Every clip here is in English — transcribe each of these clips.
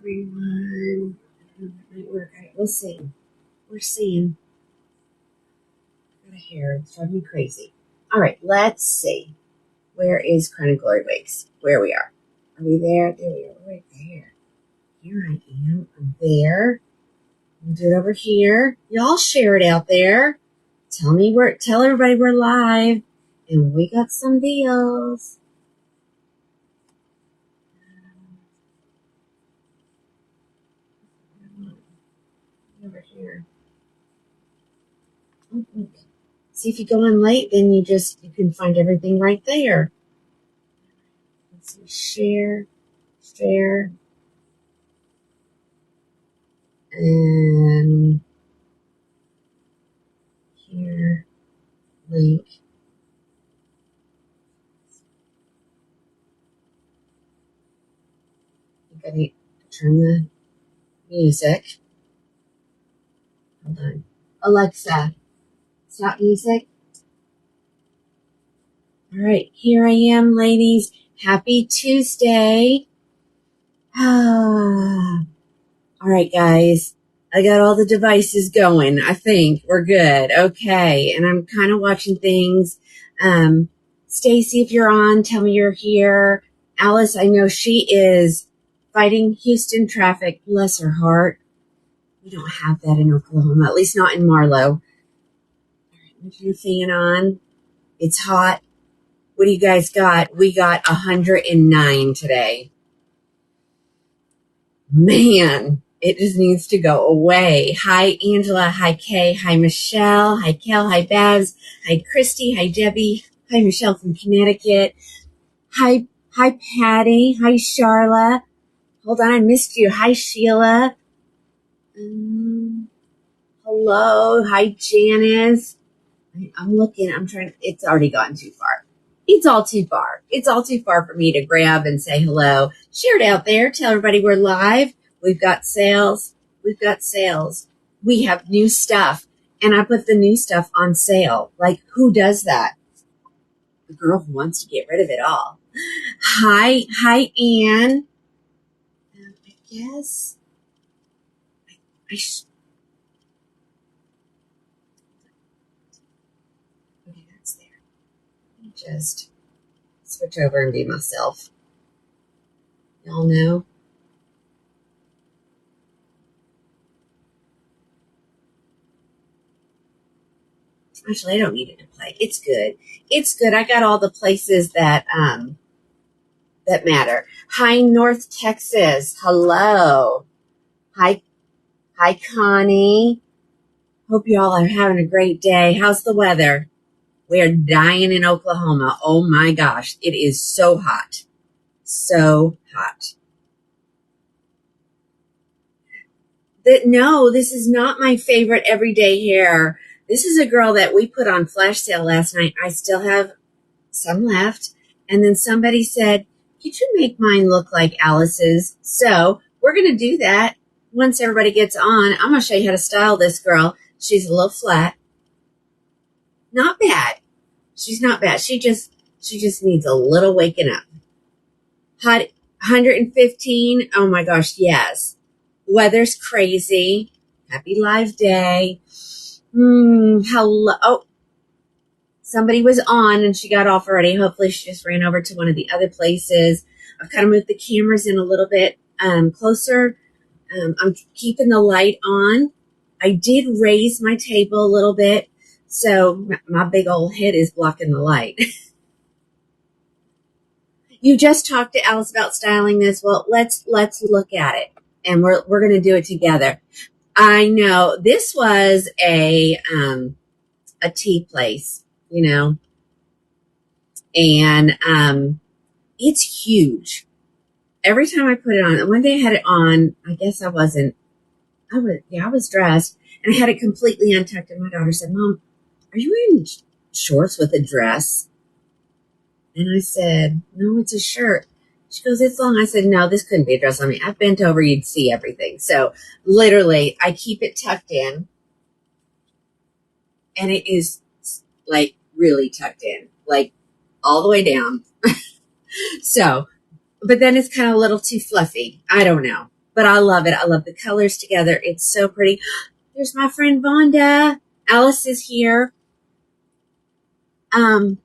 everyone. That might work. All right, we'll see. We're seeing. Got a hair. It's driving me crazy. All right, let's see. Where is Crown and Glory Wigs? Where we are. Are we there? There we are. Right there. Here I am. I'm there. We'll do it over here. Y'all share it out there. Tell everybody we're live. And we got some deals. Over here. Oh, look. See, if you go on late, then you can find everything right there. Let's see, share, and here, link. I think I need to turn the music. Hold on. Alexa, stop music. All right, here I am, ladies. Happy Tuesday. All right, guys. I got all the devices going. I think we're good. Okay. And I'm kind of watching things. Stacy, if you're on, tell me you're here. Alice, I know she is fighting Houston traffic. Bless her heart. We don't have that in Oklahoma, at least not in Marlow. All right, put your fan on. It's hot. What do you guys got? We got 109 today. Man, it just needs to go away. Hi, Angela. Hi, Kay. Hi, Michelle. Hi, Kel. Hi, Babs. Hi, Christy. Hi, Debbie. Hi, Michelle from Connecticut. Hi, Patty. Hi, Charla. Hold on, I missed you. Hi, Sheila. Hello. Hi, Janice. I'm looking. It's already gone too far. It's all too far. It's all too far for me to grab and say hello. Share it out there. Tell everybody we're live. We've got sales. We have new stuff. And I put the new stuff on sale. Like, who does that? The girl who wants to get rid of it all. Hi, Ann. I guess okay, that's there. Let me just switch over and be myself. Y'all know. Actually, I don't need it to play. It's good. It's good. I got all the places that matter. Hi, North Texas. Hello. Hi, Connie. Hope you all are having a great day. How's the weather? We are dying in Oklahoma. Oh my gosh. It is so hot. So hot. No, this is not my favorite everyday hair. This is a girl that we put on flash sale last night. I still have some left. And then somebody said, could you make mine look like Alice's? So we're going to do that once everybody gets on. I'm going to show you how to style this girl. She's a little flat. Not bad. She's not bad. She just needs a little waking up. Hot 115. Oh my gosh. Yes. Weather's crazy. Happy Live Day. Hello. Oh, somebody was on and she got off already. Hopefully she just ran over to one of the other places. I've kind of moved the cameras in a little bit closer. I'm keeping the light on. I did raise my table a little bit, so my big old head is blocking the light. You just talked to Alice about styling this. Well, let's look at it, and we're going to do it together. I know this was a tea place, you know, and it's huge. Every time I put it on, one day I had it on, I guess I was dressed, and I had it completely untucked, and my daughter said, Mom, are you wearing shorts with a dress? And I said, no, it's a shirt. She goes, it's long. I said, no, this couldn't be a dress on me. I bent over, you'd see everything. So literally, I keep it tucked in, and it is like really tucked in, like all the way down. So, but then it's kind of a little too fluffy. I don't know. but I love it. I love the colors together. It's so pretty. There's my friend Vonda. Alice is here. Um,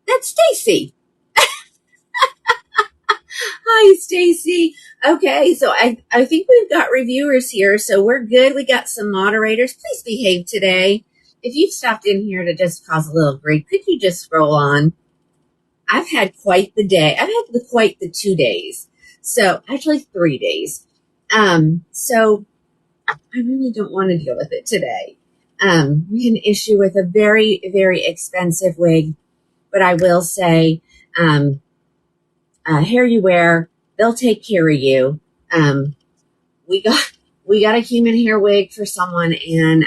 that's Stacy. Hi, Stacy. Okay, so I think we've got reviewers here, so we're good. We got some moderators. Please behave today. If you've stopped in here to just cause a little grief, could you just scroll on? I've had quite the day. I've had quite the 2 days. So actually 3 days. So I really don't want to deal with it today. We had an issue with a very, very expensive wig, but I will say, hair you wear, they'll take care of you. We got we got a human hair wig for someone, and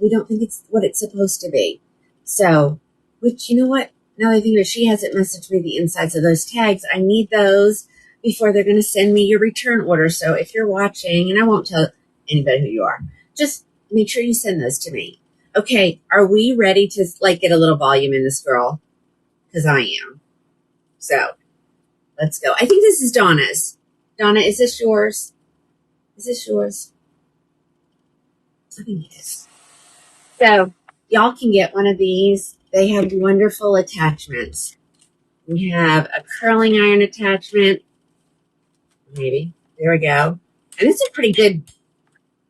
we don't think it's what it's supposed to be. So, which, you know what? Now I think that she hasn't messaged me the insides of those tags. I need those before they're going to send me your return order. So if you're watching, and I won't tell anybody who you are, just make sure you send those to me. Okay, are we ready to get a little volume in this girl? Because I am. So let's go. I think this is Donna's. Donna, is this yours? Is this yours? I think it is. So y'all can get one of these. They have wonderful attachments. We have a curling iron attachment. Maybe. There we go. And it's a pretty good,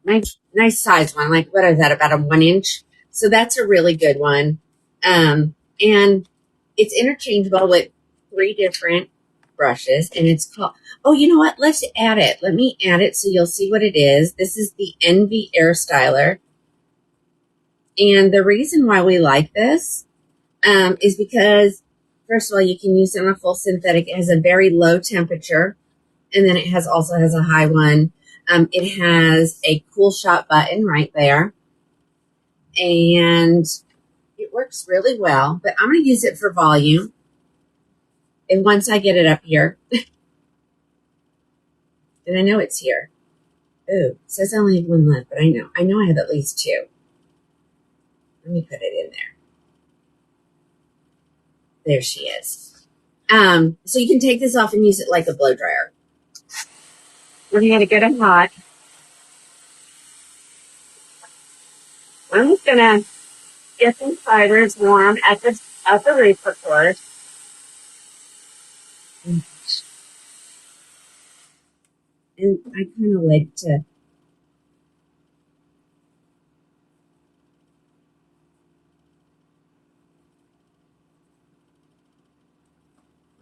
nice size one. Like, what is that, about a 1 inch? So that's a really good one. And it's interchangeable with 3 different brushes. And it's called, oh, you know what? Let's add it. Let me add it so you'll see what it is. This is the Envy Air Styler. And the reason why we like this is because, first of all, you can use it on a full synthetic. It has a very low temperature, and then it also has a high one. It has a cool shot button right there, and it works really well. But I'm going to use it for volume, and once I get it up here, and I know it's here. Ooh, it says I only have 1 left, but I know I have at least 2. Let me put it in there. There she is. So you can take this off and use it like a blow dryer. We're going to get it hot. I'm just going to get some spiders warm at the roof, of course. And I kind of like to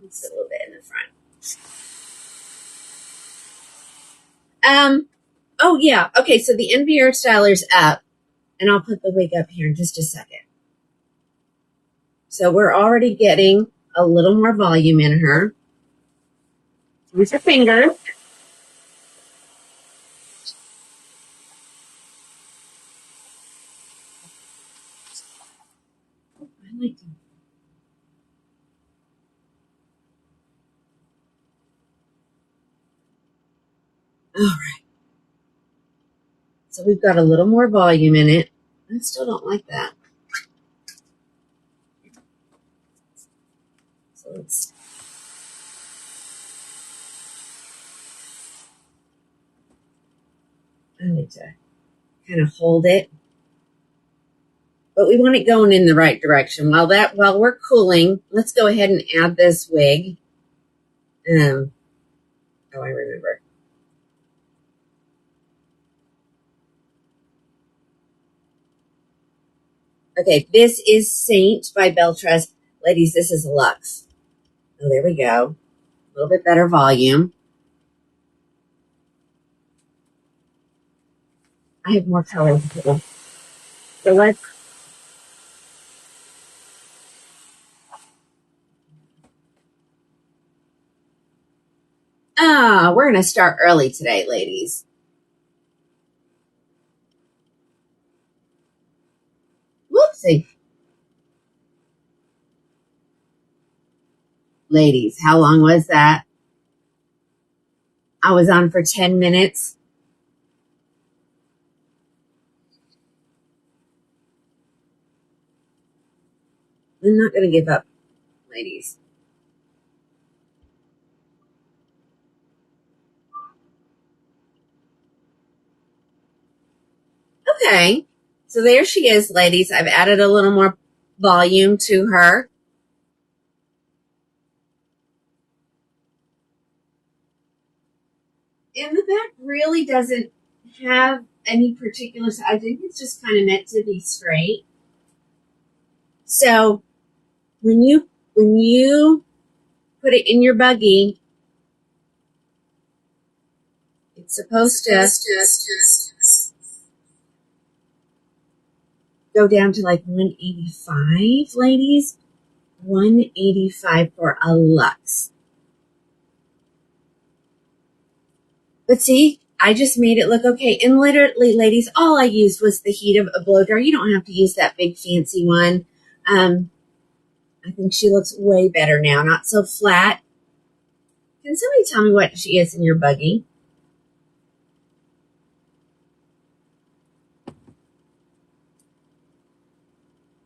mix it a little bit in the front. Oh yeah. Okay, so the Envy Air Styler's up, and I'll put the wig up here in just a second. So we're already getting a little more volume in her. Use your fingers. I like to. All right. So we've got a little more volume in it. I still don't like that. So let's. I need to kind of hold it. But we want it going in the right direction. While we're cooling, let's go ahead and add this wig. I remember. Okay, this is Saint by Beltress. Ladies, this is a luxe. Oh, there we go. A little bit better volume. I have more colors too. So let's. We're going to start early today, ladies. Whoopsie. Ladies, how long was that? I was on for 10 minutes. I'm not going to give up, ladies. Okay. So there she is, ladies. I've added a little more volume to her. And the back really doesn't have any particular, I think it's just kind of meant to be straight. So when you put it in your buggy, it's supposed to go down to like 185, ladies. 185 for a Luxe. But see, I just made it look okay. And literally, ladies, all I used was the heat of a blow dryer. You don't have to use that big fancy one. I think she looks way better now. Not so flat. Can somebody tell me what she is in your buggy?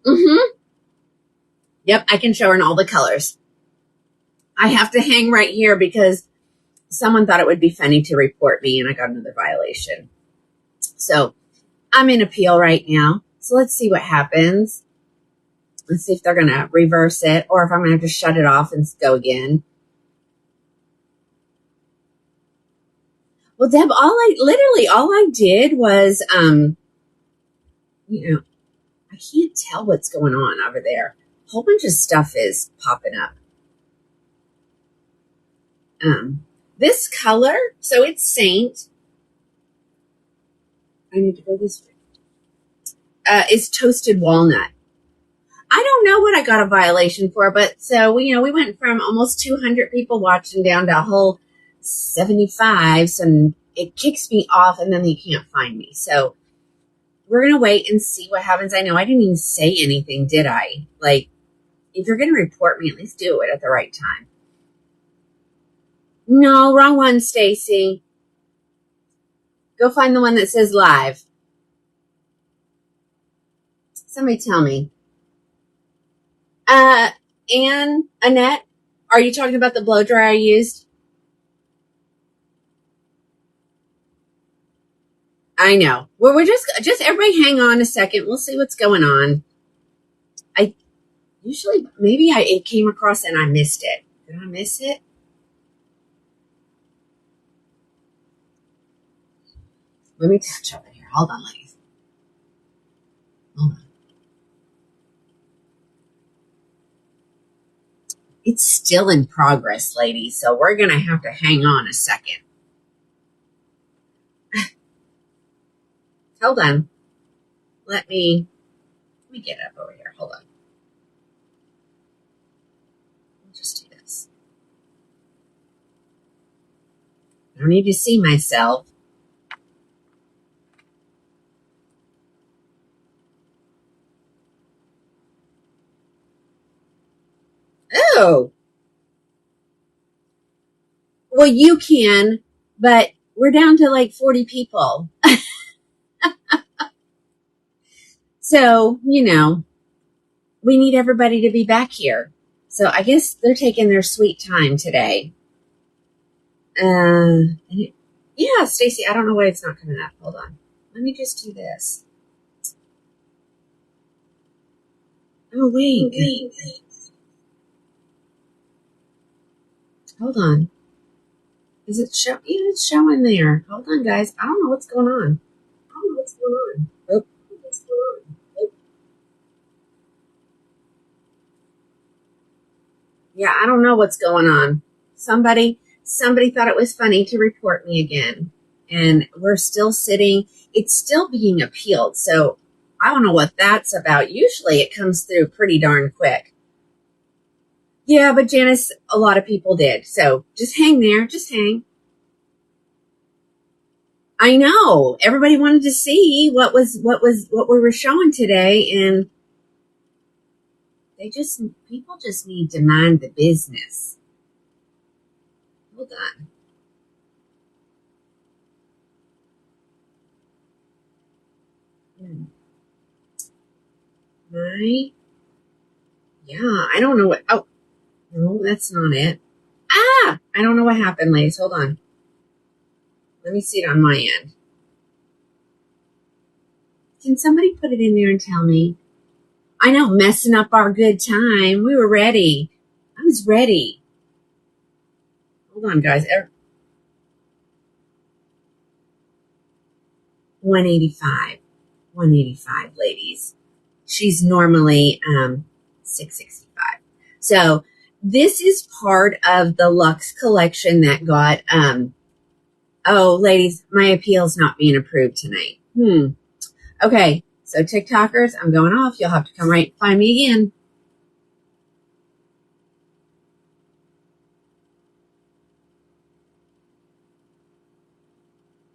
Mm-hmm. Yep, I can show her in all the colors. I have to hang right here because someone thought it would be funny to report me and I got another violation. So I'm in appeal right now. So let's see what happens. Let's see if they're going to reverse it or if I'm going to have to shut it off and go again. Well, Deb, all I did was, I can't tell what's going on over there. A whole bunch of stuff is popping up. This color, so it's Saint. I need to go this way. Is toasted walnut. I don't know what I got a violation for, but so we went from almost 200 people watching down to a whole 75, and it kicks me off, and then they can't find me. So we're gonna wait and see what happens. I know I didn't even say anything, did I? Like, if you're gonna report me, at least do it at the right time. No, wrong one, Stacy. Go find the one that says live. Somebody tell me. Ann, Annette, are you talking about the blow dryer I used? I know. Well, we're just everybody hang on a second. We'll see what's going on. Maybe it came across and I missed it. Did I miss it? Let me touch over here. Hold on, ladies. Hold on. It's still in progress, ladies, so we're going to have to hang on a second. Hold on. Let me get up over here. Hold on. I'll just do this. I don't need to see myself. Oh. Well, you can, but we're down to like 40 people. So, we need everybody to be back here. So I guess they're taking their sweet time today. Yeah, Stacy, I don't know why it's not coming up. Hold on. Let me just do this. Oh, wait. Hold on. Is it show? Yeah, it's showing there. Hold on, guys. I don't know what's going on. Oh. Yeah, I don't know what's going on. Somebody thought it was funny to report me again. And we're still sitting. It's still being appealed. So I don't know what that's about. Usually it comes through pretty darn quick. Yeah, but Janice, a lot of people did. So just hang there. Just hang. I know. Everybody wanted to see what we were showing today, and people just need to mind the business. Hold on. I don't know what, oh, no, that's not it. I don't know what happened, ladies. Hold on. Let me see it on my end. Can somebody put it in there and tell me? I know, messing up our good time. We were ready. I was ready. Hold on, guys. 185. 185, ladies. She's normally 665. So this is part of the Luxe collection that got oh, ladies, my appeal's not being approved tonight. Okay, so TikTokers, I'm going off. You'll have to come right and find me again.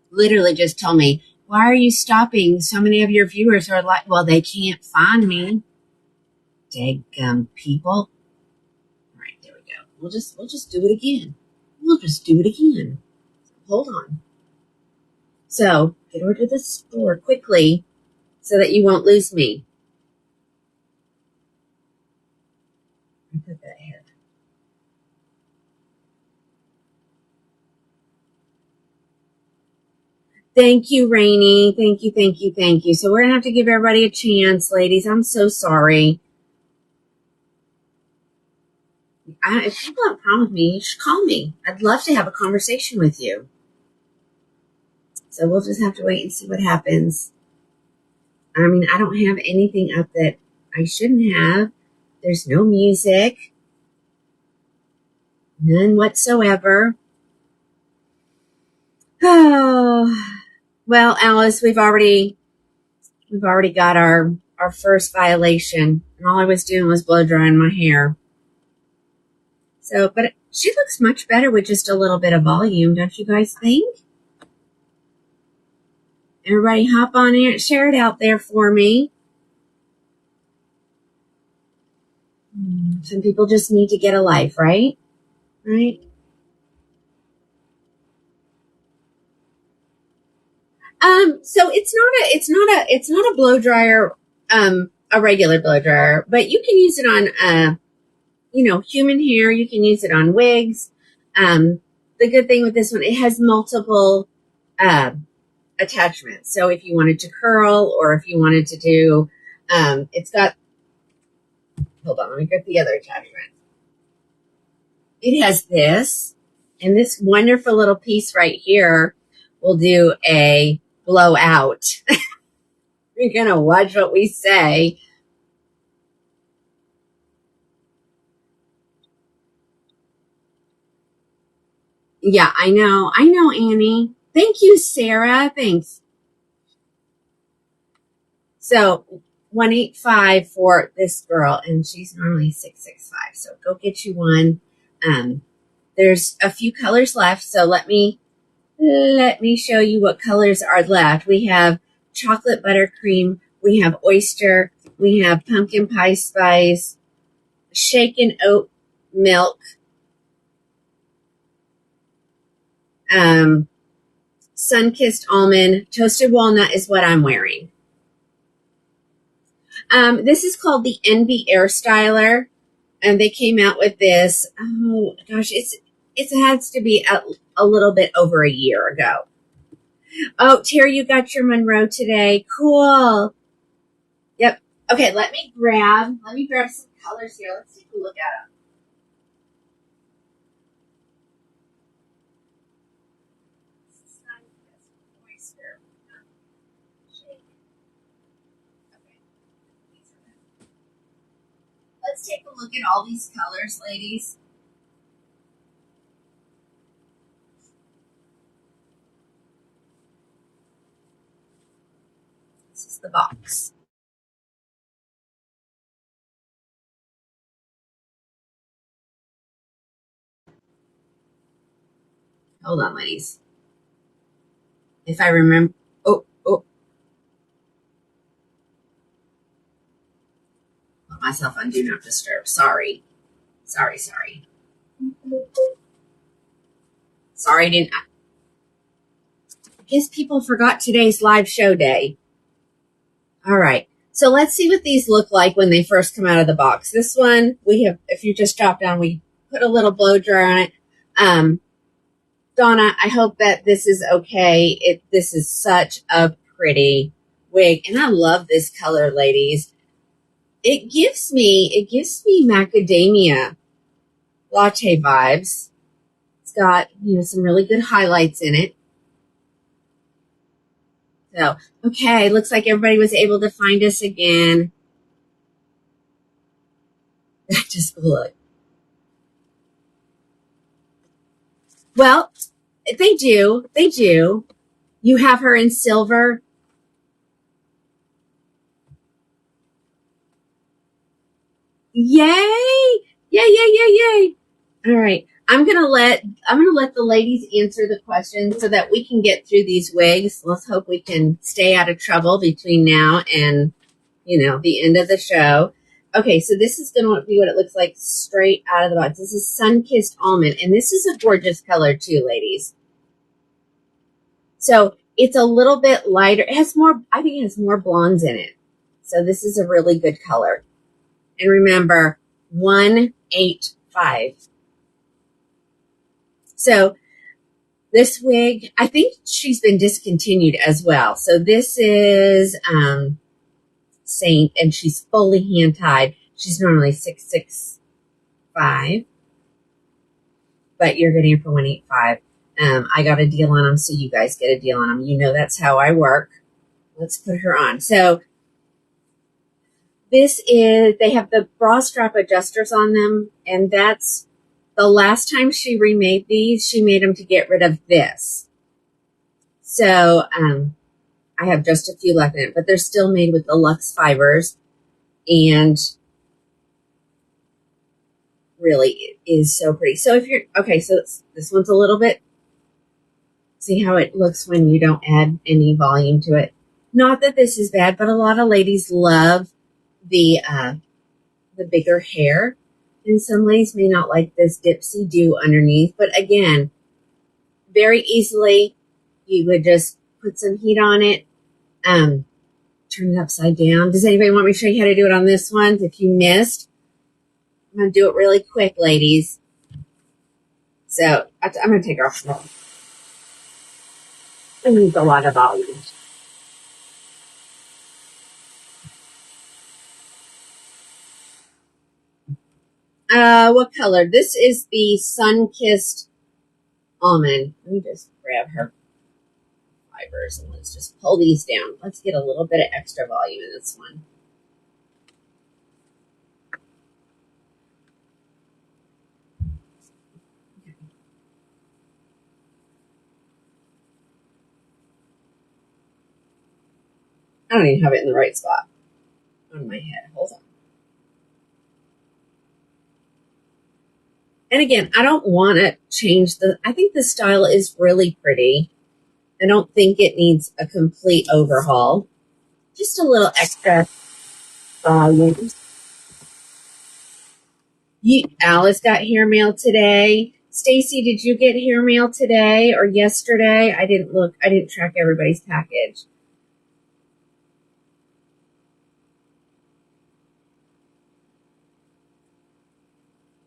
Literally just told me, why are you stopping? So many of your viewers are like, well, they can't find me. Daggum people. All right, there we go. We'll just do it again. We'll just do it again. Hold on. So get over to the store quickly so that you won't lose me. I put that here. Thank you, Rainey. Thank you, thank you, thank you. So we're going to have to give everybody a chance, ladies. I'm so sorry. If people have a problem with me, you should call me. I'd love to have a conversation with you. So we'll just have to wait and see what happens. I mean, I don't have anything up that I shouldn't have. There's no music. None whatsoever. Oh, well, Alice, we've already got our first violation, and all I was doing was blow drying my hair. So, but she looks much better with just a little bit of volume, don't you guys think? Everybody hop on it, share it out there for me. Some people just need to get a life, right? Right? So it's not a blow dryer, a regular blow dryer, but you can use it on, human hair. You can use it on wigs. The good thing with this one, it has multiple, attachments. So if you wanted to curl or if you wanted to do, it's got, hold on, let me get the other attachment. It has this, and this wonderful little piece right here will do a blowout. You're going to watch what we say. Yeah, I know, Annie. Thank you, Sarah. Thanks. So 185 for this girl, and she's normally 665. So go get you one. There's a few colors left, so let me show you what colors are left. We have chocolate buttercream, we have oyster, we have pumpkin pie spice, shaken oat milk, sun-kissed almond, toasted walnut is what I'm wearing. This is called the Envy Air Styler, and they came out with this. Oh gosh, it has to be a little bit over a year ago. Oh, Terry, you got your Monroe today. Cool. Yep. Okay, let me grab some colors here. Let's take a look at them. Let's take a look at all these colors, ladies. This is the box. Hold on, ladies. If I remember, oh. Put myself on Do Not Disturb. Sorry, didn't. I guess people forgot today's live show day. All right. So let's see what these look like when they first come out of the box. This one, we have, if you just drop down, we put a little blow dryer on it. Donna, I hope that this is okay. This is such a pretty wig, and I love this color, ladies. It gives me macadamia latte vibes. It's got, some really good highlights in it. So, okay, looks like everybody was able to find us again. Just look. Well, they do. They do. You have her in silver. Yay! Yay! All right. I'm gonna let the ladies answer the questions so that we can get through these wigs. Let's hope we can stay out of trouble between now and the end of the show. Okay, so this is gonna be what it looks like straight out of the box. This is Sun-Kissed Almond, and this is a gorgeous color too, ladies. So it's a little bit lighter. It has more, I think it has more blondes in it. So this is a really good color. And remember, 185. So this wig, I think she's been discontinued as well. So this is Saint, and she's fully hand tied. She's normally 665, but you're getting her for 185. I got a deal on them, so you guys get a deal on them. That's how I work. Let's put her on. So they have the bra strap adjusters on them, and that's the last time she remade these, she made them to get rid of this. So I have just a few left in it, but they're still made with the Luxe fibers, and really it is so pretty. So so this one's a little bit, see how it looks when you don't add any volume to it. Not that this is bad, but a lot of ladies love the bigger hair. And some ladies may not like this dipsy do underneath, but again, very easily, you would just put some heat on it, turn it upside down. Does anybody want me to show you how to do it on this one? If you missed, I'm going to do it really quick, ladies. So I'm going to take her off. It needs a lot of volume. What color? This is the Sun-Kissed Almond. Let me just grab her fibers and let's just pull these down. Let's get a little bit of extra volume in this one. Okay. I don't even have it in the right spot on my head. Hold on. And again, I don't want to change I think the style is really pretty. I don't think it needs a complete overhaul. Just a little extra volume. Alice got hair mail today. Stacy, did you get hair mail today or yesterday? I didn't look. I didn't track everybody's package.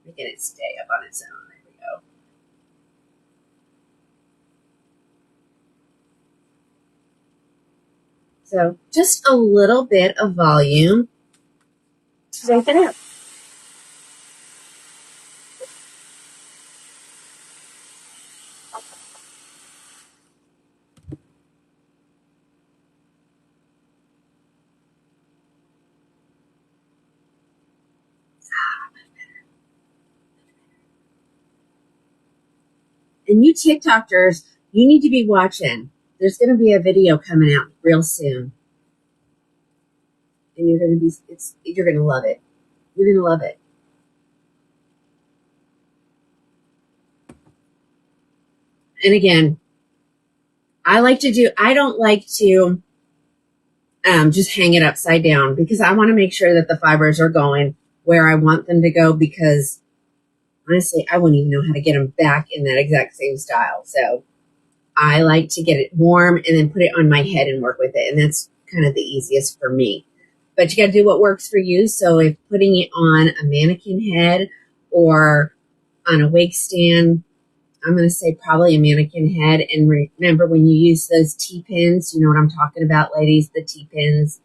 Making it stay up on its own. There we go. So just a little bit of volume. Shake it up. And you TikTokers, you need to be watching. There's going to be a video coming out real soon. And you're going to love it. You're going to love it. And again, I don't like to just hang it upside down because I want to make sure that the fibers are going where I want them to go, because honestly, I wouldn't even know how to get them back in that exact same style. So I like to get it warm and then put it on my head and work with it. And that's kind of the easiest for me. But you got to do what works for you. So if putting it on a mannequin head or on a wig stand, I'm going to say probably a mannequin head. And remember, when you use those T-pins, you know what I'm talking about, ladies, the T-pins.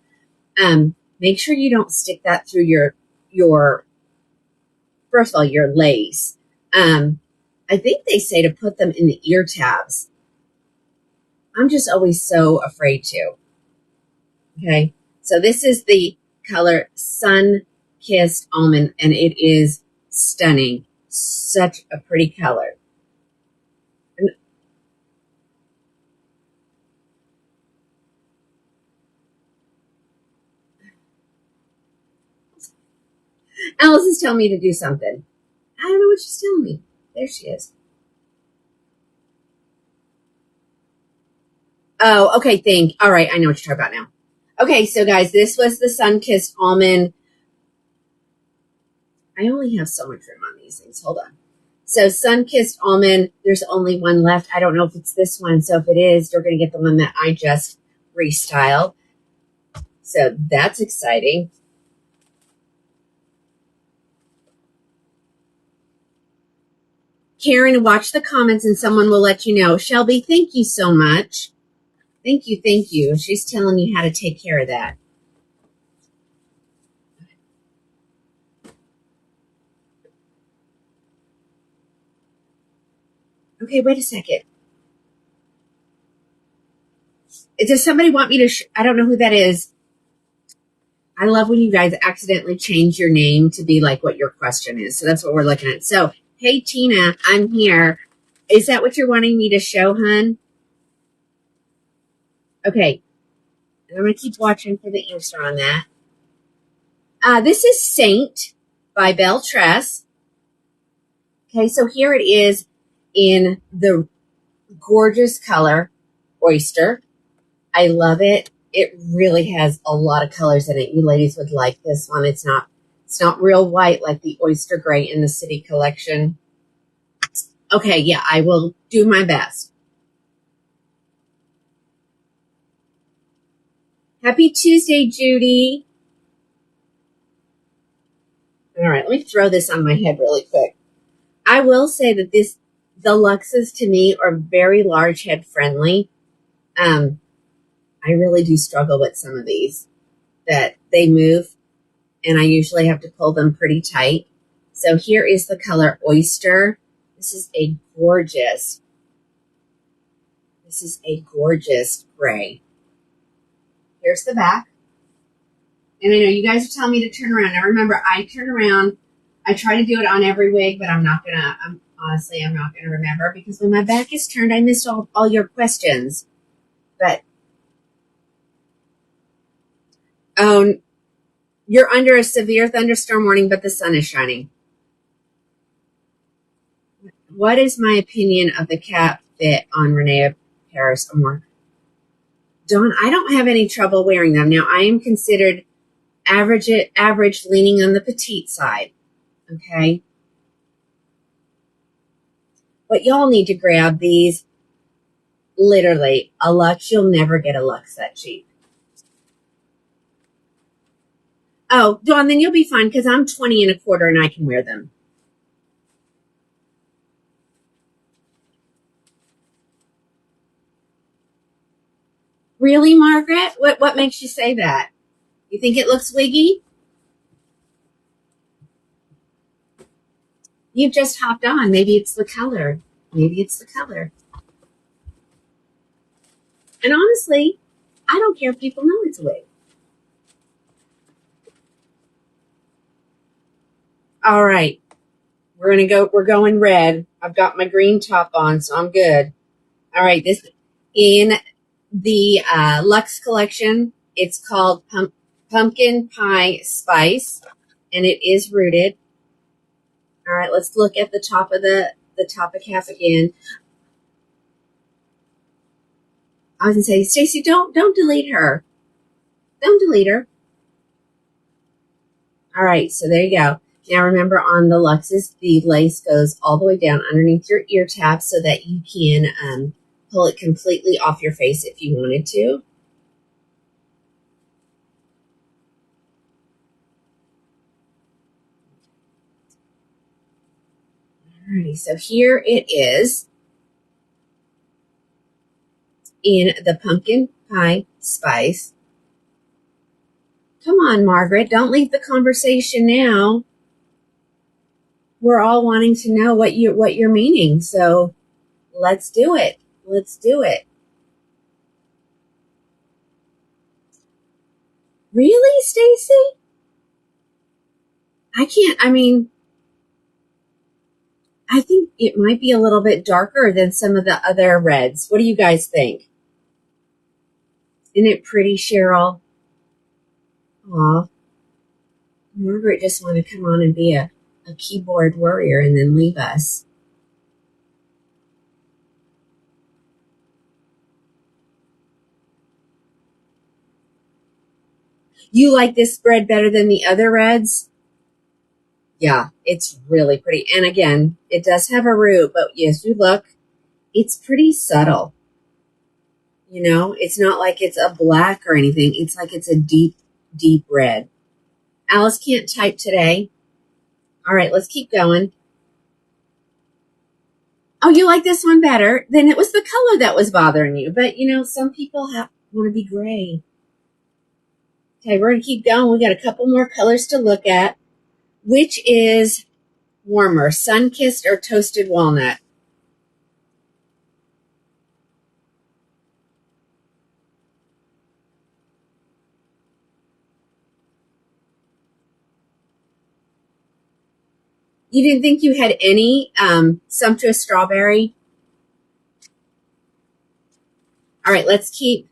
Make sure you don't stick that through your first of all, your lace. I think they say to put them in the ear tabs. I'm just always so afraid to. Okay. So this is the color Sun Kissed Almond, and it is stunning. Such a pretty color. And Alice is telling me to do something. I don't know what she's telling me. There she is. Oh, okay. All right. I know what you're talking about now. Okay. So guys, this was the Sun Kissed Almond. I only have so much room on these things. Hold on. So Sun Kissed Almond, there's only one left. I don't know if it's this one. So if it is, you're going to get the one that I just restyled. So that's exciting. Karen, watch the comments and someone will let you know. Shelby, thank you so much. Thank you, thank you. She's telling you how to take care of that. Okay, wait a second. Does somebody want me to? I don't know who that is. I love when you guys accidentally change your name to be like what your question is. So that's what we're looking at. So, hey, Tina, I'm here. Is that what you're wanting me to show, hun? Okay. I'm going to keep watching for the answer on that. This is Saint by Belle Tress. Okay, so here it is in the gorgeous color oyster. I love it. It really has a lot of colors in it. You ladies would like this one. It's not real white like the oyster gray in the City collection. Okay, yeah, I will do my best. Happy Tuesday, Judy. All right, let me throw this on my head really quick. I will say that the Luxes to me are very large head friendly. I really do struggle with some of these that they move, and I usually have to pull them pretty tight. So here is the color Oyster. This is a gorgeous gray. Here's the back. And I know you guys are telling me to turn around. Now remember, I turn around. I try to do it on every wig, but I'm not going to remember because when my back is turned, I missed all your questions. But, oh, you're under a severe thunderstorm warning, but the sun is shining. What is my opinion of the cap fit on Renee Paris Amore? Dawn, I don't have any trouble wearing them. Now, I am considered average, leaning on the petite side. Okay. But y'all need to grab these. Literally, a Lux, you'll never get a Lux that cheap. Oh, Dawn, then you'll be fine because I'm 20 and a quarter and I can wear them. Really, Margaret? What makes you say that? You think it looks wiggy? You've just hopped on. Maybe it's the color. And honestly, I don't care if people know it's a wig. All right. We're going red. I've got my green top on, so I'm good. All right. This in the Luxe collection. It's called Pumpkin Pie Spice, and it is rooted. All right. Let's look at the top of the topic half again. I was gonna say, Stacy, don't delete her. Don't delete her. All right. So there you go. Now remember, on the Luxes, the lace goes all the way down underneath your ear tab so that you can pull it completely off your face if you wanted to. Alrighty, so here it is in the pumpkin pie spice. Come on, Margaret, don't leave the conversation now. We're all wanting to know what you're meaning, so let's do it. Let's do it. Really, Stacy? I think it might be a little bit darker than some of the other reds. What do you guys think? Isn't it pretty, Cheryl? Aw. Margaret just wanted to come on and be a keyboard warrior and then leave us. You like this spread better than the other reds? Yeah, it's really pretty. And again, it does have a root, but yes, you look, it's pretty subtle. You know, it's not like it's a black or anything. It's like it's a deep, deep red. Alice can't type today. All right, let's keep going. Oh, you like this one better? Then it was the color that was bothering you. But, you know, some people want to be gray. Okay, we're going to keep going. We got a couple more colors to look at. Which is warmer, sun-kissed or toasted walnut? You didn't think you had any sumptuous strawberry? All right, let's keep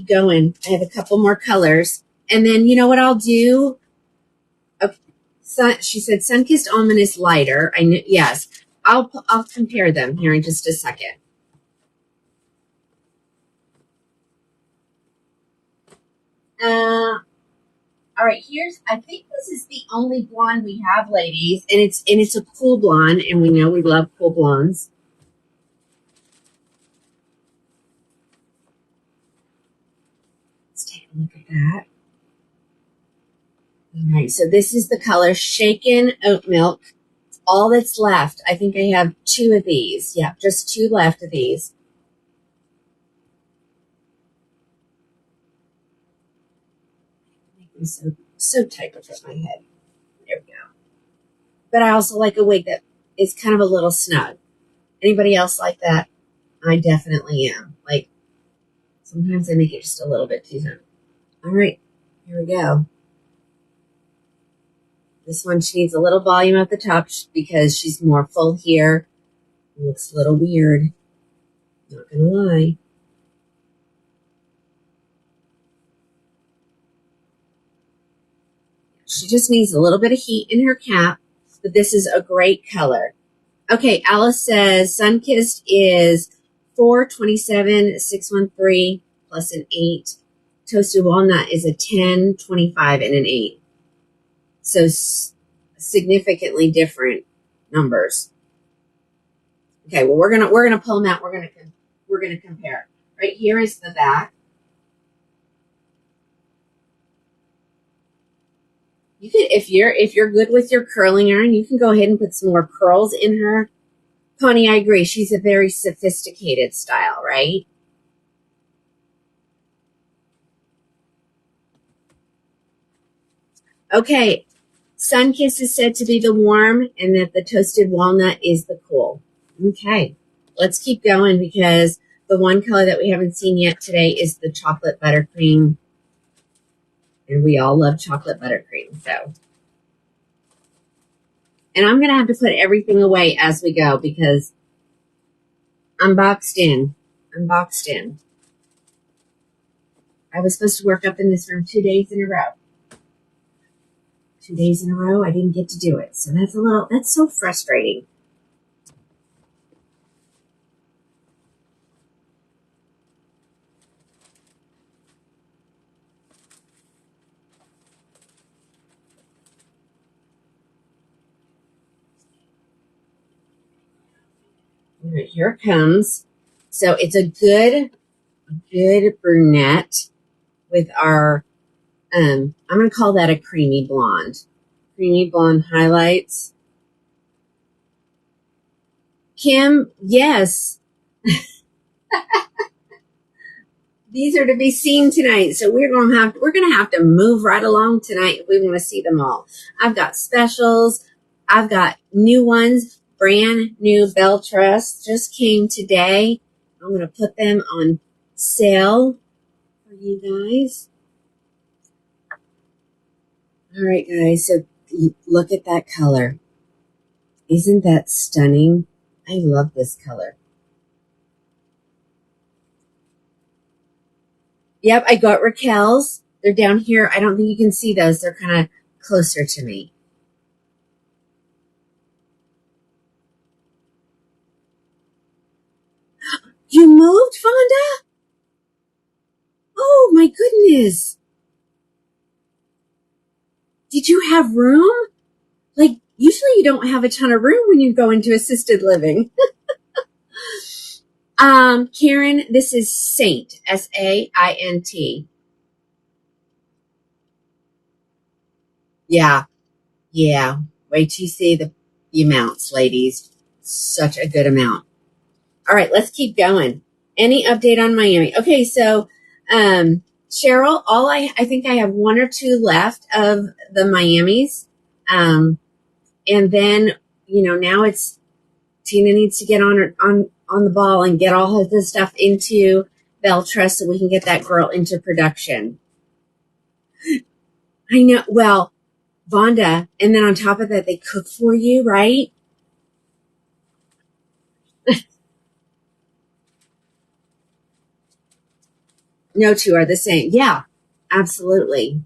going. I have a couple more colors. And then you know what I'll do? She said sun-kissed almond is lighter. I knew, yes. I'll compare them here in just a second. All right, I think this is the only blonde we have, ladies, and it's a cool blonde, and we know we love cool blondes. Let's take a look at that. All right, so this is the color Shaken Oat Milk. It's all that's left. I think I have 2 of these. Yeah, just 2 left of these. Make them so tight with my head. There we go. But I also like a wig that is kind of a little snug. Anybody else like that? I definitely am. Like, sometimes I make it just a little bit too snug. All right, here we go. This one, she needs a little volume at the top because she's more full here. It looks a little weird. Not gonna lie. She just needs a little bit of heat in her cap, but this is a great color. Okay, Alice says Sunkissed is 427, 613 plus an 8. Toasted Walnut is a 10, 25, and an 8. So significantly different numbers. Okay, well we're gonna pull them out. We're gonna compare. Right here is the back. You could, if you're good with your curling iron, you can go ahead and put some more curls in her. Connie, I agree. She's a very sophisticated style, right? Okay, Sunkissed is said to be the warm, and that the toasted walnut is the cool. Okay, let's keep going because the one color that we haven't seen yet today is the chocolate buttercream. And we all love chocolate buttercream, so. And I'm going to have to put everything away as we go because I'm boxed in. I was supposed to work up in this room 2 days in a row. 2 days in a row, I didn't get to do it. So that's so frustrating. All right, here it comes. So it's a good brunette with our, I'm going to call that a creamy blonde. Creamy blonde highlights. Kim, yes. These are to be seen tonight, so we're gonna have to move right along tonight if we want to see them all. I've got specials, I've got new ones, brand new Bell Trust just came today. I'm gonna put them on sale for you guys. All right, guys, so look at that color. Isn't that stunning? I love this color. Yep, I got Raquel's. They're down here. I don't think you can see those. They're kind of closer to me. You moved, Fonda? Oh, my goodness. Did you have room? Like, usually you don't have a ton of room when you go into assisted living. Karen, this is Saint, S-A-I-N-T. Yeah. Wait till you see the amounts, ladies. Such a good amount. All right, let's keep going. Any update on Miami? Okay, so Cheryl, I think I have one or two left of the Miamis. And then, now it's Tina needs to get on the ball and get all of this stuff into Bell Trust so we can get that girl into production. I know. Well, Vonda, and then on top of that, they cook for you, right? No two are the same. Yeah, absolutely.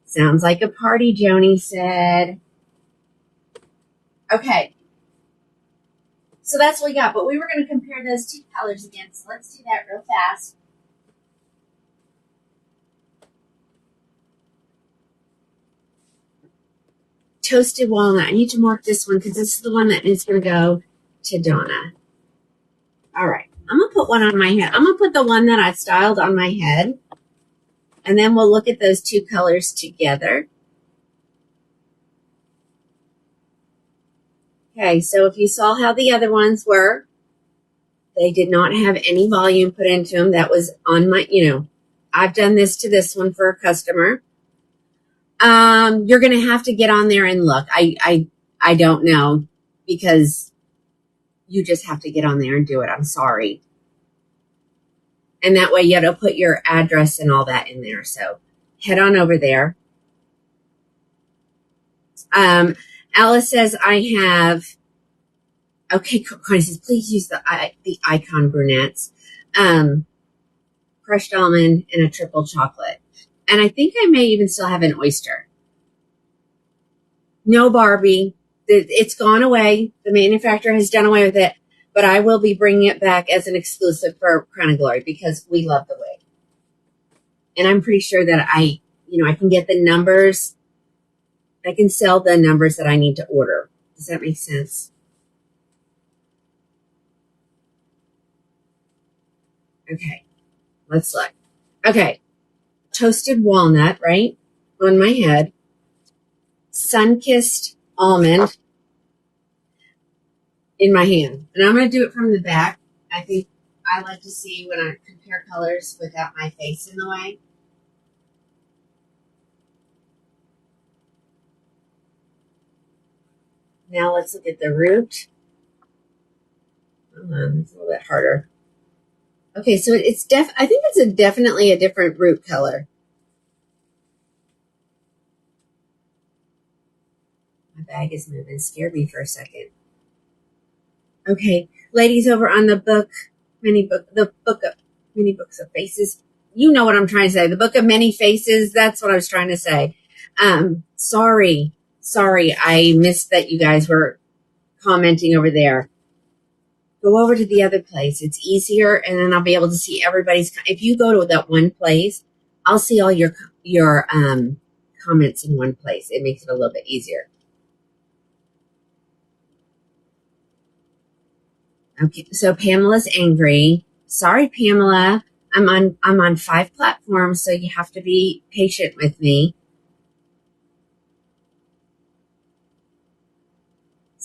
Sounds like a party, Joni said. Okay. So that's what we got. But we were going to compare those two colors again. So let's do that real fast. Toasted walnut. I need to mark this one because this is the one that is going to go to Donna. All right. I'm going to put one on my head. I'm going to put the one that I styled on my head. And then we'll look at those two colors together. Okay, so if you saw how the other ones were, they did not have any volume put into them. That was on my, I've done this to this one for a customer. You're going to have to get on there and look. I don't know because you just have to get on there and do it. I'm sorry. And that way you have to put your address and all that in there. So head on over there. Alice says I have, okay, Connie says, please use the Icon brunettes, crushed almond and a triple chocolate. And I think I may even still have an oyster. No Barbie. It's gone away. The manufacturer has done away with it, but I will be bringing it back as an exclusive for Crown of Glory because we love the wig. And I'm pretty sure that I can get the numbers. I can sell the numbers that I need to order. Does that make sense? Okay, let's look. Okay, toasted walnut, right, on my head. Sun-kissed almond in my hand. And I'm going to do it from the back. I think I like to see when I compare colors without my face in the way. Now let's look at the root. It's a little bit harder. Okay, so I think it's definitely a different root color. My bag is moving. Scared me for a second. Okay, ladies over on the book of many books of faces. You know what I'm trying to say. The book of many faces. That's what I was trying to say. Sorry. I missed that you guys were commenting over there. Go over to the other place. It's easier, and then I'll be able to see everybody's. If you go to that one place, I'll see all your comments in one place. It makes it a little bit easier. Okay, so Pamela's angry. Sorry, Pamela. I'm on 5 platforms, so you have to be patient with me.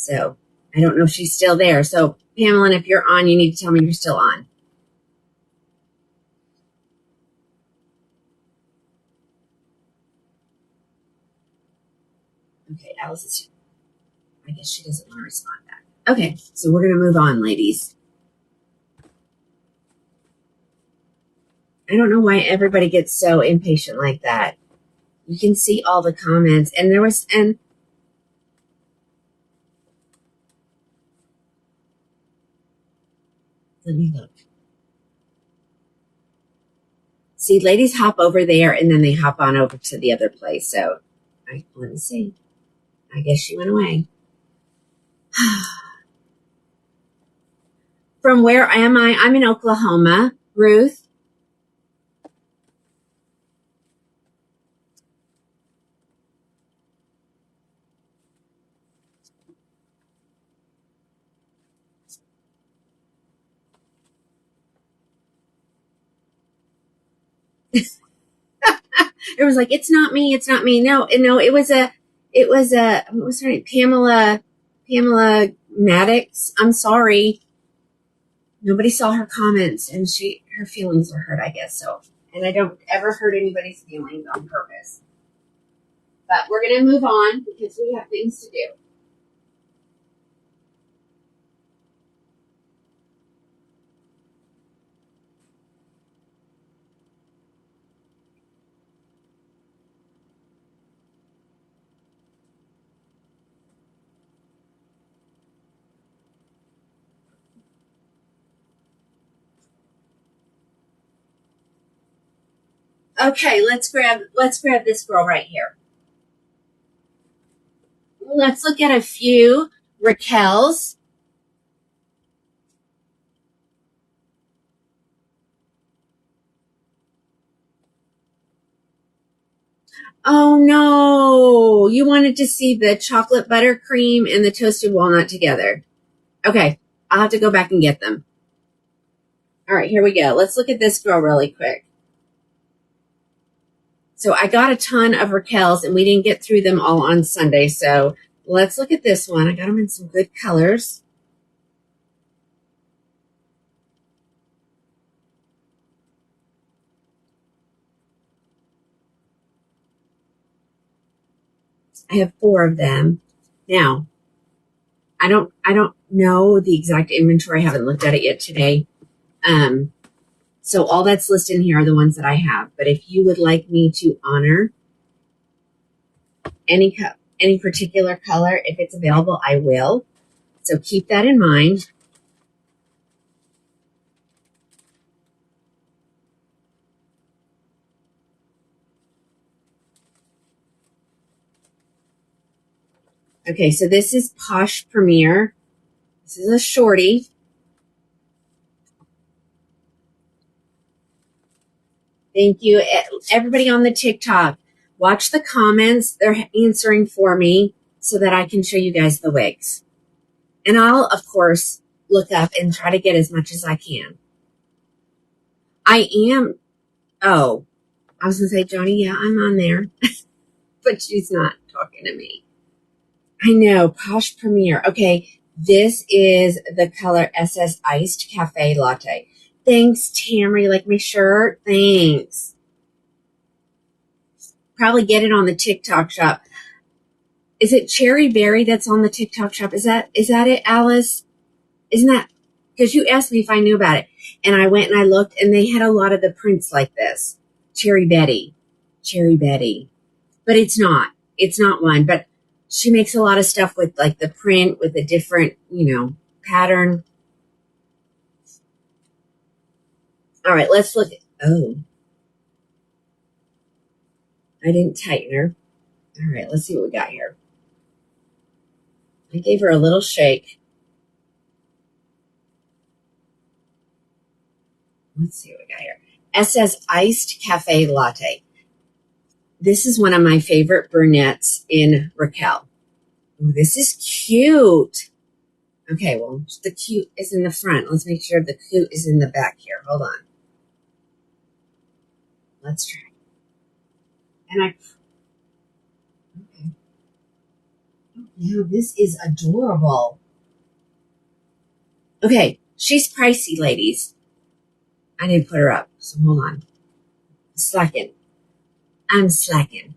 So I don't know if she's still there. So Pamela, if you're on, you need to tell me you're still on. Okay, Alice is, I guess she doesn't want to respond back. Okay, so we're going to move on, ladies. I don't know why everybody gets so impatient like that. You can see all the comments, and let me look. See, ladies hop over there, and then they hop on over to the other place. So, let me see. I guess she went away. From where am I? I'm in Oklahoma. Ruth? It was like, it's not me. It's not me. No, it was what was her name? Pamela Maddox. I'm sorry. Nobody saw her comments, and her feelings were hurt, I guess. So, and I don't ever hurt anybody's feelings on purpose. But we're going to move on because we have things to do. Okay, let's grab this girl right here. Let's look at a few Raquel's. Oh no, you wanted to see the chocolate buttercream and the toasted walnut together. Okay, I'll have to go back and get them. All right, here we go. Let's look at this girl really quick. So I got a ton of Raquel's, and we didn't get through them all on Sunday. So let's look at this one. I got them in some good colors. I have 4 of them. Now, I don't know the exact inventory. I haven't looked at it yet today. So all that's listed in here are the ones that I have. But if you would like me to honor any particular color, if it's available, I will. So keep that in mind. Okay, so this is Posh Premier. This is a shorty. Thank you. Everybody on the TikTok, watch the comments. They're answering for me so that I can show you guys the wigs. And I'll, of course, look up and try to get as much as I can. I am, oh, I was going to say, Joni, yeah, I'm on there. But she's not talking to me. I know, Posh Premier. Okay, this is the color SS Iced Cafe Latte. Thanks, Tammy. Like my shirt? Thanks. Probably get it on the TikTok shop. Is it Cherry Berry that's on the TikTok shop? Is that it, Alice? Isn't that? Because you asked me if I knew about it. And I went and I looked, and they had a lot of the prints like this. Cherry Betty. But it's not. It's not one. But she makes a lot of stuff with like the print with a different, pattern. All right, let's look. Oh, I didn't tighten her. All right, let's see what we got here. I gave her a little shake. Let's see what we got here. SS Iced Cafe Latte. This is one of my favorite brunettes in Raquel. Ooh, this is cute. Okay, well, the cute is in the front. Let's make sure the cute is in the back here. Hold on. Let's try. And Now this is adorable. Okay, she's pricey, ladies. I didn't put her up, so hold on. Slacking. I'm slacking.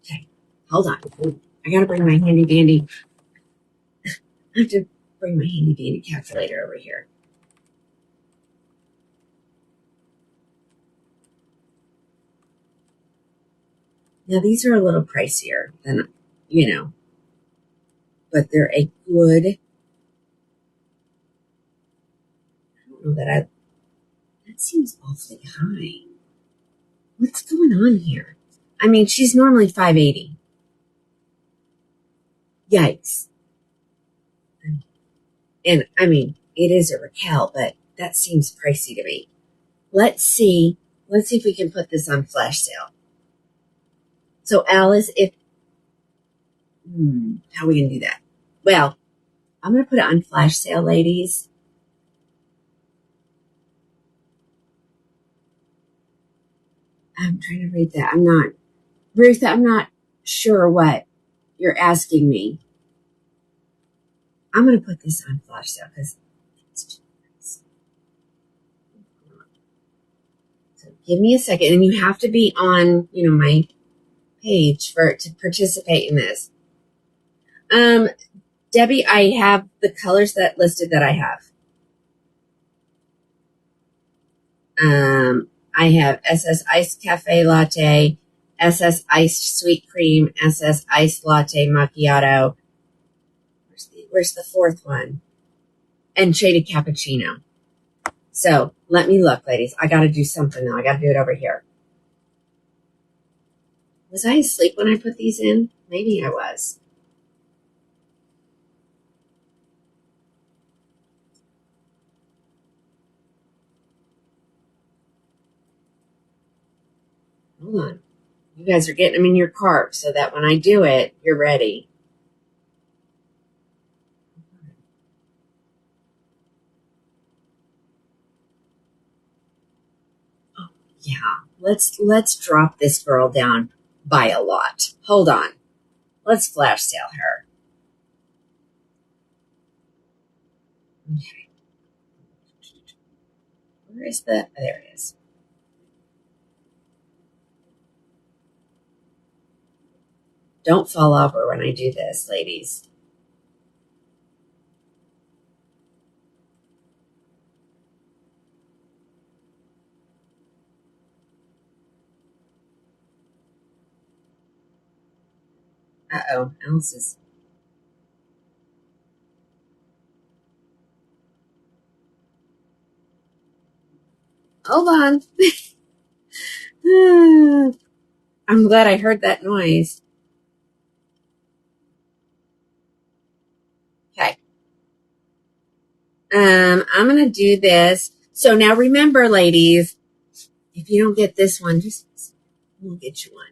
Okay, hold on. I gotta bring my handy dandy. I have to bring my handy dandy calculator over here. Now these are a little pricier than, but they're a good, I don't know that seems awfully high. What's going on here? I mean, she's normally 580. Yikes. And I mean, it is a Raquel, but that seems pricey to me. Let's see if we can put this on flash sale. So Alice, how are we going to do that? Well, I'm going to put it on flash sale, ladies. I'm trying to read that. Ruth, I'm not sure what you're asking me. I'm going to put this on flash sale because it's too nice. So give me a second, and you have to be on, my page to participate in this. Debbie, I have the colors that listed that I have. I have SS Iced Cafe Latte, SS Iced Sweet Cream, SS Iced Latte Macchiato. Where's the fourth one? And Shaded Cappuccino. So let me look, ladies. I got to do something now. I got to do it over here. Was I asleep when I put these in? Maybe I was. Hold on. You guys are getting them in your cart so that when I do it, you're ready. Oh, yeah. Let's drop this girl down by a lot. Hold on. Let's flash sale her. Okay. Where is there it is. Don't fall over when I do this, ladies. Uh-oh, Alice is... Hold on. I'm glad I heard that noise. Okay. I'm going to do this. So now remember, ladies, if you don't get this one, we'll get you one.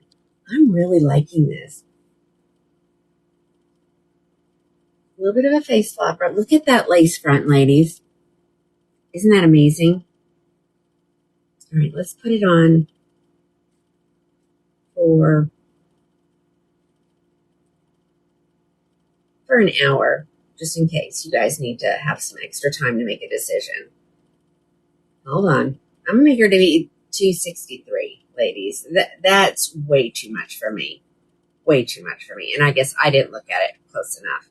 I'm really liking this. A little bit of a face flopper. Look at that lace front, ladies. Isn't that amazing? All right, let's put it on for an hour, just in case you guys need to have some extra time to make a decision. Hold on. I'm going to make her to be 263, ladies. That's way too much for me. Way too much for me. And I guess I didn't look at it close enough.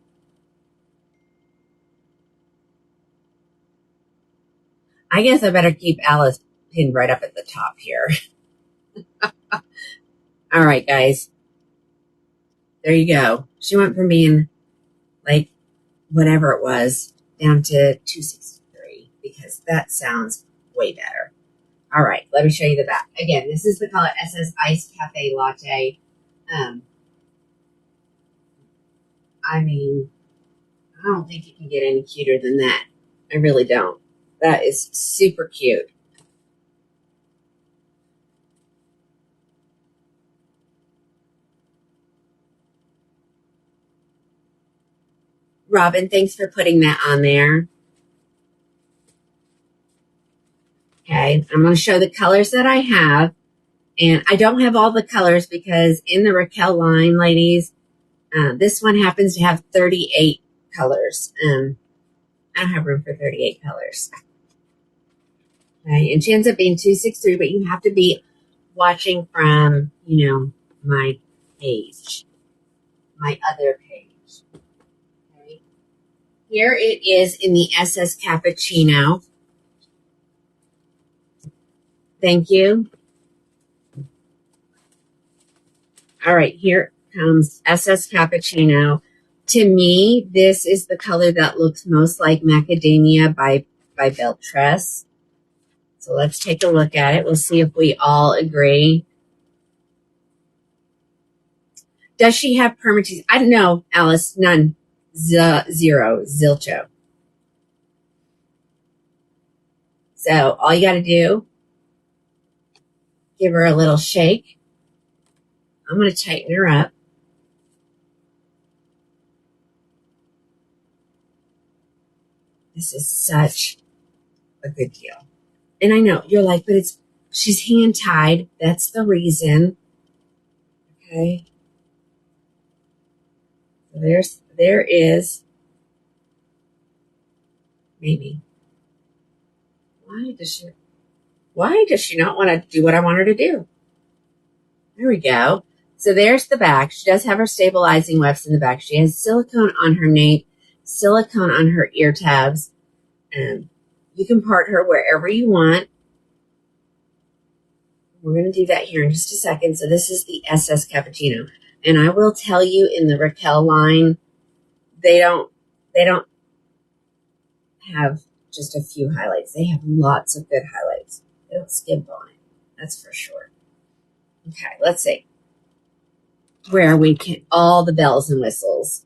I guess I better keep Alice pinned right up at the top here. All right, guys. There you go. She went from being like whatever it was down to 263 because that sounds way better. All right, let me show you the back. Again, this is the color SS Iced Cafe Latte. I mean, I don't think you can get any cuter than that. I really don't. That is super cute. Robin, thanks for putting that on there. Okay, I'm going to show the colors that I have. And I don't have all the colors because in the Raquel line, ladies, This one happens to have 38 colors. I don't have room for 38 colors. Okay, and she ends up being 263, but you have to be watching from, my page, my other page. Okay. Here it is in the SS Cappuccino. Thank you. All right, here comes SS Cappuccino. To me, this is the color that looks most like Macadamia by Beltress. So let's take a look at it. We'll see if we all agree. Does she have permatease? I don't know, Alice. None. Zero. Zilcho. So all you got to do, give her a little shake. I'm going to tighten her up. This is such a good deal. And I know you're like, but she's hand tied. That's the reason. Okay. So there is maybe. Why does she not want to do what I want her to do? There we go. So there's the back. She does have her stabilizing wefts in the back. She has silicone on her nape, silicone on her ear tabs. You can part her wherever you want. We're going to do that here in just a second. So this is the SS Cappuccino. And I will tell you, in the Raquel line, they don't have just a few highlights. They have lots of good highlights. They don't skimp on it. That's for sure. Okay, let's see. Where we can, all the bells and whistles.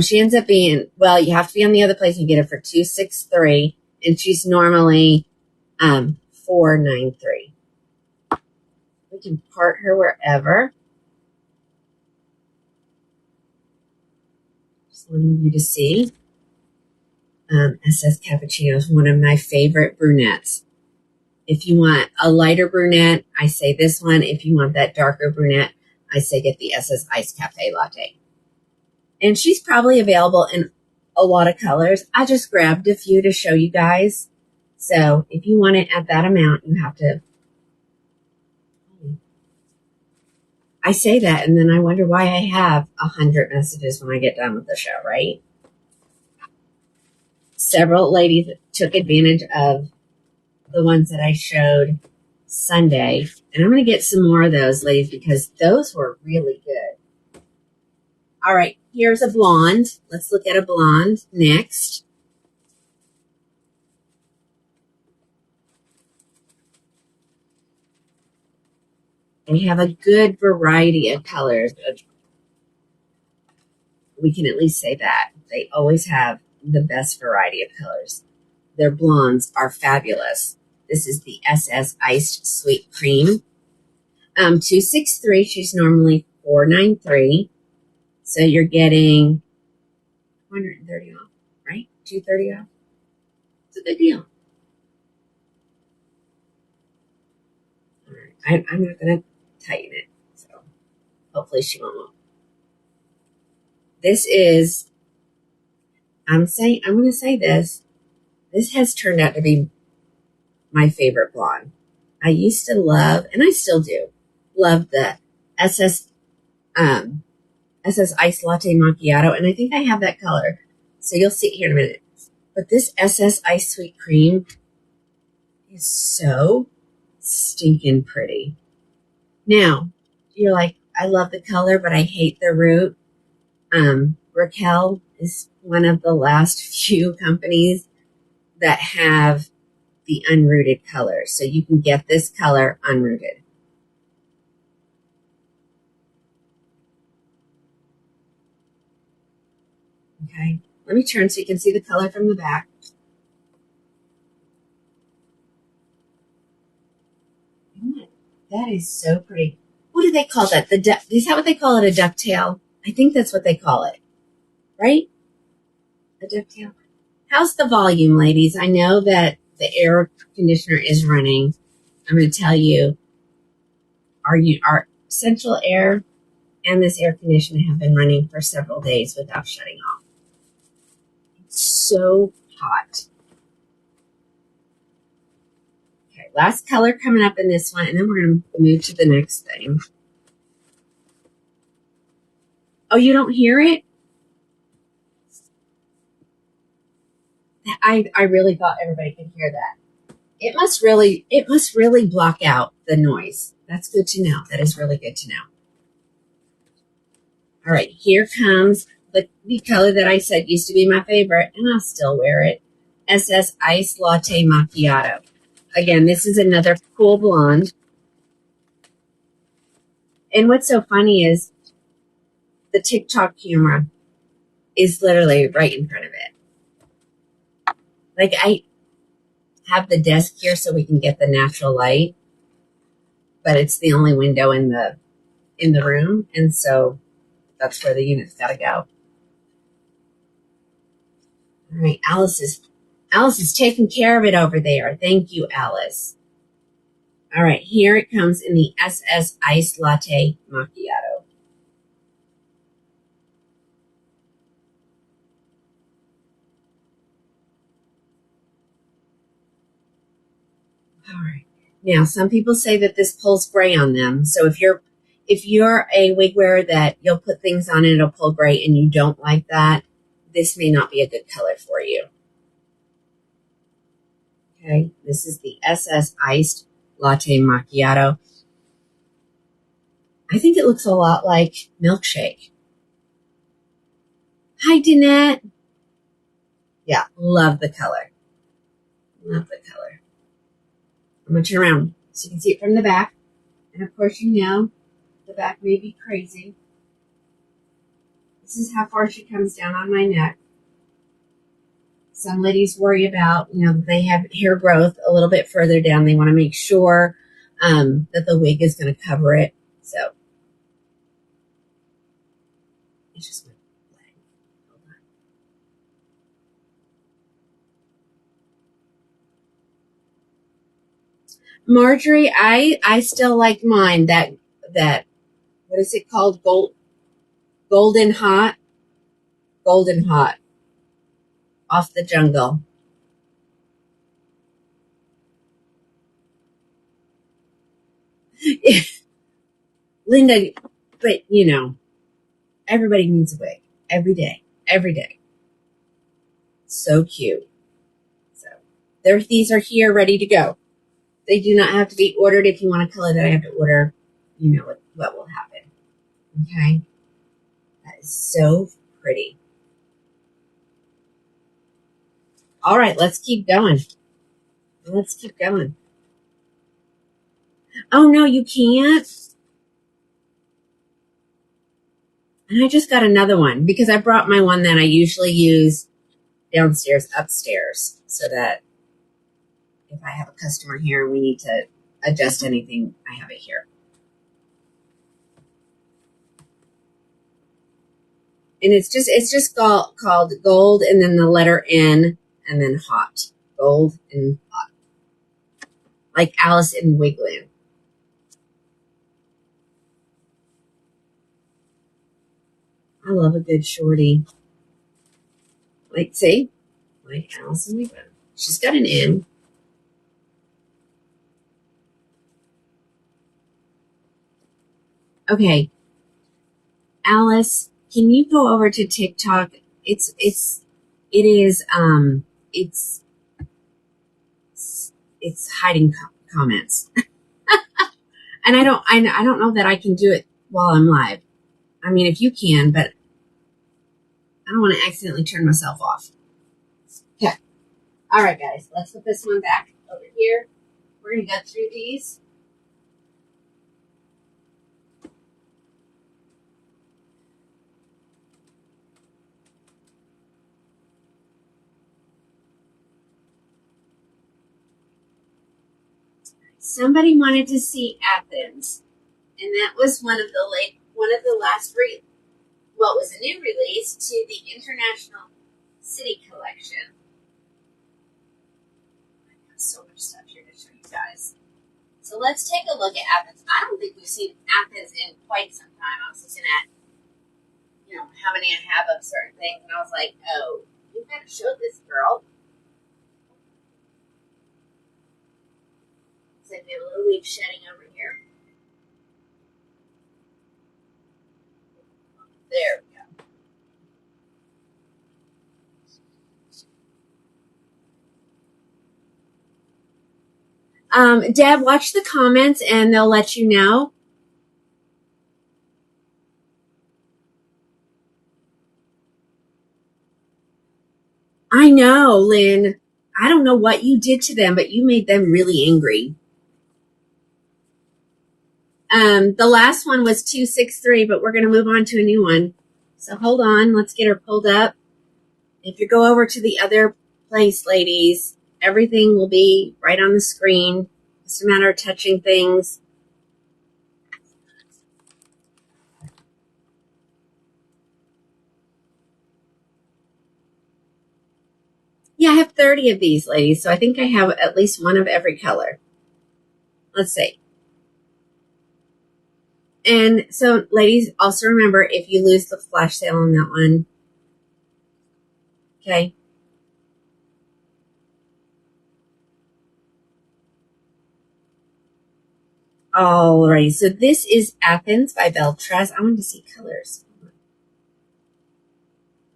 She ends up being, well, you have to be on the other place. You get it for $263, and she's normally $493. We can part her wherever. Just wanted you to see. SS Cappuccino is one of my favorite brunettes. If you want a lighter brunette, I say this one. If you want that darker brunette, I say get the SS Iced Cafe Latte. And she's probably available in a lot of colors. I just grabbed a few to show you guys. So if you want it at that amount, you have to. I say that, and then I wonder why I have 100 messages when I get done with the show, right? Several ladies took advantage of the ones that I showed Sunday. And I'm going to get some more of those, ladies, because those were really good. All right, here's a blonde. Let's look at a blonde next. We have a good variety of colors. We can at least say that. They always have the best variety of colors. Their blondes are fabulous. This is the SS Iced Sweet Cream. 263. She's normally $493. So you're getting 230 off, right? 230 off. It's a good deal. All right. I'm not going to tighten it. So hopefully she won't. This is, I'm going to say this. This has turned out to be my favorite blonde. I used to love, and I still do, love the SS Iced Latte Macchiato, and I think I have that color. So you'll see it here in a minute. But this SS Iced Sweet Cream is so stinking pretty. Now, you're like, I love the color, but I hate the root. Raquel is one of the last few companies that have the unrooted color. So you can get this color unrooted. Okay, let me turn so you can see the color from the back. That is so pretty. What do they call that? Is that what they call it? A ducktail? I think that's what they call it. Right? A ducktail. How's the volume, ladies? I know that the air conditioner is running. I'm going to tell you, our central air and this air conditioner have been running for several days without shutting off. It's so hot. Okay, last color coming up in this one, and then we're going to move to the next thing. Oh, you don't hear it? I really thought everybody could hear that. It must really block out the noise. That's good to know. That is really good to know. All right, here comes the color that I said used to be my favorite, and I'll still wear it. SS Ice Latte Macchiato. Again, this is another cool blonde. And what's so funny is the TikTok camera is literally right in front of it. Like, I have the desk here so we can get the natural light, but it's the only window in the room, and so that's where the unit's got to go. All right, Alice is taking care of it over there. Thank you, Alice. All right, here it comes in the SS Iced Latte Macchiato. All right. Now, some people say that this pulls gray on them. So if you're a wig wearer that you'll put things on and it'll pull gray and you don't like that, this may not be a good color for you. Okay, this is the SS Iced Latte Macchiato. I think it looks a lot like Milkshake. Hi, Danette. Yeah, love the color. Love the color. I'm going to turn around so you can see it from the back. And of course, you know, the back may be crazy. This is how far she comes down on my neck. Some ladies worry about, they have hair growth a little bit further down. They want to make sure that the wig is going to cover it. So it's just my leg. Hold on. Marjorie, I still like mine. That what is it called? Golden Hot off the Jungle. Linda, but everybody needs a wig every day. So cute. So these are here ready to go. They do not have to be ordered. If you want a color that I have to order, you know what will happen. Okay. That is so pretty. All right, let's keep going. Oh, no, you can't. And I just got another one because I brought my one that I usually use downstairs, upstairs, so that if I have a customer here and we need to adjust anything, I have it here. And it's just called Gold and then the letter N and then Hot. Gold and Hot. Like Alice in Wigland. I love a good shorty. Like Alice in Wigland. She's got an N. Okay. Alice, can you go over to TikTok? It's hiding comments. And I don't know that I can do it while I'm live. I mean, if you can, but I don't want to accidentally turn myself off. Okay. All right, guys, let's put this one back over here. We're going to go through these. Somebody wanted to see Athens, and that was one of the last what was a new release to the International City Collection. I have so much stuff here to show you guys. It's So let's take a look at Athens. I don't think we've seen Athens in quite some time. I was looking at, how many I have of certain things, and I was like, oh, you gotta show this girl. Looks like we have a little leaf shedding over here. There we go. Deb, watch the comments and they'll let you know. I know, Lynn. I don't know what you did to them, but you made them really angry. The last one was 263, but we're going to move on to a new one. So hold on. Let's get her pulled up. If you go over to the other place, ladies, everything will be right on the screen. It's a matter of touching things. Yeah, I have 30 of these, ladies, so I think I have at least one of every color. Let's see. And so, ladies, also remember, if you lose the flash sale on that one, okay? Alrighty, so this is Athens by Beltress. I want to see colors.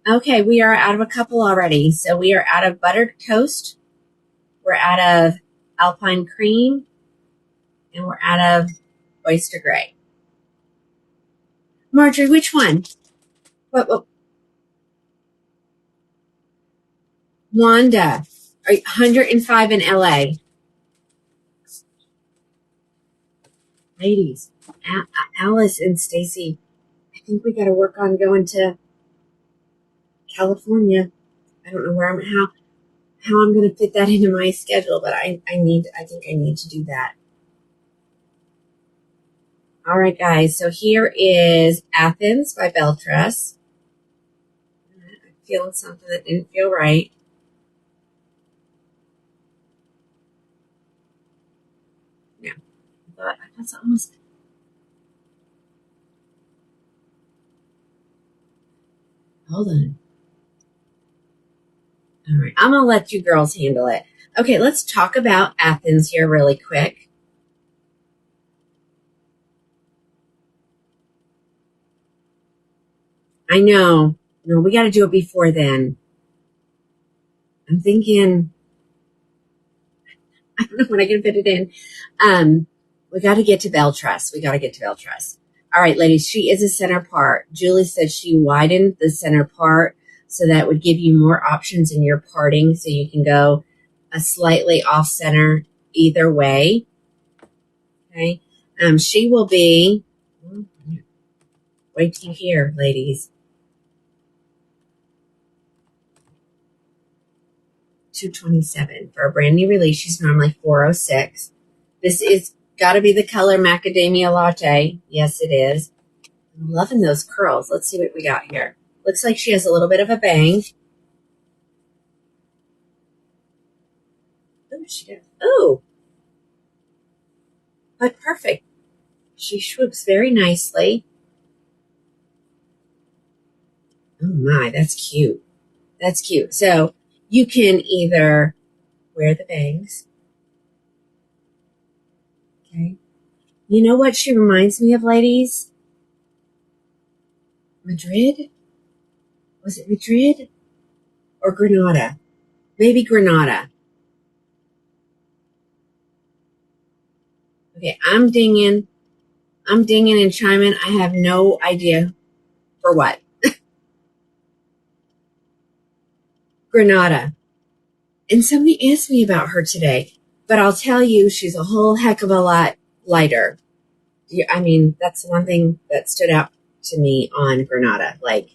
Okay, we are out of a couple already. So we are out of Buttered Coast. We're out of Alpine Cream. And we're out of Oyster Gray. Marjorie, which one? What? Wanda, 105 in LA. Ladies, Alice and Stacy, I think we got to work on going to California. I don't know where how I'm going to fit that into my schedule, but I think I need to do that. All right, guys. So here is Athens by Beltress. I'm feeling something that didn't feel right. No, but that's almost. Hold on. All right, I'm going to let you girls handle it. Okay, let's talk about Athens here really quick. I know. No, we got to do it before then. I'm thinking, I don't know when I can fit it in. We got to get to Beltress. All right, ladies, she is a center part. Julie said she widened the center part so that would give you more options in your parting, so you can go a slightly off center either way. Okay. She will be, wait till you hear, ladies. $227 for a brand new release. She's normally $406. This is got to be the color Macadamia Latte. Yes, it is. I'm loving those curls. Let's see what we got here. Looks like she has a little bit of a bang. Oh, she does. Oh, but perfect. She swoops very nicely. Oh my, that's cute. That's cute. So you can either wear the bangs. Okay. You know what she reminds me of, ladies? Madrid? Was it Madrid or Granada? Maybe Granada. Okay, I'm dinging and chiming. I have no idea for what. Granada. And somebody asked me about her today, but I'll tell you, she's a whole heck of a lot lighter. I mean, that's one thing that stood out to me on Granada. Like,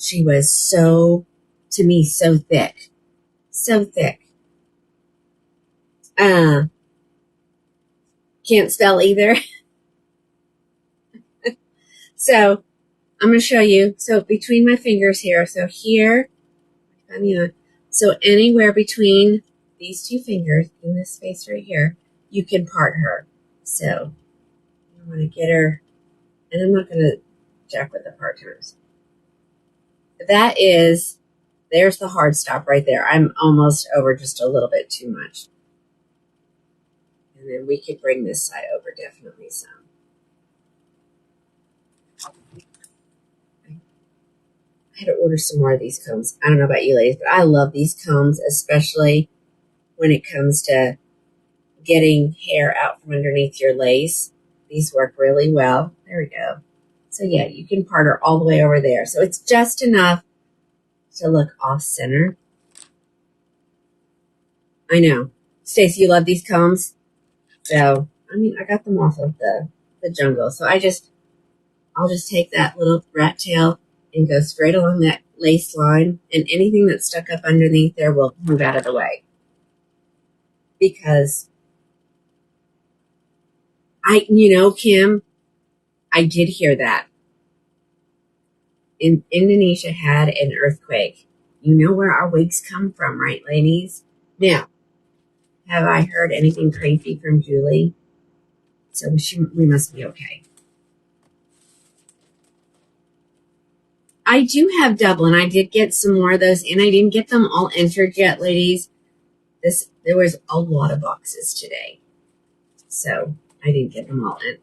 she was so thick. So thick. Can't spell either. So I'm going to show you. So between my fingers here. So here, so anywhere between these two fingers in this space right here, you can part her. So I want to get her, and I'm not going to jack with the part times. There's the hard stop right there. I'm almost over just a little bit too much. And then we could bring this side over definitely some. I had to order some more of these combs. I don't know about you ladies, but I love these combs, especially when it comes to getting hair out from underneath your lace. These work really well. There we go. So yeah, you can part her all the way over there. So it's just enough to look off center. I know. Stacey, you love these combs? So, I mean, I got them off of the jungle. So I'll just take that little rat tail and go straight along that lace line, and anything that's stuck up underneath there will move out of the way. Because Kim, I did hear that. Indonesia had an earthquake. You know where our wigs come from, right, ladies? Now, have I heard anything crazy from Julie? So we must be okay. I do have Dublin. I did get some more of those, and I didn't get them all entered yet, ladies. There was a lot of boxes today, so I didn't get them all entered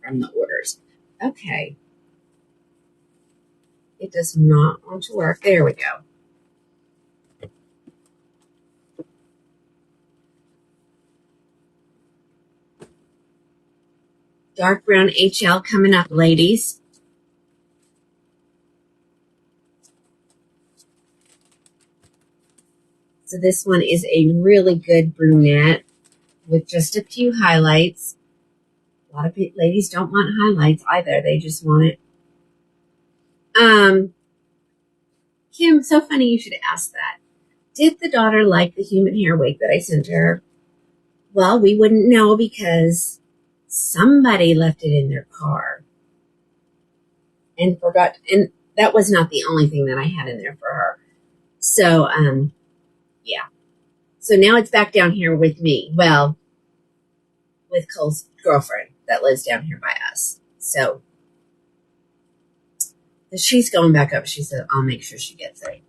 from the orders. Okay. It does not want to work. There we go. Dark brown HL coming up, ladies. So this one is a really good brunette with just a few highlights. A lot of ladies don't want highlights either. They just want it. Kim, so funny you should ask that. Did the daughter like the human hair wig that I sent her? Well, we wouldn't know because somebody left it in their car and forgot. And that was not the only thing that I had in there for her. So, yeah. So now it's back down here with me. Well, with Cole's girlfriend that lives down here by us. So she's going back up. She said, I'll make sure she gets it.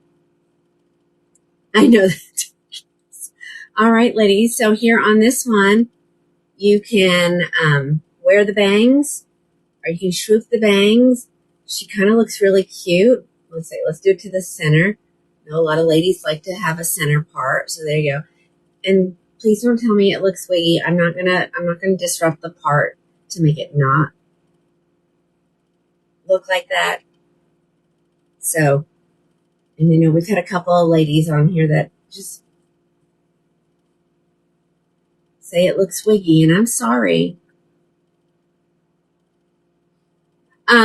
I know that. All right, ladies. So here on this one, you can wear the bangs, or you can swoop the bangs. She kind of looks really cute. Let's do it to the center. I know a lot of ladies like to have a center part, so there you go. And please don't tell me it looks wiggy. I'm not gonna disrupt the part to make it not look like that. So, and we've had a couple of ladies on here that just say it looks wiggy, and I'm sorry.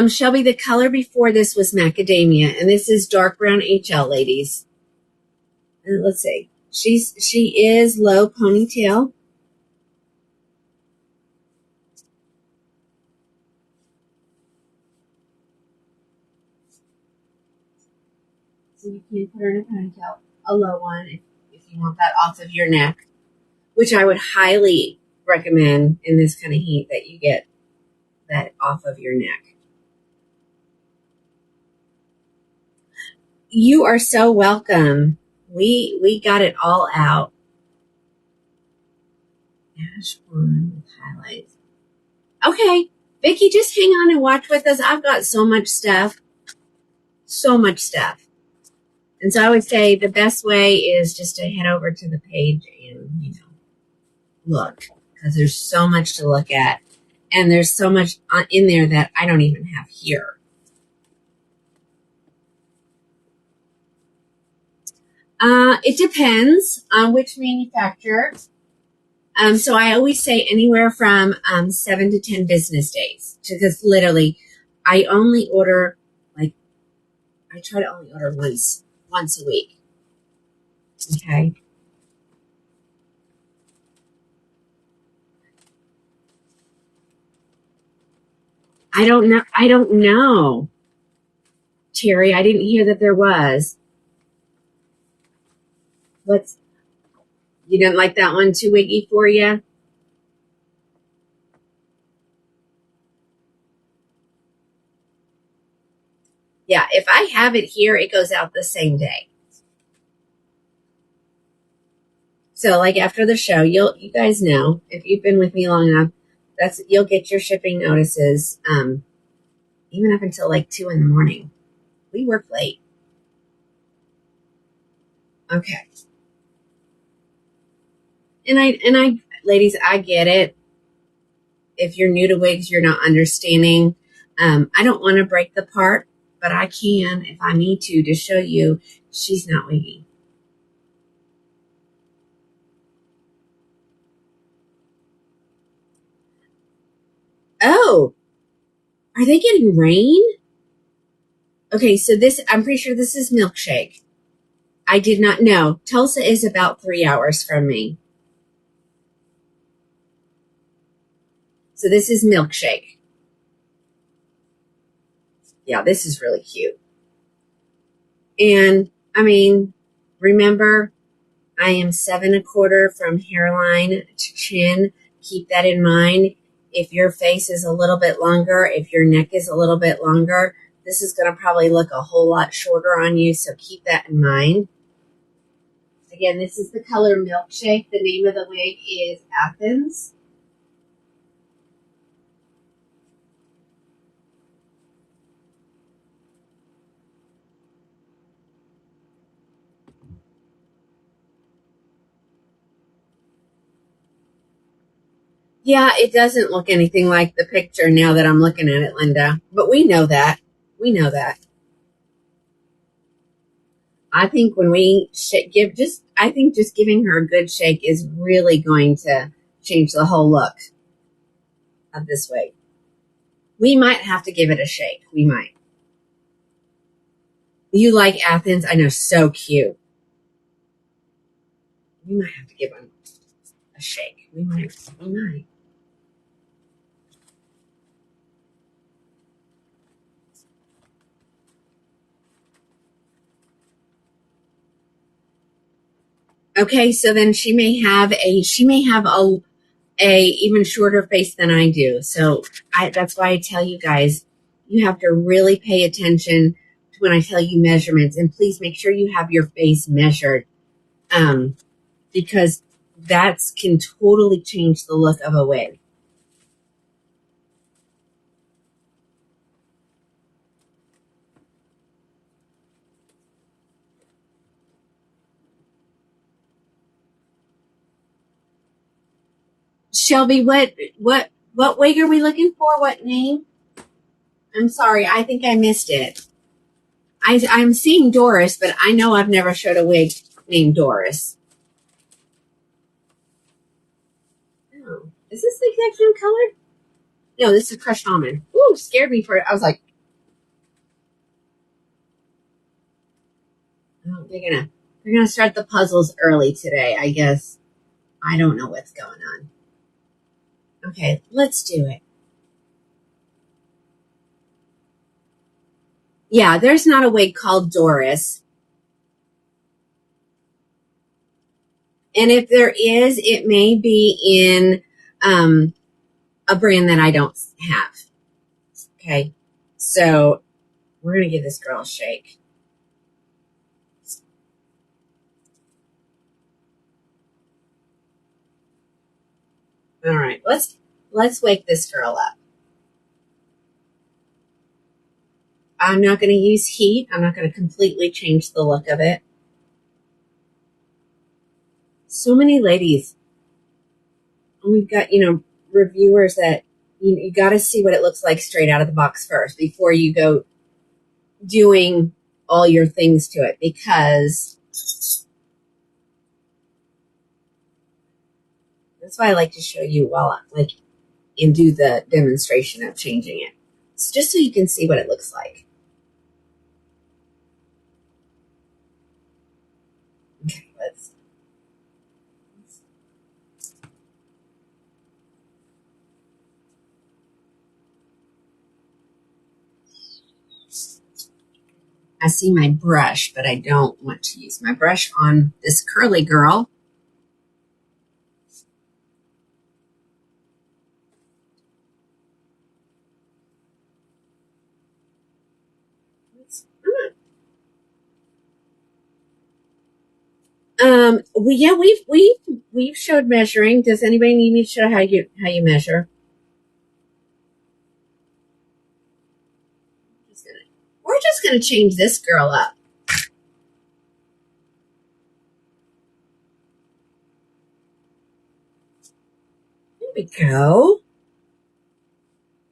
Shelby, the color before this was macadamia, and this is dark brown HL, ladies. And let's see. She is low ponytail. So you can put her in a ponytail, a low one, if you want that off of your neck, which I would highly recommend in this kind of heat that you get that off of your neck. You are so welcome. We got it all out. Ash one with highlights. Okay, Vicki, just hang on and watch with us. I've got so much stuff. So much stuff. And so I would say the best way is just to head over to the page and, look. Because there's so much to look at. And there's so much in there that I don't even have here. It depends on which manufacturer. So I always say anywhere from 7 to 10 business days. Because literally, I only order, I try to only order once a week. Okay? I don't know. Terry, I didn't hear that there was. You didn't like that one too wiggy for you? Yeah, if I have it here, it goes out the same day. So like after the show, you guys know, if you've been with me long enough, you'll get your shipping notices even up until like 2 in the morning. We work late. Okay. And I ladies, I get it. If you're new to wigs, you're not understanding. I don't want to break the part, but I can if I need to show you she's not wiggy. Oh, are they getting rain? Okay, so I'm pretty sure this is Milkshake. I did not know. Tulsa is about 3 hours from me. So this is Milkshake. Yeah, this is really cute. And I mean, remember, I am 7 1/4 from hairline to chin. Keep that in mind. If your face is a little bit longer, if your neck is a little bit longer, this is going to probably look a whole lot shorter on you. So keep that in mind. Again, this is the color Milkshake. The name of the wig is Athens. Yeah, it doesn't look anything like the picture now that I'm looking at it, Linda. But we know that. We know that. I think when we I think just giving her a good shake is really going to change the whole look of this wig. We might have to give it a shake. We might. You like Athens? I know, so cute. We might have to give one a shake. We might. We might. Okay, so then she may have a even shorter face than I do. So that's why I tell you guys, you have to really pay attention to when I tell you measurements, and please make sure you have your face measured, because that can totally change the look of a wig. Shelby, what wig are we looking for? What name? I'm sorry, I think I missed it. I'm seeing Doris, but I know I've never showed a wig named Doris. Oh, is this the exact same color? No, this is crushed almond. Ooh, scared me for it. I was like, oh, they're gonna start the puzzles early today, I guess. I don't know what's going on. Okay, let's do it. Yeah, there's not a wig called Doris. And if there is, it may be in a brand that I don't have. Okay, so we're gonna give this girl a shake. All right, let's wake this girl up. I'm not going to use heat. I'm not going to completely change the look of it. So many ladies, we've got, reviewers that you got to see what it looks like straight out of the box first before you go doing all your things to it, because that's why I like to show you and do the demonstration of changing it. It's just so you can see what it looks like. Okay, I see my brush, but I don't want to use my brush on this curly girl. We've showed measuring. Does anybody need me to show how you measure? We're just gonna change this girl up. There we go.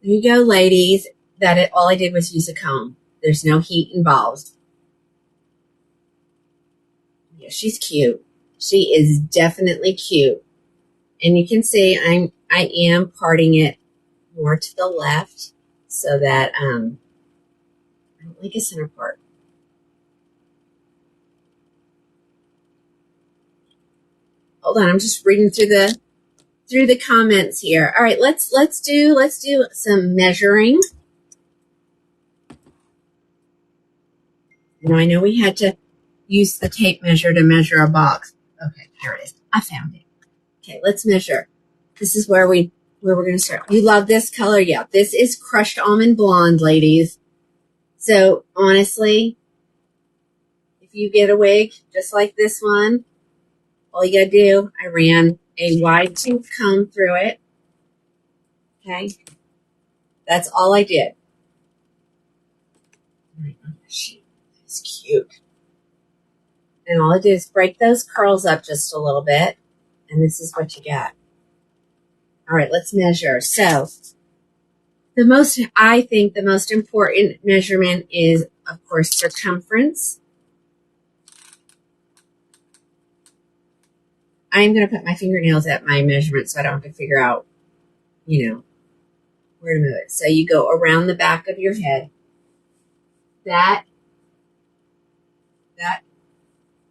There you go, ladies. All I did was use a comb. There's no heat involved. Yeah, she's cute. She is definitely cute. And you can see I am parting it more to the left so that I don't like a center part. Hold on, I'm just reading through the comments here. All right, let's do some measuring. I know we had to use the tape measure to measure a box. Okay, here it is. I found it. Okay, let's measure. This is where we're going to start. You love this color? Yeah, this is crushed almond blonde, ladies. So honestly, if you get a wig just like this one, all you gotta do, I ran a wide tooth comb through it. Okay, that's all I did. She's cute. And all I did is break those curls up just a little bit, and this is what you got. All right, let's measure. So I think the most important measurement is, of course, circumference. I'm going to put my fingernails at my measurement so I don't have to figure out, where to move it. So you go around the back of your head. That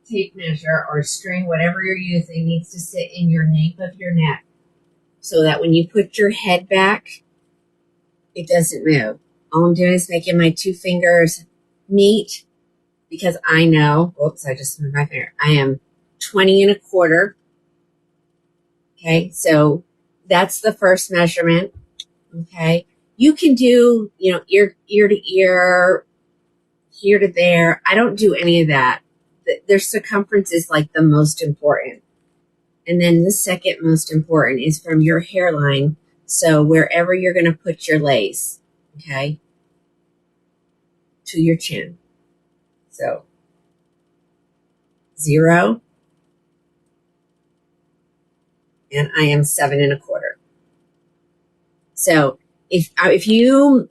tape measure or string, whatever you're using, needs to sit in your nape of your neck so that when you put your head back, it doesn't move. All I'm doing is making my two fingers meet because I know, I just moved my finger. I am 20 and a quarter. Okay, so that's the first measurement. Okay, you can do, ear to ear, here to there. I don't do any of that. Their circumference is like the most important. And then the second most important is from your hairline. So wherever you're going to put your lace, okay, to your chin. So 0. And I am 7 and a quarter. So if you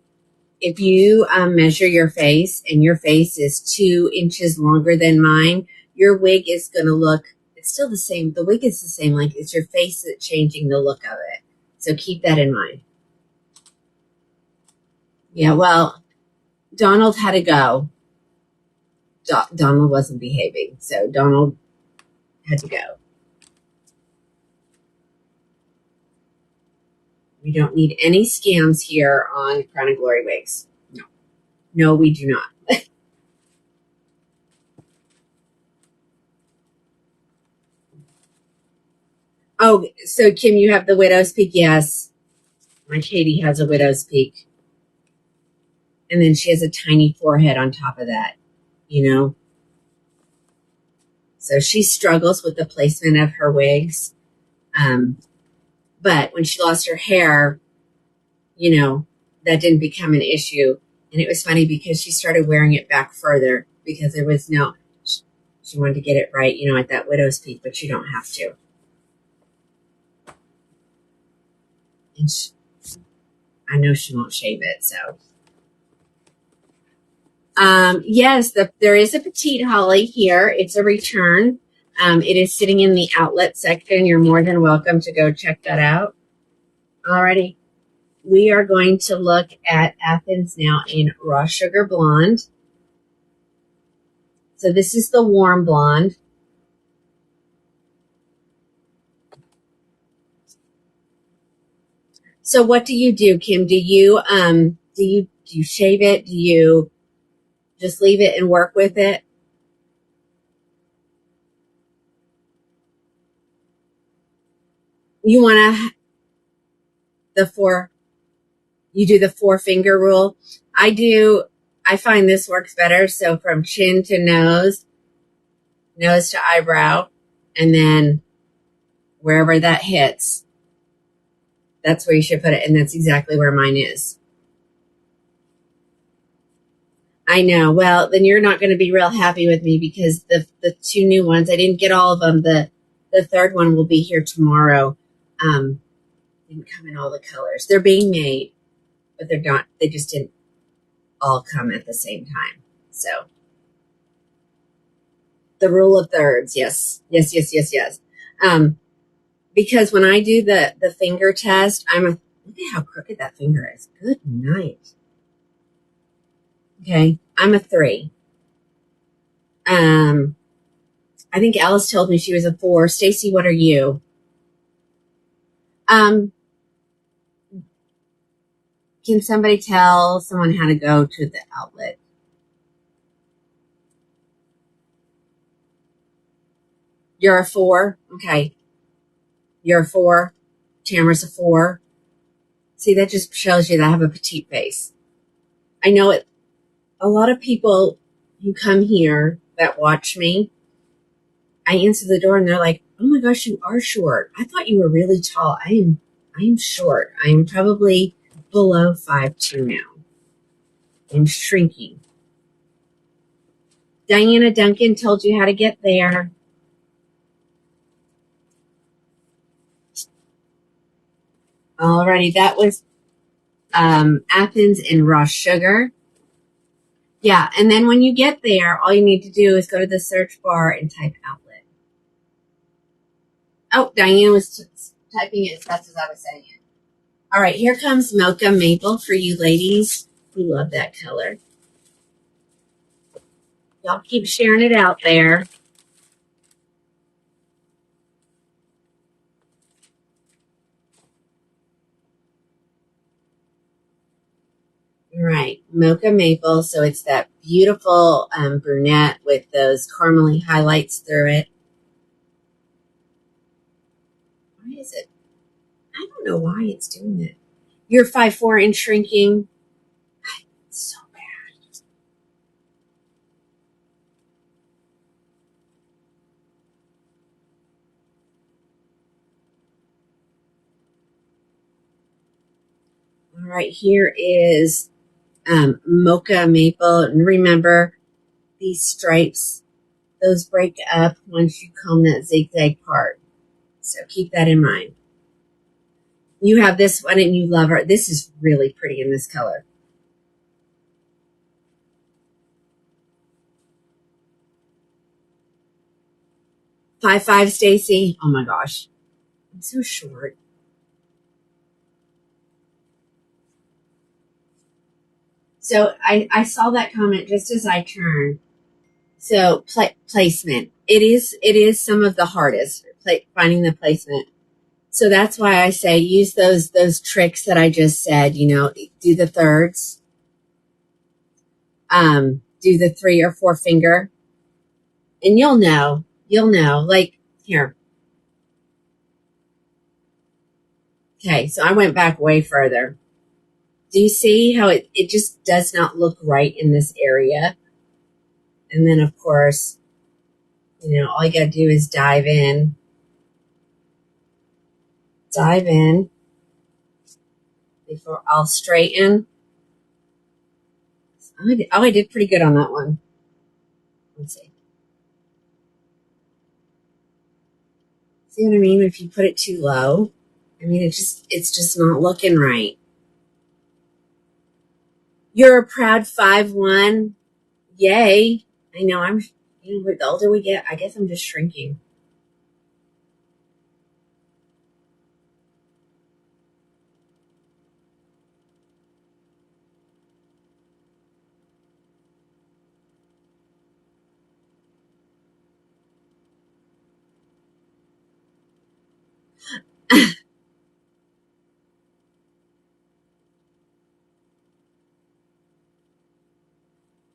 measure your face and your face is 2 inches longer than mine, your wig is going to look, it's still the same. The wig is the same length. It's your face that's changing the look of it. So keep that in mind. Yeah, well, Donald had to go. Donald wasn't behaving. So Donald had to go. We don't need any scams here on Crown and Glory wigs. No, we do not. Oh, so Kim, you have the widow's peak? Yes. My Katie has a widow's peak. And then she has a tiny forehead on top of that, So she struggles with the placement of her wigs. But when she lost her hair, that didn't become an issue. And it was funny because she started wearing it back further because there was she wanted to get it right, at that widow's peak, but you don't have to. And I know she won't shave it, so. Yes, there is a petite holly here. It's a return. It is sitting in the outlet section. You're more than welcome to go check that out. Alrighty. We are going to look at Athens now in Raw Sugar Blonde. So this is the warm blonde. So what do you do, Kim? Do you shave it? Do you just leave it and work with it? You want you do the 4-finger rule. I do I find this works better. So from chin to nose, nose to eyebrow, and then wherever that hits, that's where you should put it. And that's exactly where mine is. I know. Well, then you're not going to be real happy with me because the two new ones, I didn't get all of them. The third one will be here tomorrow. Didn't come in all the colors. They're being made, but they're not. They just didn't all come at the same time. So the rule of thirds. Yes. Because when I do the finger test, look at how crooked that finger is. Good night. Okay. I'm a 3. I think Alice told me she was a 4. Stacy, what are you? Can somebody tell someone how to go to the outlet? You're a 4? Okay. You're a 4. Tamara's a 4. See, that just shows you that I have a petite face. I know it. A lot of people who come here that watch me, I answer the door and they're like, oh my gosh, you are short. I thought you were really tall. I am short. I'm probably below 5'2" now. I'm shrinking. Diana Duncan told you how to get there. Alrighty, that was Athens and raw sugar. Yeah, and then when you get there, all you need to do is go to the search bar and type outlet. Oh, Diane was typing it as fast as I was saying it. All right, here comes Mocha Maple for you ladies who love that color. Y'all keep sharing it out there. All right, Mocha Maple. So it's that beautiful brunette with those caramely highlights through it. Why is it? I don't know why it's doing that. You're 5'4" and shrinking. It's so bad. All right, here is Mocha Maple. And remember, these stripes, those break up once you comb that zigzag part. So keep that in mind. You have this one and you love her. This is really pretty in this color. Five five, Stacy. Oh my gosh. I'm so short. So I saw that comment just as I turned. So placement. It is some of the hardest, finding the placement. So that's why I say use those tricks that I just said, do the thirds. Do the 3 or 4 finger. And you'll know, like here. Okay, so I went back way further. Do you see how it just does not look right in this area? And then, of course, all you got to do is dive in. Before I'll straighten. I did pretty good on that one. Let's see. See what I mean? If you put it too low, it's just not looking right. You're a proud 5'1". Yay. I know the older we get, I guess I'm just shrinking.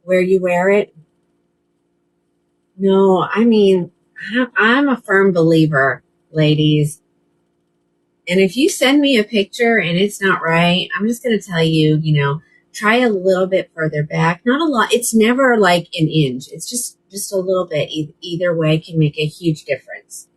Where you wear it? No, I'm a firm believer, ladies. And if you send me a picture and it's not right, I'm just going to tell you, try a little bit further back. Not a lot. It's never like an inch. It's just a little bit. Either way can make a huge difference.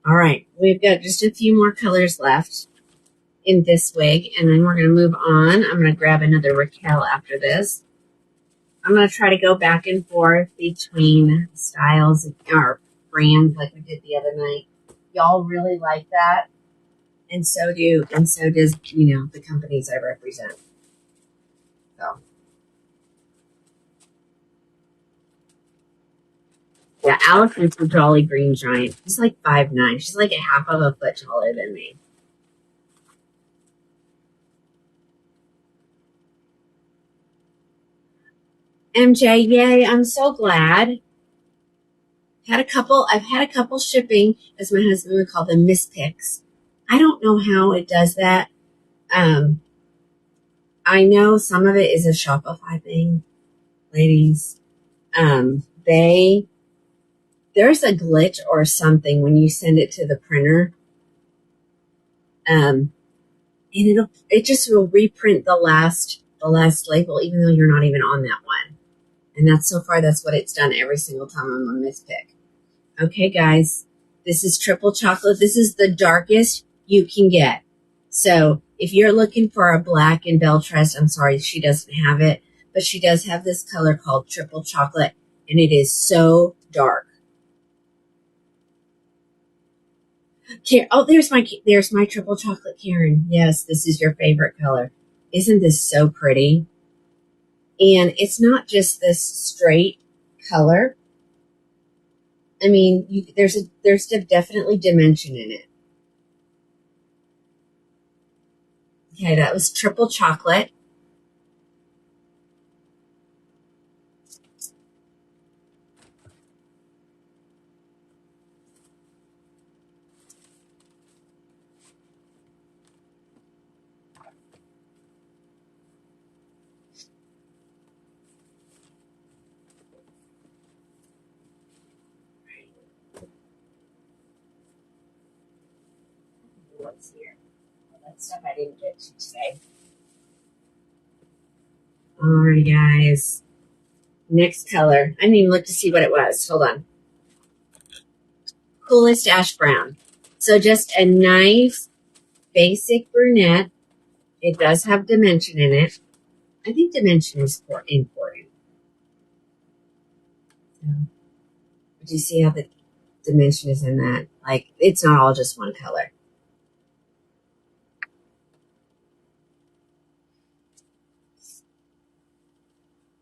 All right, we've got just a few more colors left in this wig, and then we're going to move on. I'm going to grab another Raquel after this. I'm going to try to go back and forth between styles or brands like we did the other night. Y'all really like that, and so does the companies I represent. So yeah, Allison's the Jolly Green Giant. She's like 5'9". She's like a half of a foot taller than me. MJ, yay! I'm so glad. I've had a couple shipping, as my husband would call them, mispicks. I don't know how it does that. I know some of it is a Shopify thing, ladies. There's a glitch or something when you send it to the printer. And it just will reprint the last label, even though you're not even on that one. And that's what it's done every single time I'm on mispick. Okay, guys, this is triple chocolate. This is the darkest you can get. So if you're looking for a black in Beltress, I'm sorry, she doesn't have it, but she does have this color called triple chocolate, and it is so dark. Oh, there's my triple chocolate, Karen. Yes, this is your favorite color. Isn't this so pretty? And it's not just this straight color. I mean, there's definitely dimension in it. Okay, that was triple chocolate. What's here? Well, that stuff I didn't get to today. Alrighty, guys. Next color. I didn't even look to see what it was. Hold on. Coolest Ash Brown. So just a nice basic brunette. It does have dimension in it. I think dimension is important. So, but you see how the dimension is in that? Like, it's not all just one color.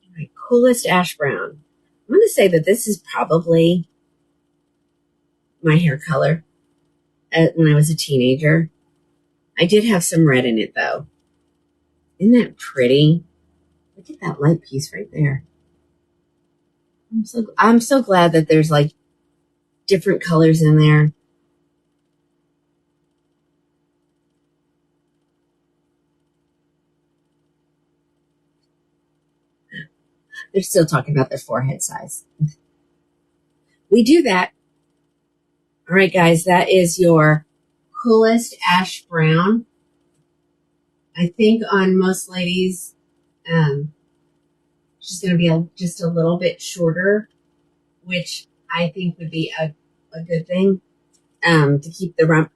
All right, coolest Ash Brown. I'm going to say that this is probably my hair color when I was a teenager. I did have some red in it, though. Isn't that pretty? Look at that light piece right there. I'm so glad that there's like different colors in there. They're still talking about their forehead size. We do that. All right, guys, that is your coolest Ash Brown. I think on most ladies, she's going to be just a little bit shorter, which I think would be a good thing to keep the rump.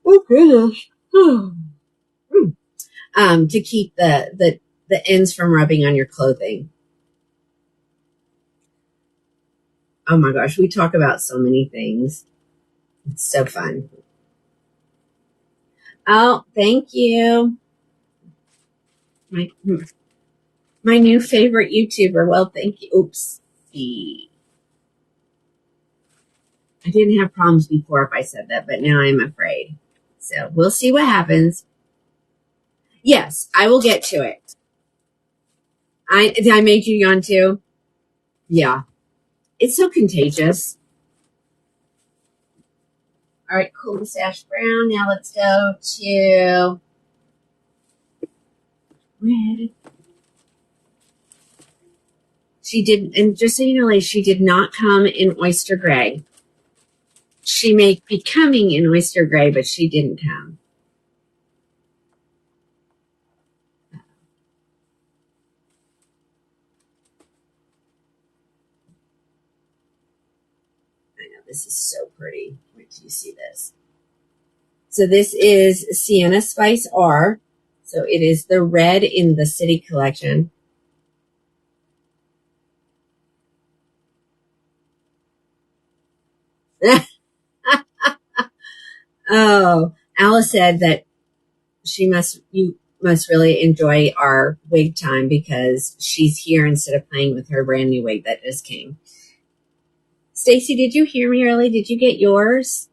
Oh, goodness. To keep the ends from rubbing on your clothing. Oh my gosh, we talk about so many things. It's so fun. Oh, thank you. My new favorite YouTuber. Well, thank you. Oops. I didn't have problems before if I said that, but now I'm afraid. So we'll see what happens. Yes, I will get to it. I made you yawn too? Yeah. It's so contagious. All right, coolest Ash Brown. Now let's go to red. She did, and just so you know, she did not come in oyster gray. she may be coming in oyster gray, but she didn't come. I know, this is so pretty. Wait till you see this. So this is Sienna Spice R. So it is the red in the City collection. Oh, Alice said that you must really enjoy our wig time because she's here instead of playing with her brand new wig that just came. Stacy, did you hear me early? Did you get yours?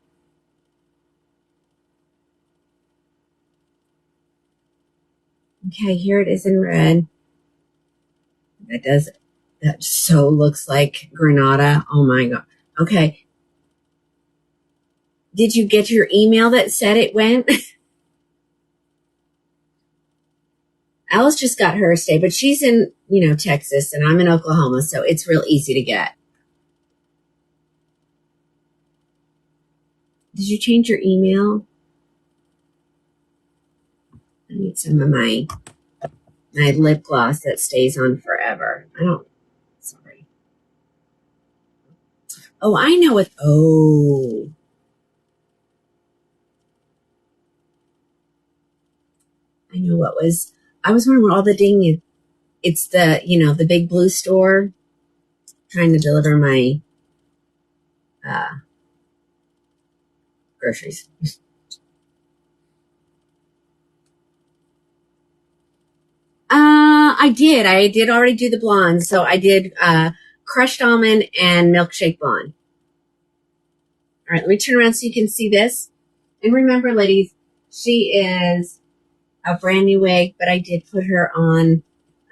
Okay, here it is in red. That so looks like Granada. Oh my God. Okay. Did you get your email that said it went? Alice just got hers today, but she's in, Texas and I'm in Oklahoma, so it's real easy to get. Did you change your email? I need some of my lip gloss that stays on forever. Sorry. Oh, I know what, I know what was, I was wondering what all the ding, it's the, the big blue store trying to deliver my groceries. I did already do the blonde. So I did crushed almond and milkshake blonde. All right, let me turn around so you can see this. And remember, ladies, she is a brand new wig, but I did put her on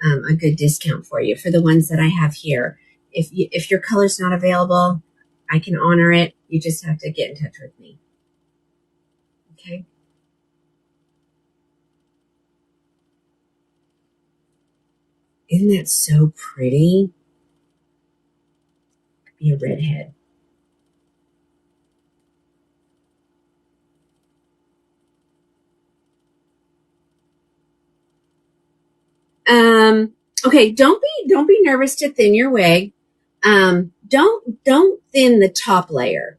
a good discount for you for the ones that I have here. If your color's not available, I can honor it. You just have to get in touch with me. Okay? Isn't that so pretty? Could be a redhead. Okay, don't be nervous to thin your wig. Don't thin the top layer.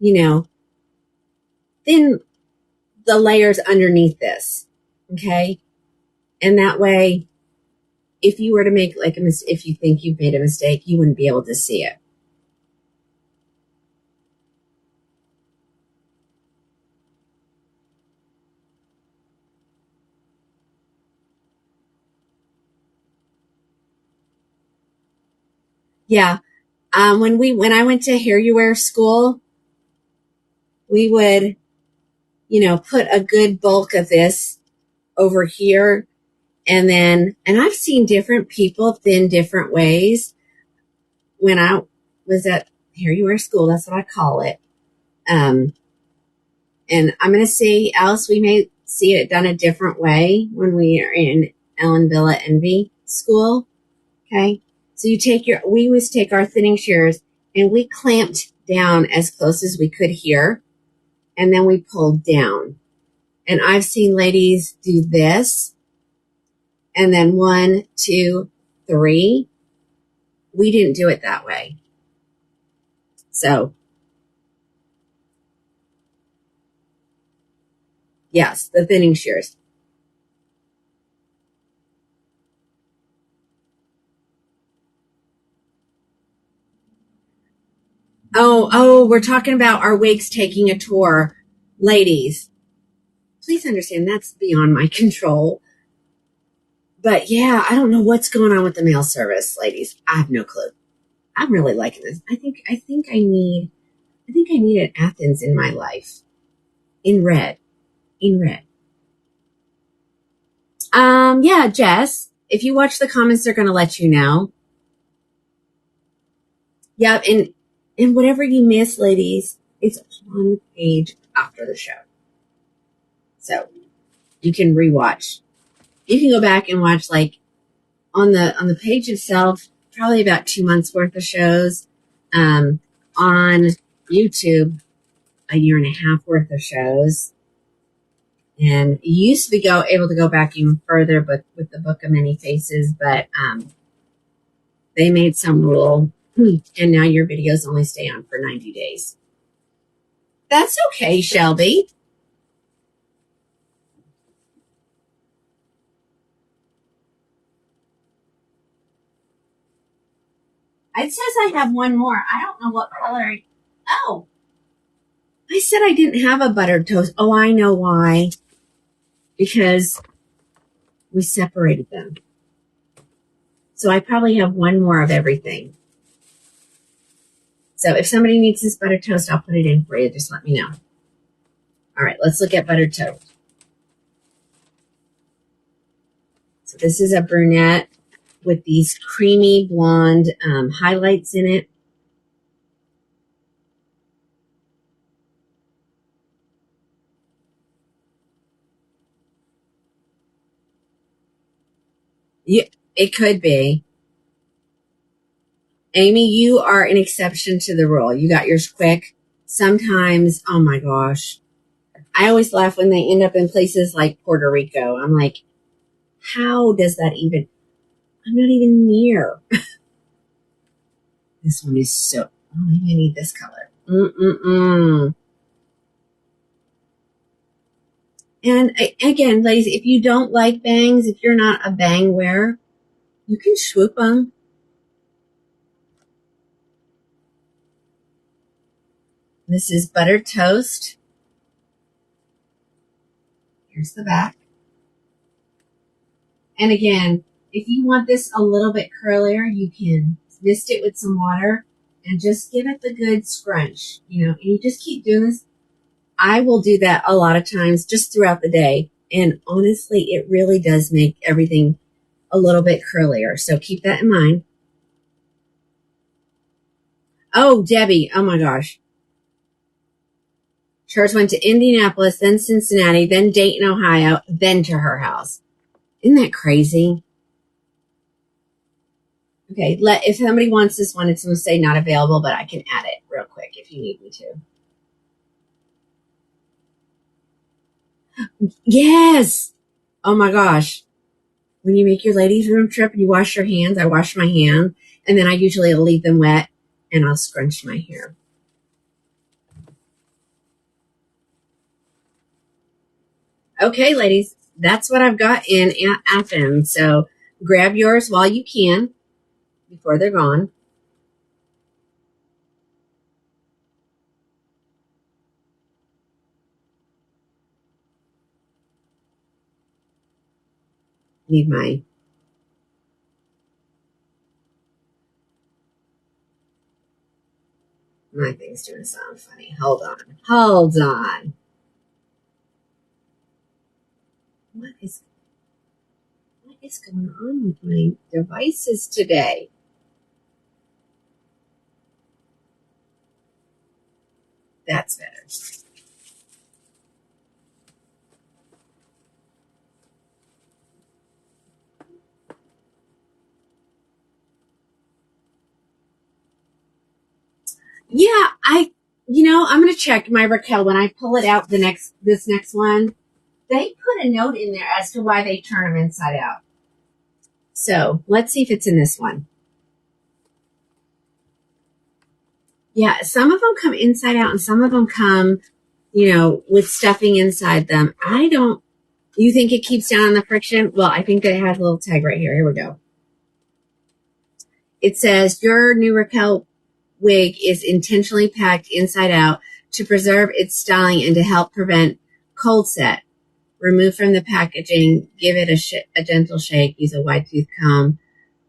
Thin the layers underneath this. Okay? And that way, if you were to make if you think you've made a mistake, you wouldn't be able to see it. Yeah. When I went to Hair You Wear school, we would, put a good bulk of this over here. And I've seen different people thin different ways. When I was at Hair You Wear school, that's what I call it. And I'm going to say, Alice, we may see it done a different way when we are in Ellen Villa Envy school. Okay. So we always take our thinning shears and we clamped down as close as we could here. And then we pulled down. And I've seen ladies do this. And then 1, 2, 3. We didn't do it that way. So, yes, the thinning shears. Oh, we're talking about our wigs taking a tour. Ladies, please understand that's beyond my control. But yeah, I don't know what's going on with the mail service, ladies. I have no clue. I'm really liking this. I think I need an Athens in my life. In red. Yeah, Jess, if you watch the comments, they're going to let you know. Yeah, and whatever you miss, ladies, it's on the page after the show. So you can rewatch. You can go back and watch on the page itself, probably about 2 months worth of shows. On YouTube, a year and a half worth of shows. And you used to be able to go back even further, but with the Book of Many Faces, but they made some rule, and now your videos only stay on for 90 days. That's okay, Shelby. It says I have one more. I don't know what color. Oh, I said I didn't have a buttered toast. Oh, I know why. Because we separated them. So I probably have one more of everything. So if somebody needs this buttered toast, I'll put it in for you. Just let me know. All right, let's look at buttered toast. So this is a brunette with these creamy blonde highlights in it. Yeah, it could be. Amy, you are an exception to the rule. You got yours quick. Sometimes, oh my gosh. I always laugh when they end up in places like Puerto Rico. I'm like, how does that even, I'm not even near. This one is so, oh, maybe I need this color. And again, ladies, if you don't like bangs, if you're not a bang wearer, you can swoop them. This is buttered toast. Here's the back. And again, if you want this a little bit curlier, you can mist it with some water and just give it the good scrunch, and you just keep doing this. I will do that a lot of times just throughout the day. And honestly, it really does make everything a little bit curlier. So keep that in mind. Oh, Debbie. Oh my gosh. Church went to Indianapolis, then Cincinnati, then Dayton, Ohio, then to her house. Isn't that crazy? Okay, if somebody wants this one, it's going to say not available, but I can add it real quick if you need me to. Yes! Oh my gosh. When you make your ladies' room trip and you wash your hands, I wash my hands, and then I usually leave them wet, and I'll scrunch my hair. Okay, ladies, that's what I've got in Athens. So grab yours while you can before they're gone. Need my thing's doing something funny. Hold on. What is going on with my devices today? That's better. Yeah, I'm going to check my Raquel when I pull it out this next one. They put a note in there as to why they turn them inside out. So let's see if it's in this one. Yeah, some of them come inside out and some of them come, with stuffing inside them. You think it keeps down the friction? Well, I think that it has a little tag right here. Here we go. It says your new Raquel wig is intentionally packed inside out to preserve its styling and to help prevent cold set. Remove from the packaging, give it a gentle shake, use a wide tooth comb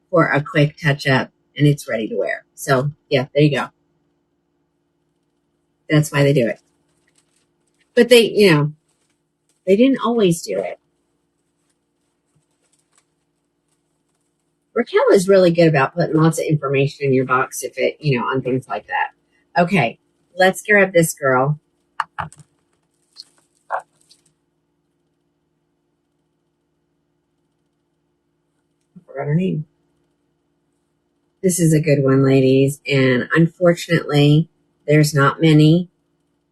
for a quick touch up, and it's ready to wear. So, yeah, there you go. That's why they do it. But they didn't always do it. Raquel is really good about putting lots of information in your box on things like that. Okay, let's grab this girl. I forgot her name. This is a good one, ladies. And unfortunately, there's not many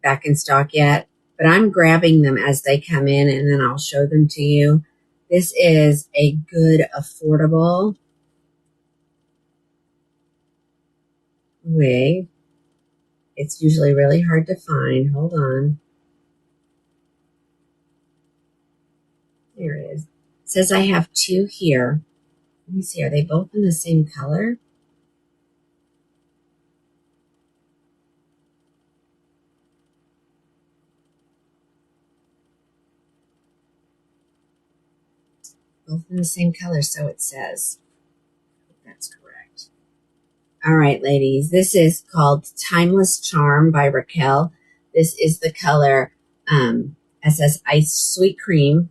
back in stock yet, but I'm grabbing them as they come in and then I'll show them to you. This is a good, affordable wig. It's usually really hard to find. Hold on. Here it is. It says I have two here. Let me see. Are they both in the same color? Both in the same color, so it says. That's correct. All right, ladies. This is called Timeless Charm by Raquel. This is the color SS Iced Sweet Cream.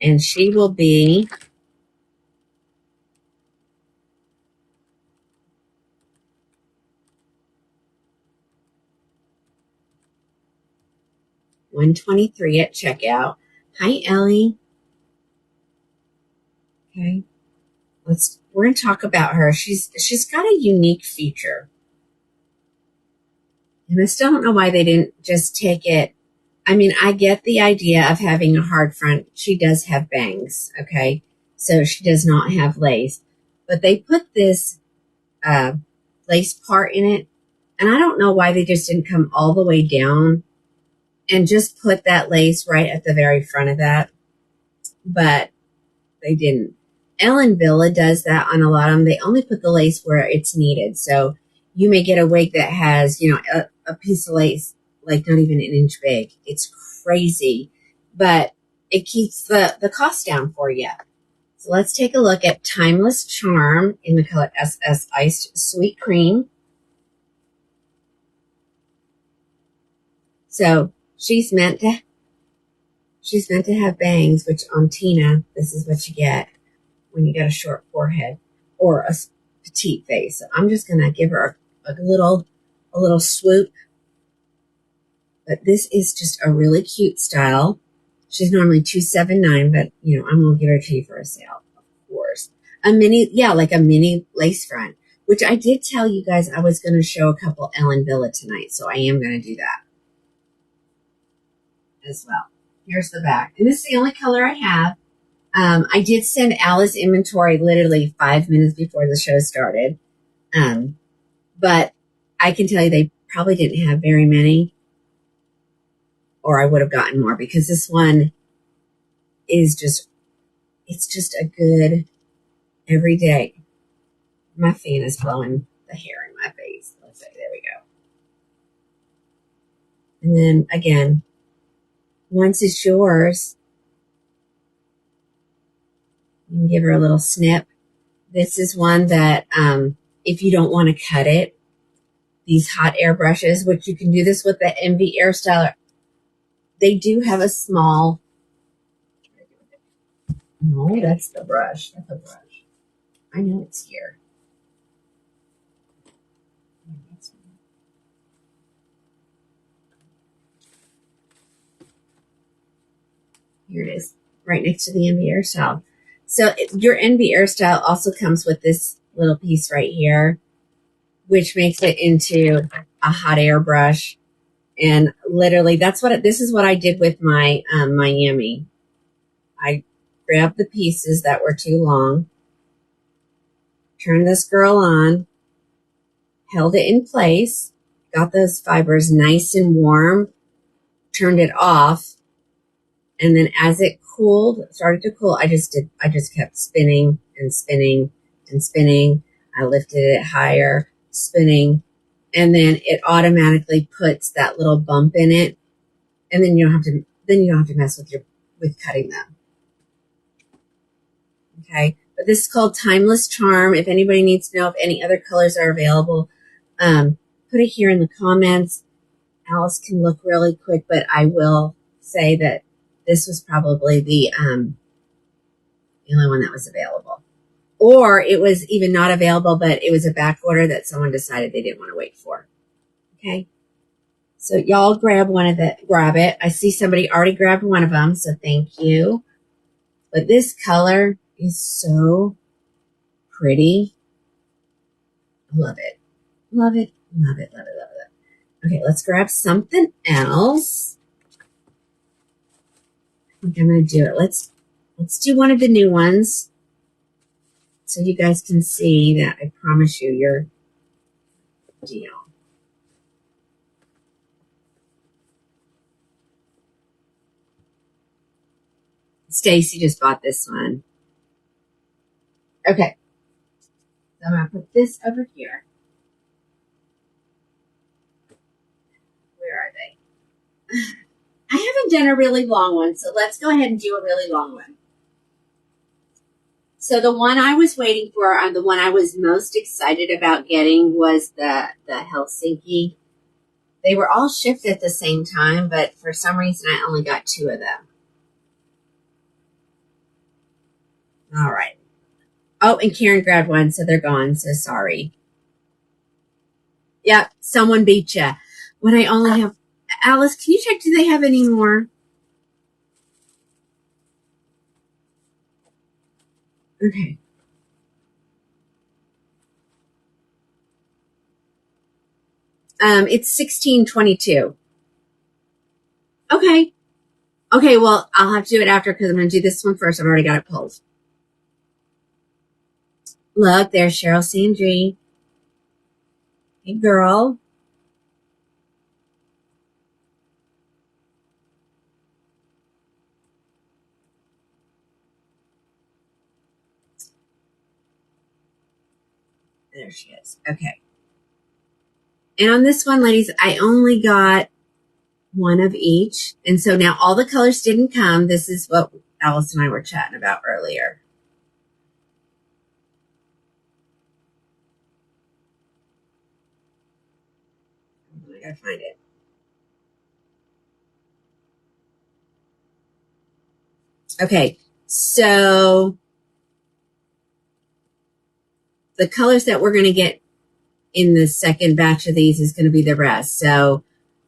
And she will be $123 at checkout. Hi, Ellie. Okay. We're going to talk about her. She's got a unique feature. And I still don't know why they didn't just take it. I mean, I get the idea of having a hard front. She does have bangs, okay? So she does not have lace. But they put this lace part in it. And I don't know why they just didn't come all the way down and just put that lace right at the very front of that. But they didn't. Ellen Villa does that on a lot of them. They only put the lace where it's needed. So you may get a wig that has, a piece of lace, like not even an inch big. It's crazy, but it keeps the cost down for you. So let's take a look at Timeless Charm in the color SS Iced Sweet Cream. So she's meant to have bangs, which on Tina, this is what you get when you got a short forehead or a petite face. So I'm just going to give her a little swoop. But this is just a really cute style. She's normally $279, but I'm going to give her to you for a sale, of course. Like a mini lace front, which I did tell you guys I was going to show a couple Ellen Villa tonight. So I am going to do that as well. Here's the back. And this is the only color I have. I did send Alice inventory literally 5 minutes before the show started. But I can tell you they probably didn't have very many, or I would have gotten more, because this one is it's just a good everyday. My fan is blowing the hair in my face. Let's say, there we go. And then again, once it's yours, you can give her a little snip. This is one that, if you don't want to cut it, these hot air brushes, which you can do this with the Envy Air Styler. They do have a small, no, that's the brush. That's a brush. I know it's here. Here it is, right next to the Envy Air Style. So your Envy Air Style also comes with this little piece right here, which makes it into a hot air brush. And literally, this is what I did with my Miami. I grabbed the pieces that were too long, turned this girl on, held it in place, got those fibers nice and warm, turned it off, and then as it started to cool, I just kept spinning and spinning and spinning. I lifted it higher, spinning, and then it automatically puts that little bump in it, and then you don't have to mess with cutting them. Okay, but this is called Timeless Charm. If anybody needs to know if any other colors are available, put it here in the comments. Alice can look really quick, but I will say that this was probably the only one that was available. Or it was even not available, but it was a back order that someone decided they didn't want to wait for. Okay. So y'all grab it. I see somebody already grabbed one of them, so thank you. But this color is so pretty. I love it. Love it, love it, love it, love it. Okay, let's grab something else. I think I'm going to do it. Let's do one of the new ones so you guys can see that I promise you your deal. Stacy just bought this one. Okay, so I'm going to put this over here. Where are they? I haven't done a really long one, so let's go ahead and do a really long one. So the one I was waiting for, the one I was most excited about getting was the Helsinki. They were all shipped at the same time, but for some reason I only got 2 of them. All right. Oh, and Karen grabbed one, so they're gone. So sorry. Yep, someone beat you. When I only have... Alice, can you check, do they have any more? Okay. It's 1622. Okay. Okay, well, I'll have to do it after because I'm going to do this one first. I've already got it pulled. Look, there's Cheryl Sandry. Hey, girl. There she is. Okay. And on this one, ladies, I only got one of each. And so now all the colors didn't come. This is what Alice and I were chatting about earlier. I gotta find it. Okay, so the colors that we're going to get in the second batch of these is going to be the rest. So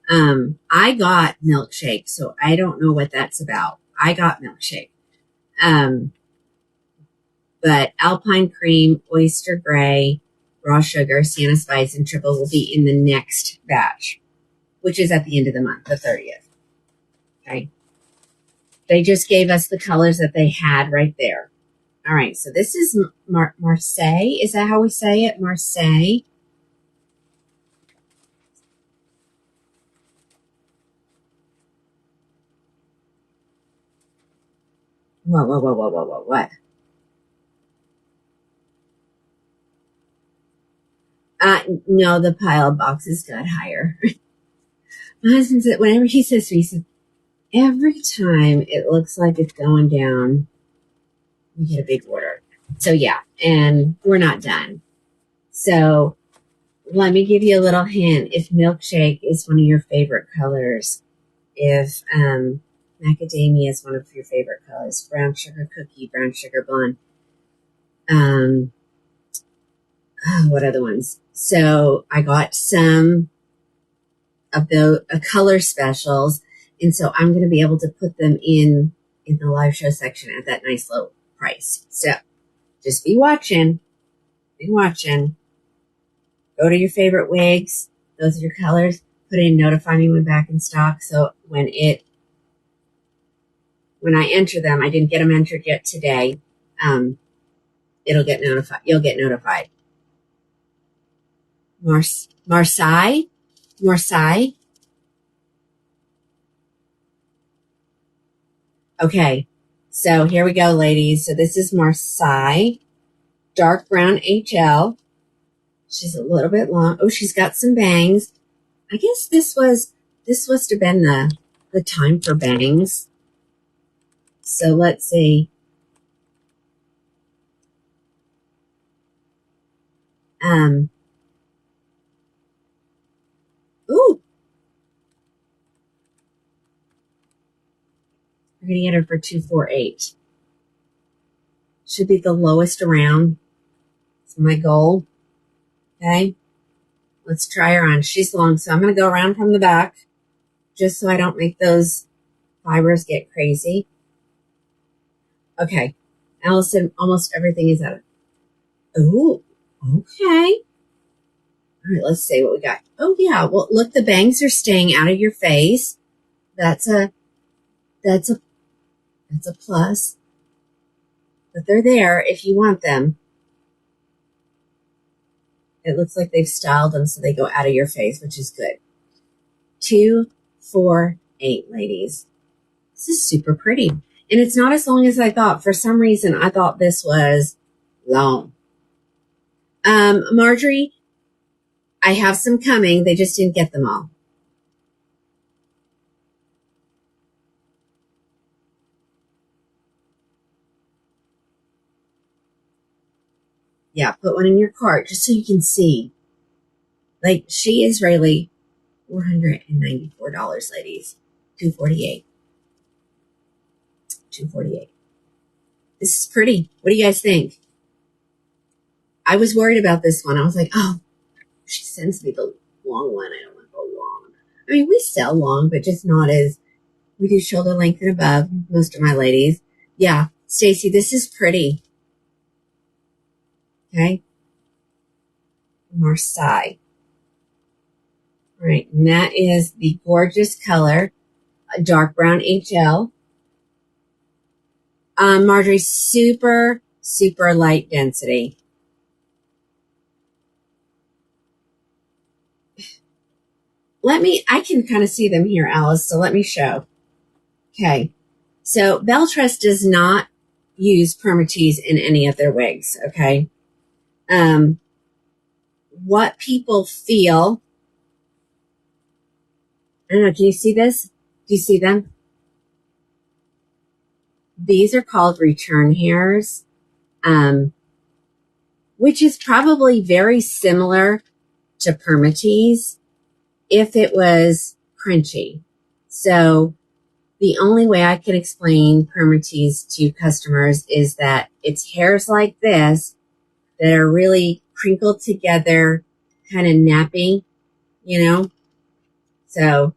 I got Milkshake, so I don't know what that's about. I got Milkshake. But Alpine Cream, Oyster Gray, Raw Sugar, Sienna Spice, and Triple will be in the next batch, which is at the end of the month, the 30th. Okay. They just gave us the colors that they had right there. All right, so this is Marseille. Is that how we say it? Marseille. Whoa, what? No, the pile of boxes got higher. My husband said, whenever he says to me, he said, every time it looks like it's going down, we get a big order. So yeah, and we're not done. So let me give you a little hint. If Milkshake is one of your favorite colors, if macadamia is one of your favorite colors, brown sugar cookie, brown sugar blonde, what other ones? So I got some of the color specials, and so I'm going to be able to put them in the live show section at that nice low price. So just be watching. Go to your favorite wigs. Those are your colors. Put in notify me when back in stock. So when I enter them, I didn't get them entered yet today. It'll get notified. You'll get notified. Marseille. Okay. So here we go, ladies. So this is Marseille, dark brown HL. She's a little bit long. Oh, she's got some bangs. I guess this must have been the time for bangs. So let's see. Ooh. We're going to get her for 248. Should be the lowest around. It's my goal. Okay. Let's try her on. She's long, so I'm going to go around from the back just so I don't make those fibers get crazy. Okay. Allison, almost everything is out of... Ooh. Okay. All right, let's see what we got. Oh yeah, well look, the bangs are staying out of your face. That's a that's a that's a plus. But they're there if you want them. It looks like they've styled them so they go out of your face, which is good. 248, ladies. This is super pretty. And it's not as long as I thought. For some reason, I thought this was long. Marjorie, I have some coming. They just didn't get them all. Yeah, put one in your cart just so you can see. Like, she is really $494, ladies. 248. 248. This is pretty. What do you guys think? I was worried about this one. I was like, oh, she sends me the long one. I don't want to go long. I mean, we sell long, but just not as we do shoulder length and above, most of my ladies. Yeah, Stacy, this is pretty. Okay. Marseille. All right, and that is the gorgeous color, a dark brown HL. Marjorie, super, super light density. I can kind of see them here, Alice, so let me show. Okay, so Beltress does not use permatease in any of their wigs, okay? What people feel, I don't know, can you see this? Do you see them? These are called return hairs, which is probably very similar to permatease if it was crunchy. So the only way I can explain permatease to customers is that it's hairs like this that are really crinkled together, kind of nappy, you know? So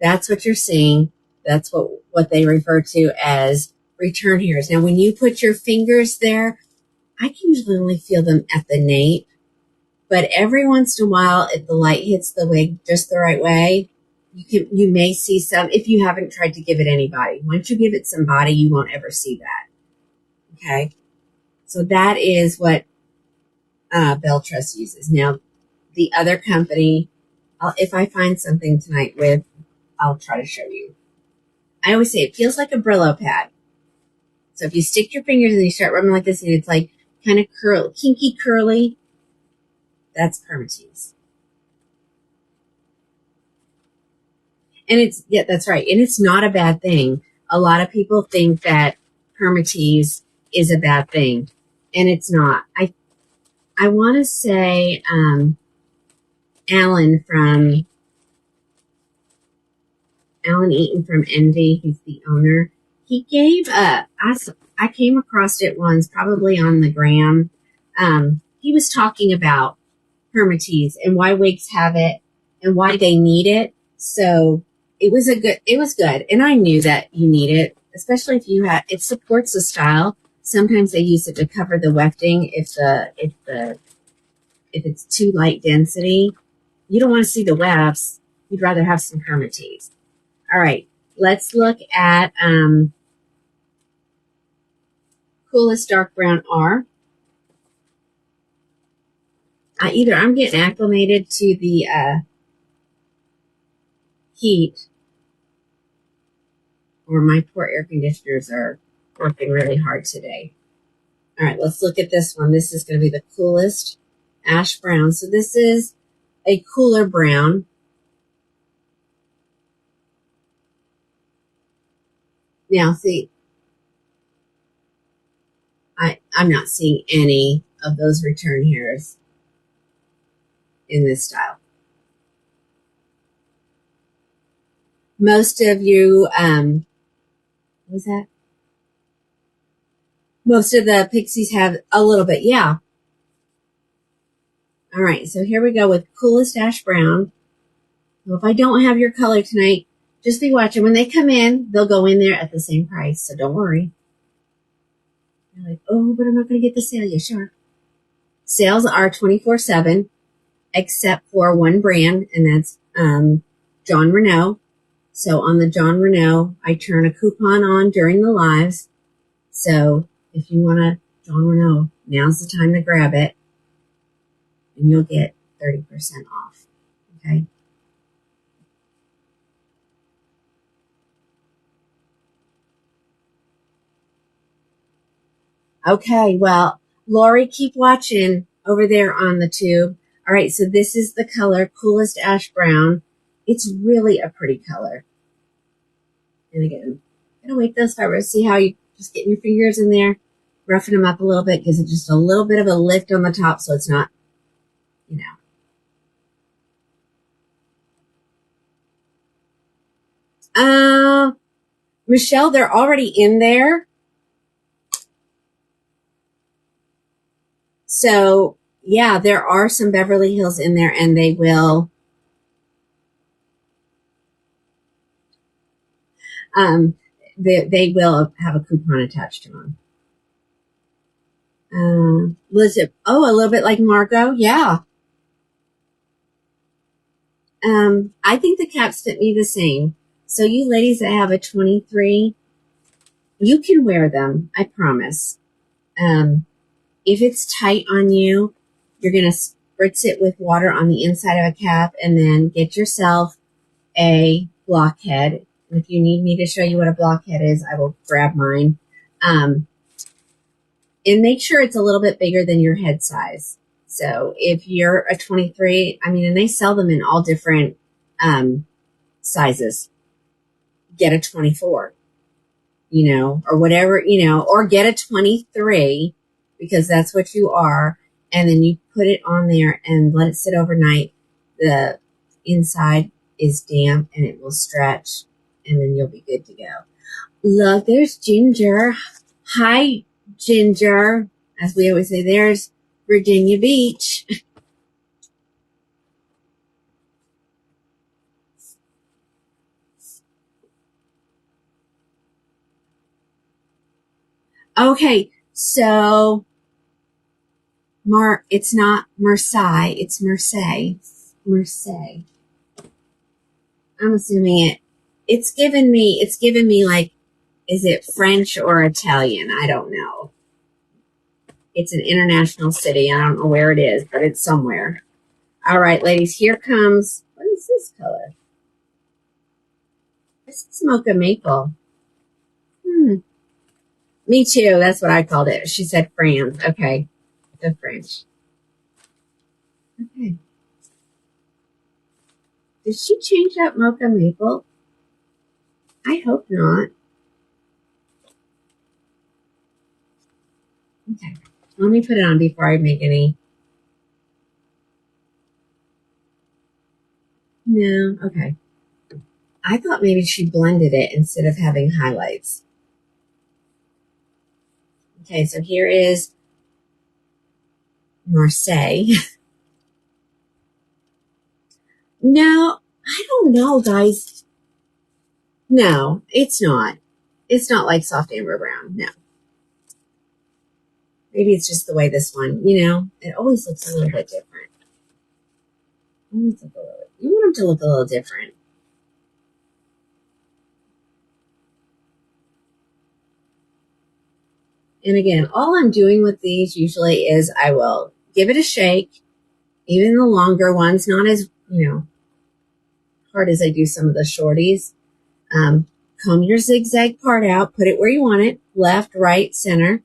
that's what you're seeing. That's what they refer to as return hairs. Now, when you put your fingers there, I can usually only feel them at the nape, but every once in a while, if the light hits the wig just the right way, you may see some, if you haven't tried to give it any body. Once you give it some body, you won't ever see that. Okay. So that is what Beltress uses. Now, the other company, if I find something tonight with, I'll try to show you. I always say it feels like a Brillo pad. So if you stick your fingers and you start rubbing like this and it's like kind of kinky curly, that's permatease. And yeah, that's right. And it's not a bad thing. A lot of people think that permatease is a bad thing, and it's not. I want to say, Alan Eaton from Envy, he's the owner. He gave I came across it once, probably on the gram. He was talking about permatease and why wigs have it and why they need it. So it was good. And I knew that you need it, especially if it supports the style. Sometimes they use it to cover the wefting if it's too light density. You don't want to see the wefts. You'd rather have some permatease. All right, let's look at Coolest Dark Brown R. I'm getting acclimated to the heat, or my poor air conditioners are working really hard today. All right, let's look at this one. This is going to be the Coolest Ash Brown. So this is a cooler brown. Now, see, I'm not seeing any of those return hairs in this style. Most of you, what was that? Most of the pixies have a little bit, yeah. All right, so here we go with Coolest Ash Brown. So if I don't have your color tonight, just be watching. When they come in, they'll go in there at the same price, so don't worry. You're like, oh, but I'm not going to get the sale. Yeah, sure. Sales are 24/7. except for one brand, and that's John Renault. So on the John Renault, I turn a coupon on during the lives. So if you want a John Renault, now's the time to grab it, and you'll get 30% off. Okay. Okay, well, Lori, keep watching over there on the tube. All right, so this is the color, Coolest Ash Brown. It's really a pretty color. And again, gonna wake those fibers. See how you just getting your fingers in there, roughing them up a little bit, gives it just a little bit of a lift on the top so it's not, you know. Michelle, they're already in there. So, yeah, there are some Beverly Hills in there, and they will they will have a coupon attached to them. Was it, a little bit like Margot? Yeah. I think the caps fit me the same. So you ladies that have a 23, you can wear them. I promise. If it's tight on you, you're going to spritz it with water on the inside of a cap and then get yourself a blockhead. And if you need me to show you what a blockhead is, I will grab mine. And make sure it's a little bit bigger than your head size. So if you're a 23, and they sell them in all different sizes. Get a 24, or whatever, or get a 23 because that's what you are. And then you put it on there and let it sit overnight. The inside is damp and it will stretch and then you'll be good to go. Look, there's Ginger. Hi, Ginger. As we always say, there's Virginia Beach. Okay, so it's not Marseille, it's Marseille. Marseille. I'm assuming it's given me like, is it French or Italian? I don't know. It's an international city. I don't know where it is, but it's somewhere. All right, ladies, here comes, what is this color? This is mocha maple. Me too. That's what I called it. She said France. Okay. The French. Okay. Did she change that mocha maple? I hope not. Okay. Let me put it on before I make any. No. Okay. I thought maybe she blended it instead of having highlights. Okay. So here is Marseille. No, I don't know, guys. No, it's not. It's not like soft amber brown. No. Maybe it's just the way this one, it always looks a little bit different. You want them to look a little different. And again, all I'm doing with these usually is I will give it a shake. Even the longer ones, not as, hard as I do some of the shorties. Comb your zigzag part out, put it where you want it, left, right, center.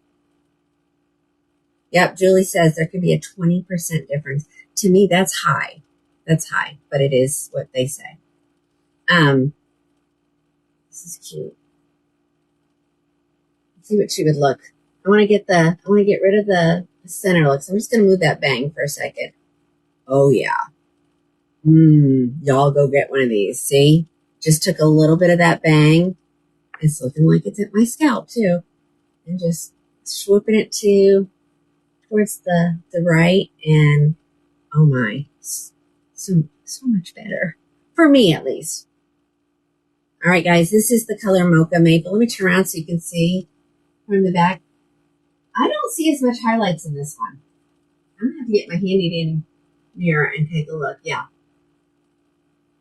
Yep, Julie says there could be a 20% difference. To me, that's high. That's high, but it is what they say. This is cute. Let's see what she would look. I want to get rid of the center look. So I'm just going to move that bang for a second. Oh yeah. Y'all go get one of these. See? Just took a little bit of that bang. It's looking like it's at my scalp too. And just swooping it towards the right, and oh my, so much better. For me at least. All right, guys, this is the color Mocha Maple. Let me turn around so you can see from the back. I don't see as much highlights in this one. I'm going to have to get my handy dandy mirror and take a look. Yeah.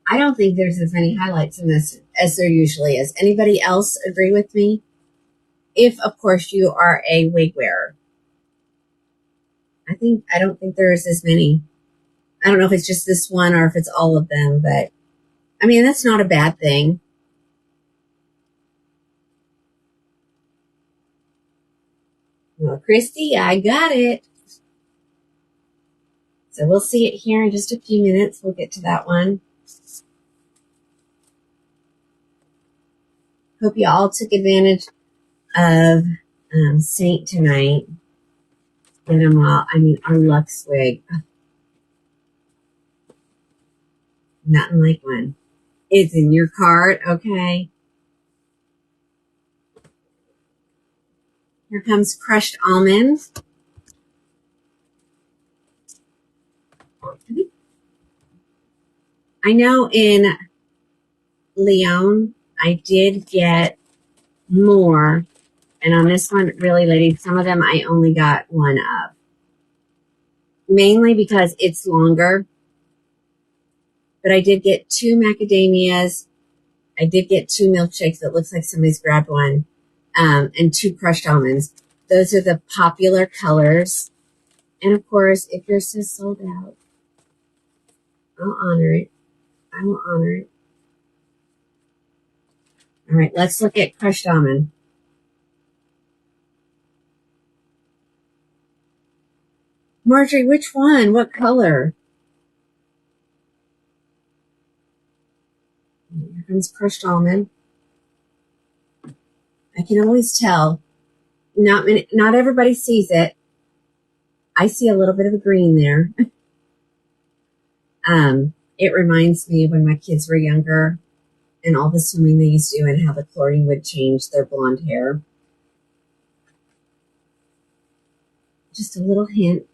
I don't think there's as many highlights in this as there usually is. Anybody else agree with me? If, of course, you are a wig wearer. I don't think there's as many. I don't know if it's just this one or if it's all of them, but I mean, that's not a bad thing. Well, Christy, I got it. So we'll see it here in just a few minutes. We'll get to that one. Hope you all took advantage of Saint tonight. Get them all. I mean, our Lux wig. Nothing like one. It's in your cart, okay? Here comes crushed almonds. I know in Leon, I did get more. And on this one, really, ladies, some of them I only got one of. Mainly because it's longer. But I did get 2 macadamias. I did get 2 milkshakes. It looks like somebody's grabbed one. And 2 crushed almonds. Those are the popular colors. And of course, if yours is sold out, I'll honor it. I will honor it. All right, let's look at crushed almond. Marjorie, which one? What color? Here comes crushed almond. I can always tell. Not everybody sees it. I see a little bit of a green there. It reminds me of when my kids were younger and all the swimming they used to do and how the chlorine would change their blonde hair. Just a little hint.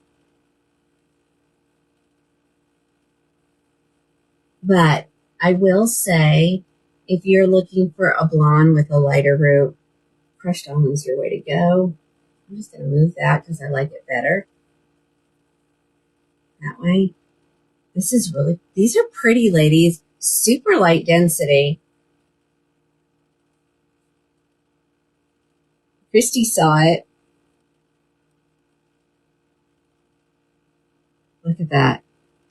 But I will say, if you're looking for a blonde with a lighter root, crushed almond's your way to go. I'm just going to move that because I like it better. That way. These are pretty, ladies. Super light density. Christy saw it. Look at that.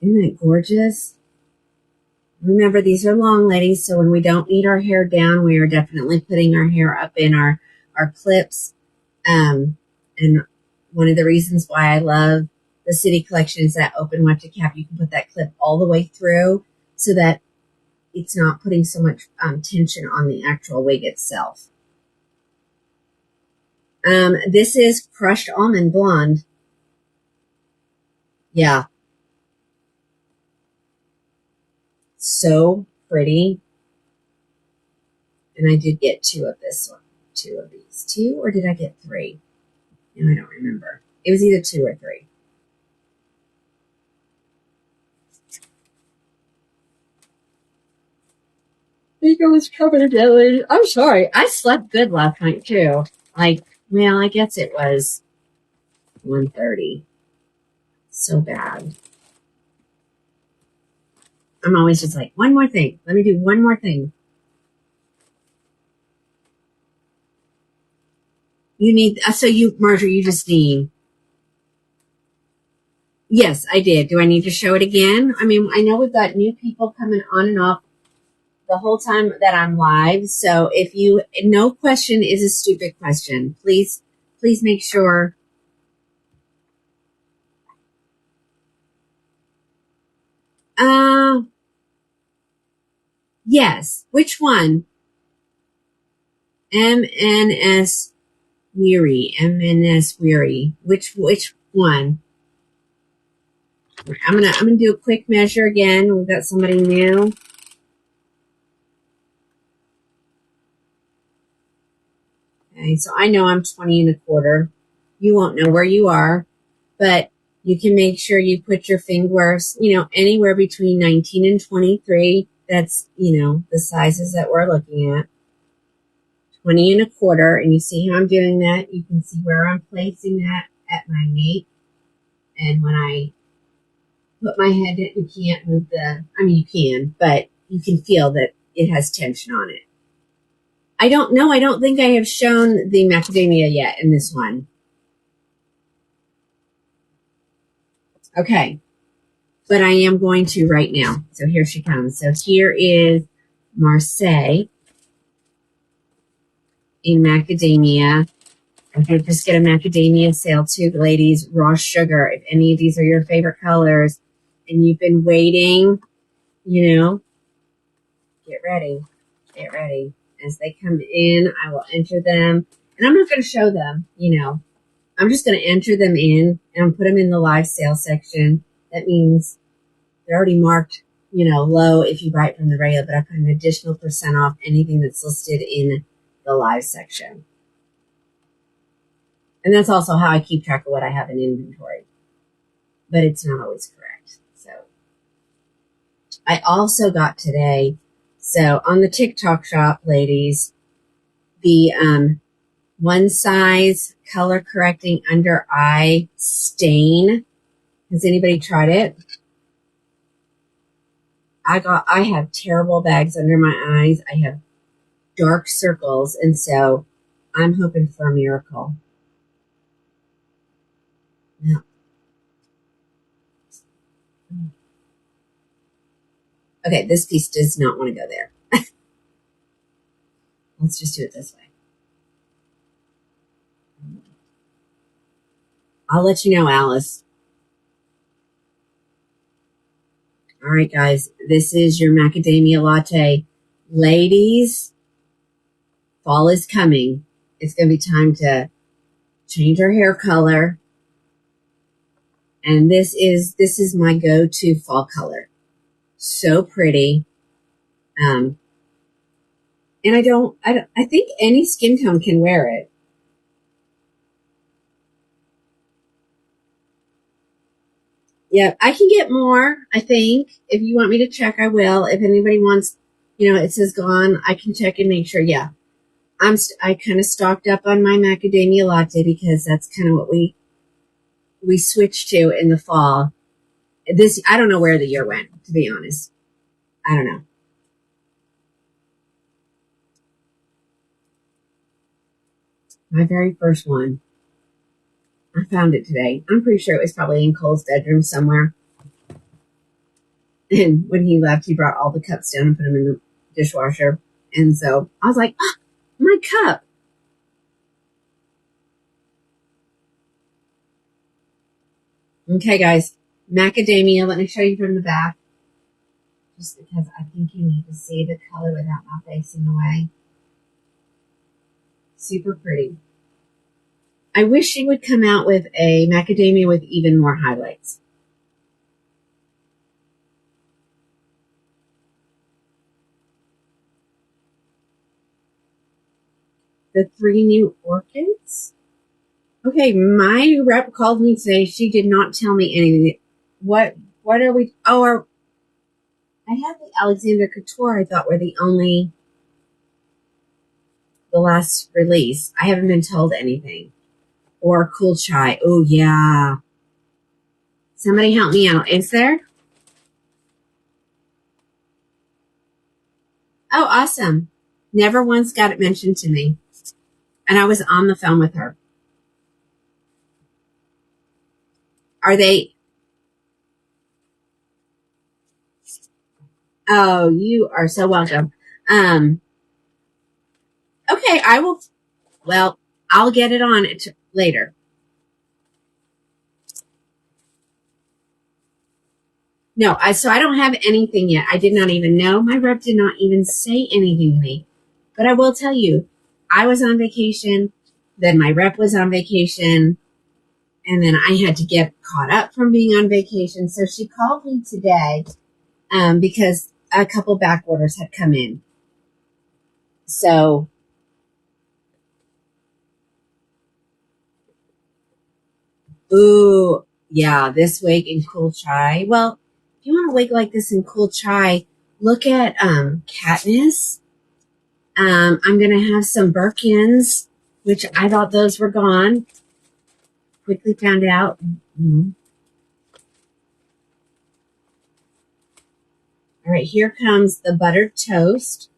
Isn't that gorgeous? Remember, these are long, ladies, so when we don't need our hair down, we are definitely putting our hair up in our clips. And one of the reasons why I love the City Collection is that open weft to cap. You can put that clip all the way through so that it's not putting so much tension on the actual wig itself. This is crushed almond blonde. Yeah. So pretty. And I did get 2 of this one. 2 of these. 2, or did I get 3? No, I don't remember. It was either 2 or 3. Nico was covered in jelly. I'm sorry. I slept good last night, too. I guess it was 1:30. So bad. I'm always just like, one more thing. Let me do one more thing. Marjorie, you just need. Yes, I did. Do I need to show it again? I mean, I know we've got new people coming on and off the whole time that I'm live. So no question is a stupid question. Please make sure. Yes. Which one? MNS Weary. MNS Weary. Which one? I'm gonna do a quick measure again. We've got somebody new. Okay, so I know I'm 20 1/4. You won't know where you are, but you can make sure you put your fingers, anywhere between 19 and 23. That's, the sizes that we're looking at. 20 1/4. And you see how I'm doing that. You can see where I'm placing that at my nape. And when I put my head in, you can't move you can, but you can feel that it has tension on it. I don't know. I don't think I have shown the macadamia yet in this one. Okay. But I am going to right now. So here she comes. So here is Marseille in macadamia. I could just get a macadamia sale too, ladies. Raw sugar. If any of these are your favorite colors and you've been waiting, get ready. Get ready. As they come in, I will enter them. And I'm not going to show them, I'm just going to enter them in and put them in the live sale section. That means they're already marked, low if you buy it from the regular, but I put an additional % off anything that's listed in the live section. And that's also how I keep track of what I have in inventory. But it's not always correct. So I also got today, so on the TikTok shop, ladies, the one size color correcting under eye stain. Has anybody tried it? I have terrible bags under my eyes. I have dark circles. And so I'm hoping for a miracle. No. Okay, this piece does not want to go there. Let's just do it this way. I'll let you know, Alice. All right, guys, this is your macadamia latte. Ladies, fall is coming. It's going to be time to change our hair color. And this is my go-to fall color. So pretty. And I think any skin tone can wear it. Yeah, I can get more, I think. If you want me to check, I will. If anybody wants, it says gone, I can check and make sure. Yeah. I kind of stocked up on my macadamia latte because that's kind of what we switched to in the fall. I don't know where the year went, to be honest. I don't know. My very first one. I found it today. I'm pretty sure it was probably in Cole's bedroom somewhere. And when he left, he brought all the cups down and put them in the dishwasher. And so I was like, oh, my cup. Okay, guys. Macadamia. Let me show you from the back. Just because I think you need to see the color without my face in the way. Super pretty. I wish she would come out with a macadamia with even more highlights. The 3 new orchids. Okay, my rep called me today. She did not tell me anything. What are we? Oh, I had the Alexander Couture. I thought were the last release. I haven't been told anything. Or Cool Chai. Oh, yeah. Somebody help me out. Is there? Oh, awesome. Never once got it mentioned to me. And I was on the phone with her. Are they? Oh, you are so welcome. Okay, I will. Well, I'll get it on it later. No, so I don't have anything yet. I did not even know. My rep did not even say anything to me. But I will tell you, I was on vacation. Then my rep was on vacation. And then I had to get caught up from being on vacation. So she called me today because a couple back orders had come in. So ooh, yeah, this wig in Cool Chai. Well, if you want a wig like this in Cool Chai, look at Katniss. I'm going to have some Birkins, which I thought those were gone. Quickly found out. Mm-hmm. All right, here comes the buttered toast.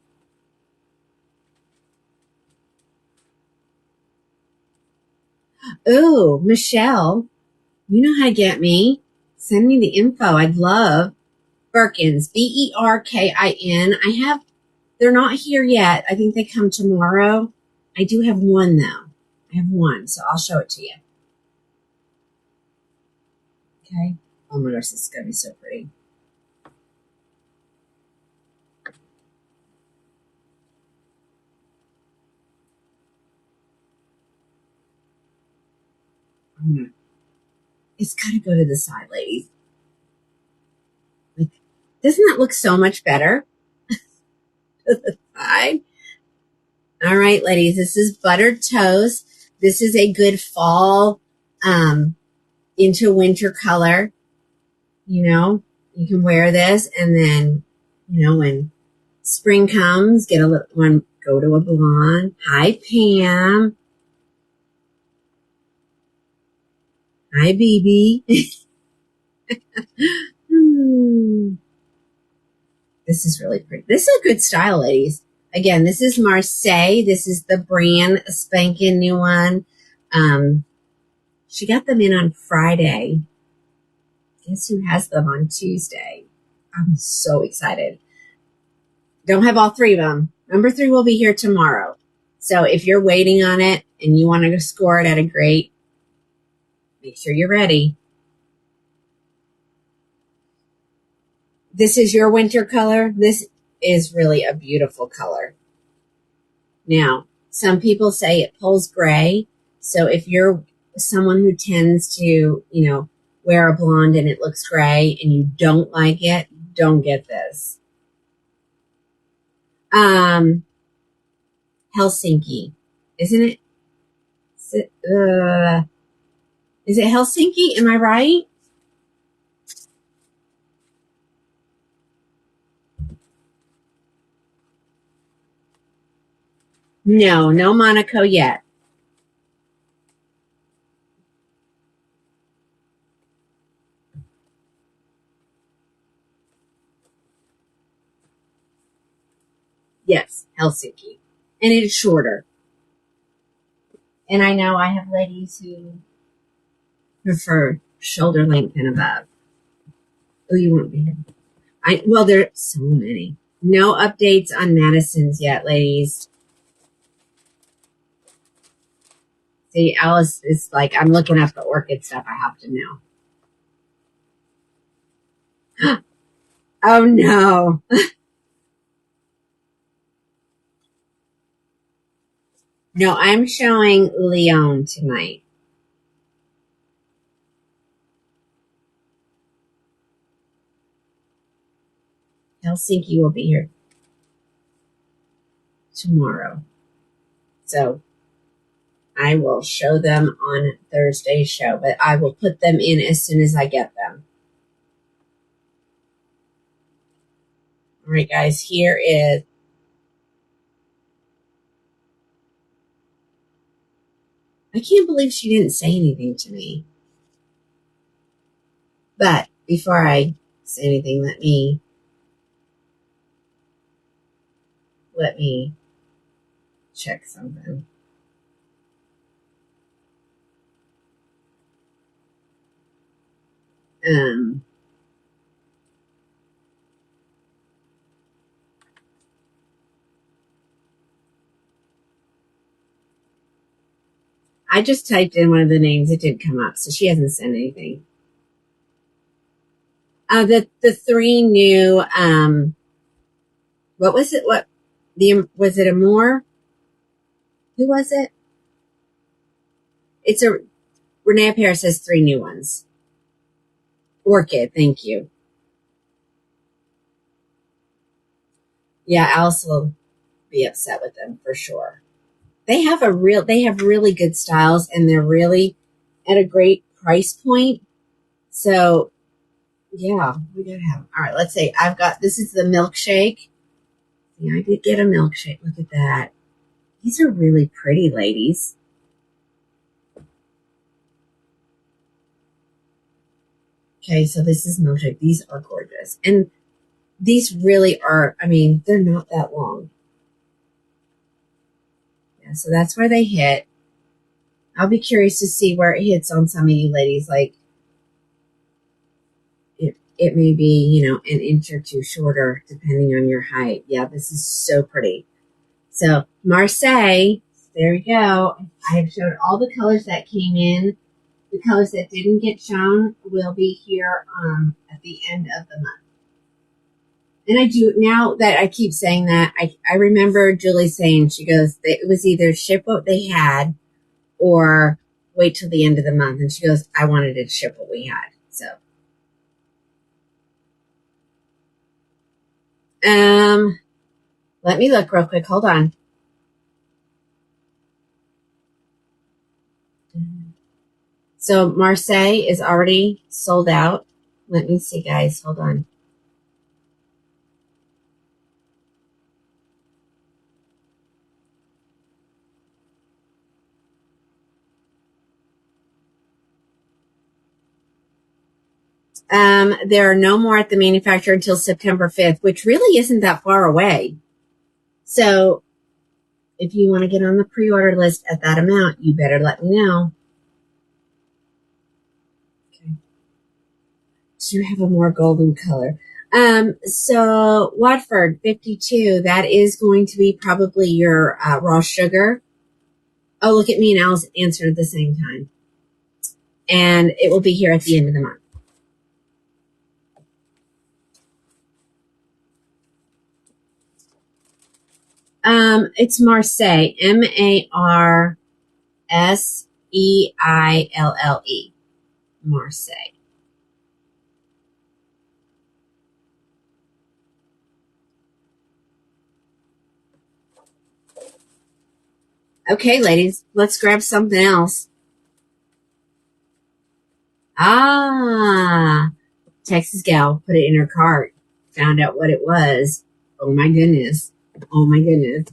Ooh, Michelle, you know how to get me. Send me the info. I'd love Birkins, Berkin. They're not here yet. I think they come tomorrow. I do have one though. I have one, so I'll show it to you. Okay. Oh my gosh, this is going to be so pretty. It's got to go to the side, ladies. Like, doesn't that look so much better? To the side. All right, ladies, this is buttered toast. This is a good fall into winter color. You know, you can wear this, and then, you know, when spring comes, get a little one, go to a blonde. Hi, Pam. Hi, BB. This is really pretty. This is a good style, ladies. Again, this is Marseille. This is the brand spanking new one. She got them in on Friday. Guess who has them on Tuesday? I'm so excited. Don't have all three of them. Number 3 will be here tomorrow. So if you're waiting on it and you want to score it at a great, make sure you're ready. This is your winter color. This is really a beautiful color. Now, some people say it pulls gray. So if you're someone who tends to, you know, wear a blonde and it looks gray and you don't like it, don't get this. Helsinki, isn't it? Is it Helsinki? Am I right? No Monaco yet. Yes, Helsinki. And it's shorter. And I know I have ladies who prefer shoulder length and above. Oh, you won't be here. Well, there are so many. No updates on Madison's yet, ladies. See, Alice is like, I'm looking up the orchid stuff. I have to know. Oh, no. No, I'm showing Leon tonight. Helsinki will be here tomorrow. So I will show them on Thursday's show, but I will put them in as soon as I get them. All right, guys, here is. I can't believe she didn't say anything to me. But before I say anything, let me check something. I just typed in one of the names. It didn't come up, so she hasn't sent anything. The 3 new, what was it? Was it Amore? Who was it? Renee Paris has 3 new ones. Orchid, thank you. Yeah, Alice will be upset with them for sure. They have really good styles, and they're really at a great price point. So yeah, we gotta have. All right, let's see. This is the milkshake. Yeah, I did get a milkshake. Look at that. These are really pretty, ladies. Okay, so this is milkshake. These are gorgeous. And these really are, I mean, they're not that long. Yeah, so that's where they hit. I'll be curious to see where it hits on some of you ladies. Like, it may be, you know, an inch or two shorter depending on your height. Yeah, this is so pretty. So, Marseille, there we go. I have showed all the colors that came in. The colors that didn't get shown will be here at the end of the month. And I do, now that I keep saying that, I remember Julie saying, she goes, it was either ship what they had or wait till the end of the month. And she goes, I wanted to ship what we had. So, let me look real quick. Hold on. So Marseille is already sold out. Let me see, guys. Hold on. There are no more at the manufacturer until September 5th, which really isn't that far away. So if you want to get on the pre-order list at that amount, you better let me know. Okay. Do you have a more golden color? So Watford 52, that is going to be probably your raw sugar. Oh, look at me and Alice answered at the same time. And it will be here at the end of the month. It's Marseille, Marseille, Marseille. Okay, ladies, let's grab something else. Texas gal put it in her cart, found out what it was. Oh my goodness. Oh my goodness.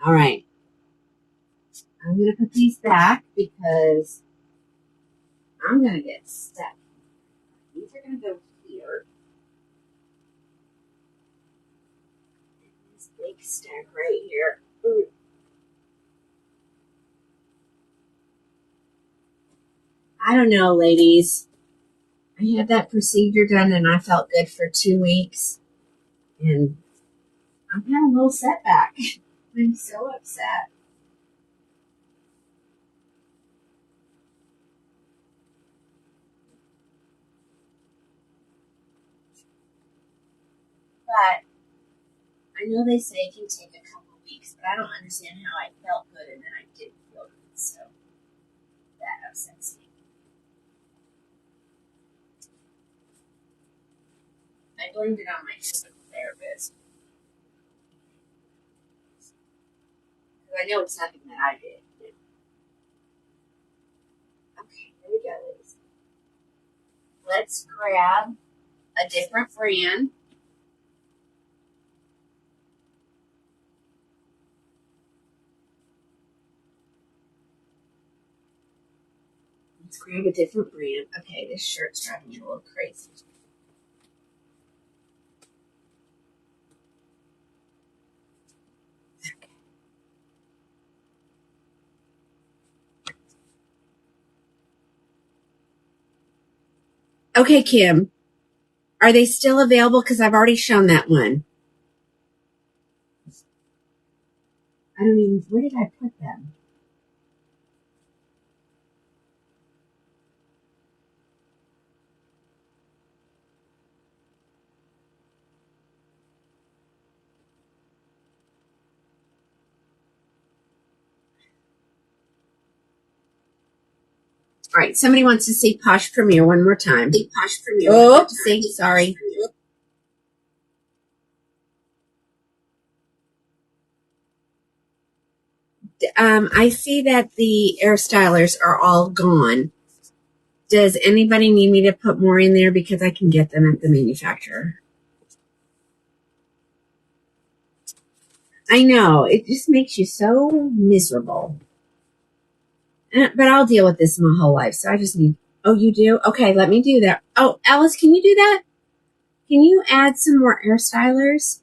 All right. I'm going to put these back because I'm going to get stuck. These are going to go here. This big stack right here. Ooh. I don't know, ladies. I had that procedure done and I felt good for 2 weeks. And I'm having a little setback. I'm so upset. But I know they say it can take a couple weeks, but I don't understand how I felt good and then I didn't feel good. So that upsets me. I blamed it on my physical therapist. Because I know it's nothing that I did. Okay, here we go, ladies. Let's grab a different brand. Let's grab a different brand. Okay, this shirt's driving me a little crazy. Okay, Kim. Are they still available? Because I've already shown that one. I don't even, where did I put them? All right, somebody wants to see Posh Premiere one more time. See Posh Premiere. Oh, see, sorry. I see that the air stylers are all gone. Does anybody need me to put more in there because I can get them at the manufacturer? I know, it just makes you so miserable. But I'll deal with this my whole life, so I just need... Oh, you do? Okay, let me do that. Oh, Alice, can you do that? can you add some more air stylers?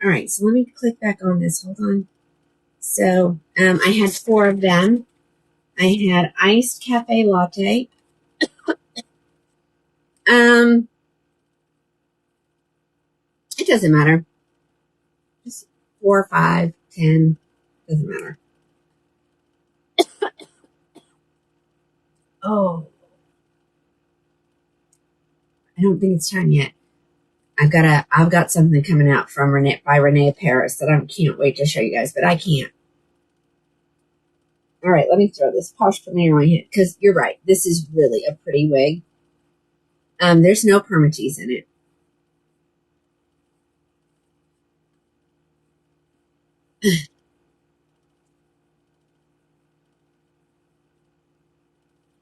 All right, so let me click back on this. Hold on. So I had 4 of them. I had iced cafe latte. It doesn't matter. Just 4, 5, 10. Doesn't matter. Oh, I don't think it's time yet. I've got something coming out from Renee Paris that I can't wait to show you guys, but I can't. All right, let me throw this Posh Premier on my head because you're right. This is really a pretty wig. There's no permatease in it.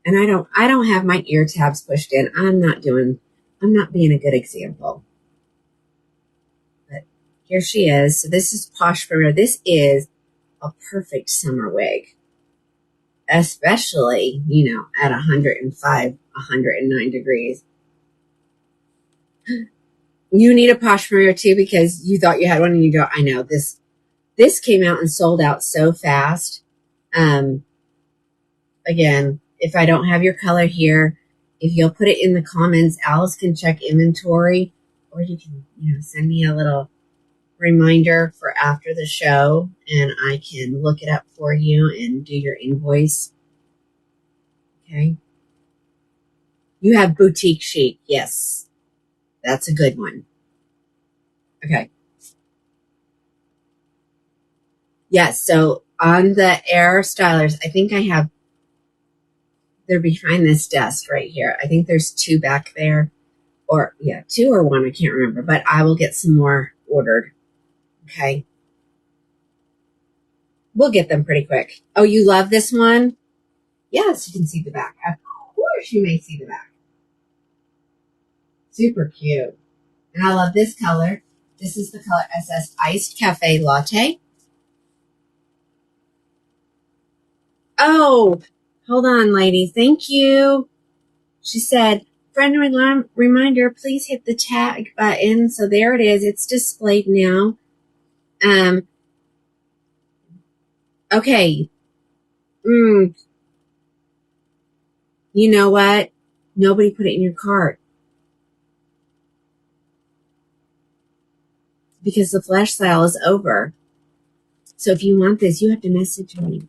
And I don't have my ear tabs pushed in. I'm not being a good example. But here she is. So this is Posh Premier. This is a perfect summer wig, especially, at 105, 109 degrees. You need a Posh Premier too because you thought you had one and you go, I know this came out and sold out so fast. Again, if I don't have your color here, if you'll put it in the comments, Alice can check inventory, or you can, send me a little reminder for after the show and I can look it up for you and do your invoice. Okay. You have boutique chic. Yes. That's a good one. Okay. Yes. So on the air stylers, I think they're behind this desk right here. I think there's 2 back there. Or, 2 or 1, I can't remember. But I will get some more ordered. Okay. We'll get them pretty quick. Oh, you love this one? Yes, you can see the back. Of course you may see the back. Super cute. And I love this color. This is the color SS Iced Cafe Latte. Oh, hold on, lady. Thank you. She said, friend reminder, please hit the tag button. So there it is. It's displayed now. Okay. You know what? Nobody put it in your cart. Because the flash sale is over. So if you want this, you have to message me.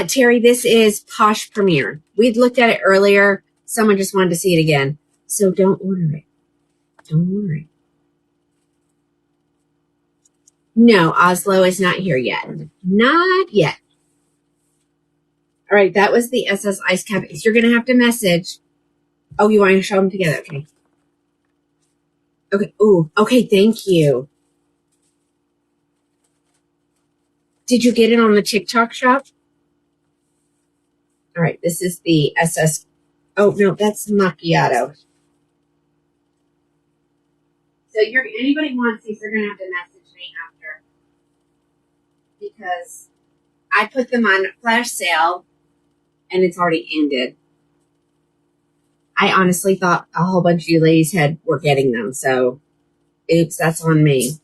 Terry, this is Posh Premier. We'd looked at it earlier. Someone just wanted to see it again. So don't order it. Don't worry. No, Oslo is not here yet. Not yet. All right, that was the SS Ice Cafe. So you're going to have to message. Oh, you want to show them together? Okay. Okay. Ooh, okay, thank you. Did you get it on the TikTok shop? All right, this is the SS. Oh, no, that's macchiato. So anybody wants these, they're going to have to message me after. Because I put them on flash sale and it's already ended. I honestly thought a whole bunch of you ladies were getting them. So, oops, that's on me.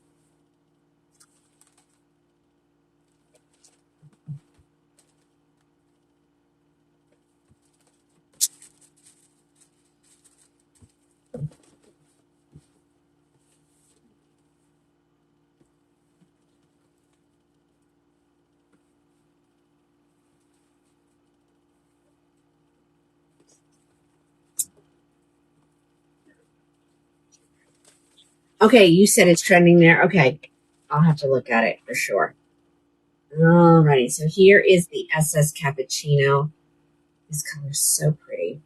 Okay, you said it's trending there. Okay, I'll have to look at it for sure. Alrighty, so here is the SS Cappuccino. This color's so pretty.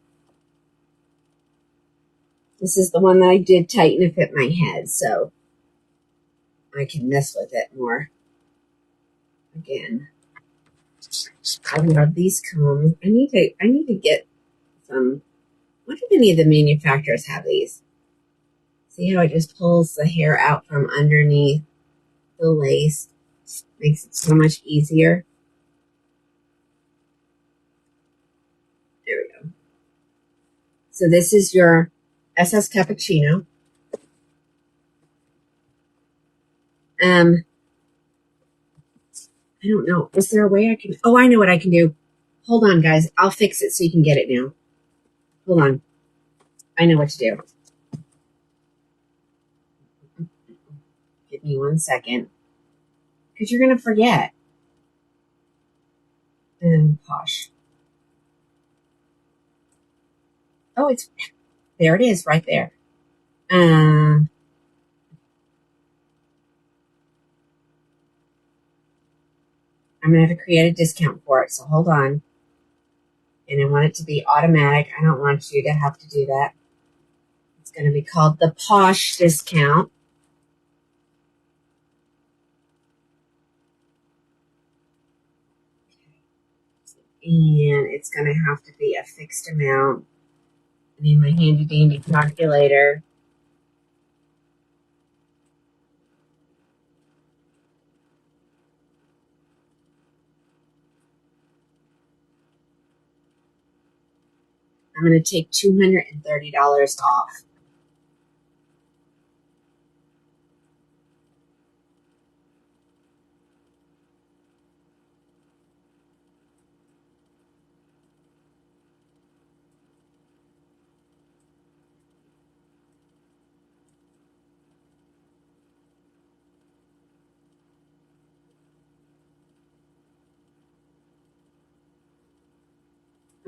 This is the one that I did tighten to fit my head, so I can mess with it more. Again, I love these combs. I need to get some. What do any of the manufacturers have these? See how it just pulls the hair out from underneath the lace? Makes it so much easier. There we go. So this is your SS Cappuccino. I don't know. Is there a way I can? Oh, I know what I can do. Hold on, guys. I'll fix it so you can get it now. Hold on. I know what to do. Give me 1 second. Because you're going to forget. Posh. Oh, there it is right there. I'm going to have to create a discount for it. So hold on. And I want it to be automatic. I don't want you to have to do that. It's going to be called the Posh discount. And it's going to have to be a fixed amount. I need my handy dandy calculator. I'm going to take $230 off.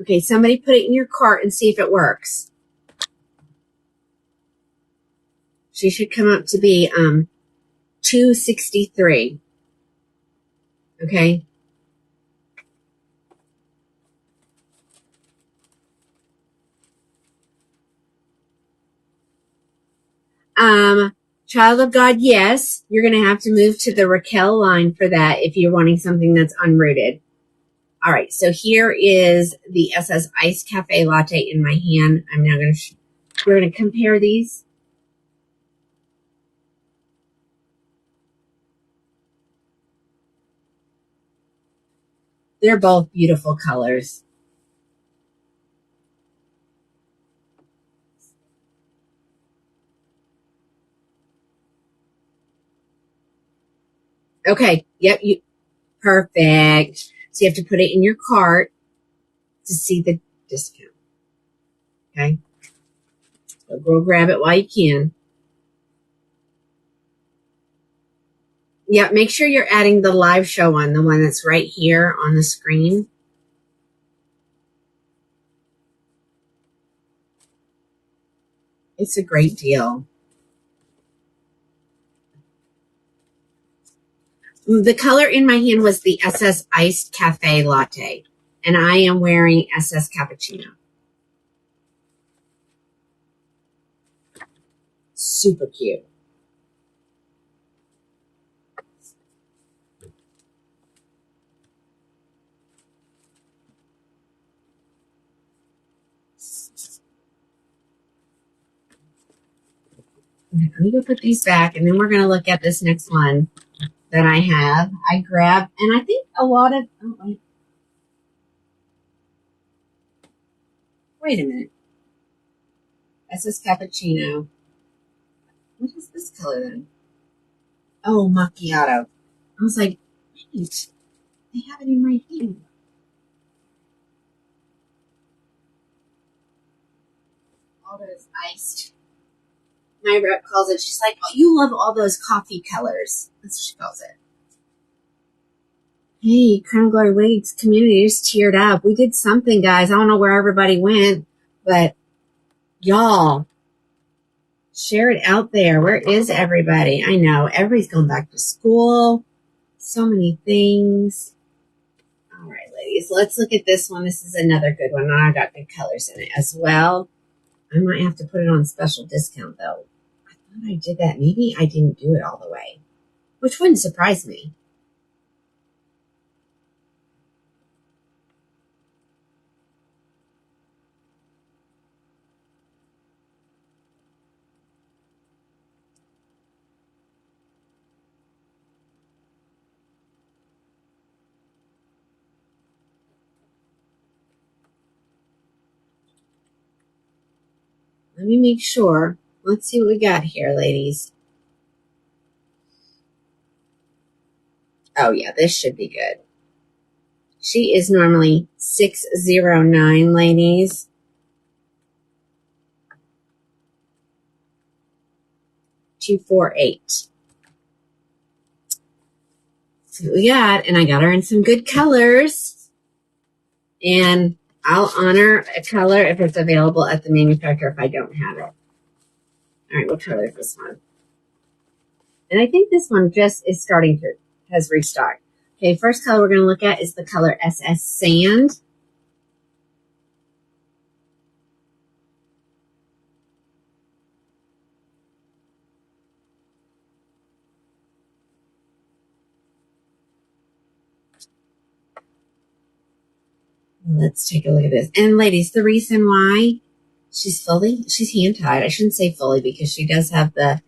Okay, somebody put it in your cart and see if it works. She should come up to be $263. Okay. Child of God, yes, you're gonna have to move to the Raquel line for that if you're wanting something that's unrooted. All right, so here is the SS Iced Cafe Latte in my hand. I'm now gonna we're gonna compare these. They're both beautiful colors. Okay, yep, perfect. So you have to put it in your cart to see the discount. Okay, so go grab it while you can. Yeah, make sure you're adding the live show one, the one that's right here on the screen. It's a great deal. The color in my hand was the SS Iced Cafe Latte, and I am wearing SS Cappuccino. Super cute. Let me go put these back, and then we're going to look at this next one that I have. I grabbed, and I think a lot of, oh, wait a minute. SS Cappuccino. What is this color then? Oh, macchiato. I was like, wait, they have it in my hand. All those iced. My rep calls it, she's like, oh, you love all those coffee colors. That's what she calls it. Hey, Crown Glory Wigs community just cheered up. We did something, guys. I don't know where everybody went, but y'all, share it out there. Where is everybody? I know everybody's going back to school. So many things. All right, ladies, let's look at this one. This is another good one. I got good colors in it as well. I might have to put it on special discount, though. I thought I did that. Maybe I didn't do it all the way, which wouldn't surprise me. let me make sure. Let's see what we got here, ladies. Oh, yeah, this should be good. She is normally 609, ladies. $248. See what we got. And I got her in some good colors. And I'll honor a color if it's available at the manufacturer if I don't have it. All right, what color is this one? And I think this one just is has restocked. Okay, first color we're going to look at is the color SS Sand. Let's take a look at this. And ladies, the reason why she's hand tied. I shouldn't say fully because she does have the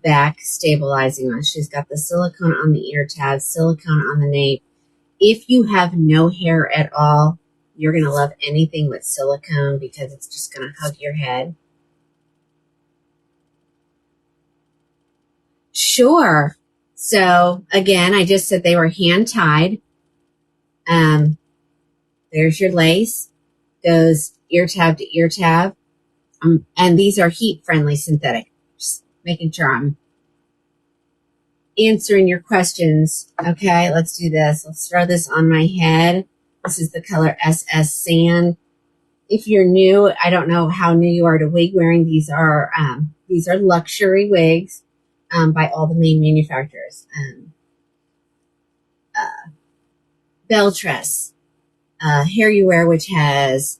back stabilizing on. She's got the silicone on the ear tabs, silicone on the nape. If you have no hair at all, you're going to love anything with silicone because it's just going to hug your head. Sure. So again, I just said they were hand tied. There's your lace, goes ear tab to ear tab. And these are heat friendly synthetic. Just making sure I'm answering your questions. Okay, let's do this. Let's throw this on my head. This is the color SS Sand. If you're new, I don't know how new you are to wig wearing. These are luxury wigs by all the main manufacturers. Beltress, Hair You Wear, which has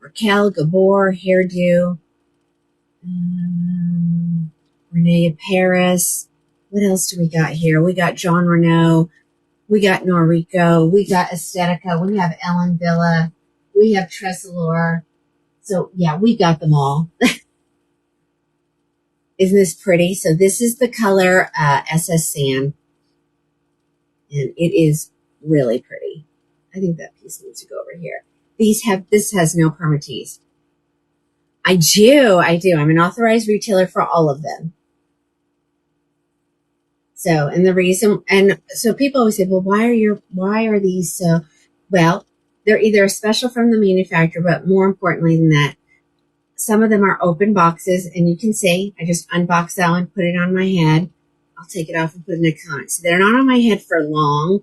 Raquel Gabor hairdo, Renee Paris. What else do we got here? We got John Renault. We got Norrico. We got Estetica. We have Ellen Villa. We have Tressalor. So, yeah, we got them all. Isn't this pretty? So this is the color SS Sand. And it is really pretty. I think that piece needs to go over here. This has no permatease. I do. I'm an authorized retailer for all of them. So, and the reason, and so people always say, well, why are these so, well, they're either special from the manufacturer, but more importantly than that, some of them are open boxes, and you can see, I just unbox that one, put it on my head. I'll take it off and put it in a con. So they're not on my head for long,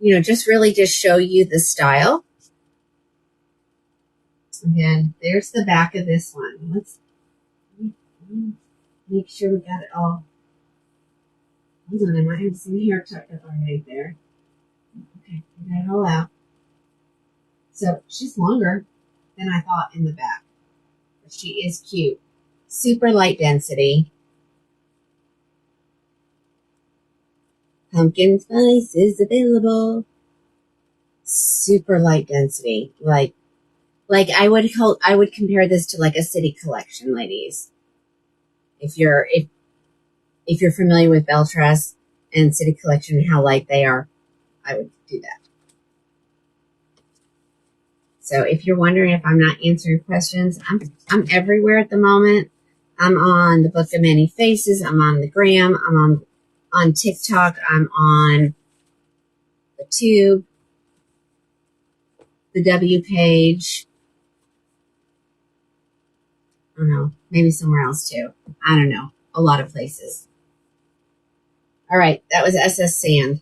just really just show you the style. Again, there's the back of this one. Let's make sure we got it all. Hold on, I might have some hair tucked up right there. Okay, we got it all out. So she's longer than I thought in the back. But she is cute. Super light density. Pumpkin spice is available. Super light density. Like I would compare this to like a City Collection, ladies. If you're familiar with Beltress and City Collection and how light they are, I would do that. So if you're wondering if I'm not answering questions, I'm everywhere at the moment. I'm on the Book of Many Faces. I'm on the Gram. I'm on TikTok. I'm on the Tube, the W page. I don't know, maybe somewhere else too. I don't know. A lot of places. All right, that was SS Sand.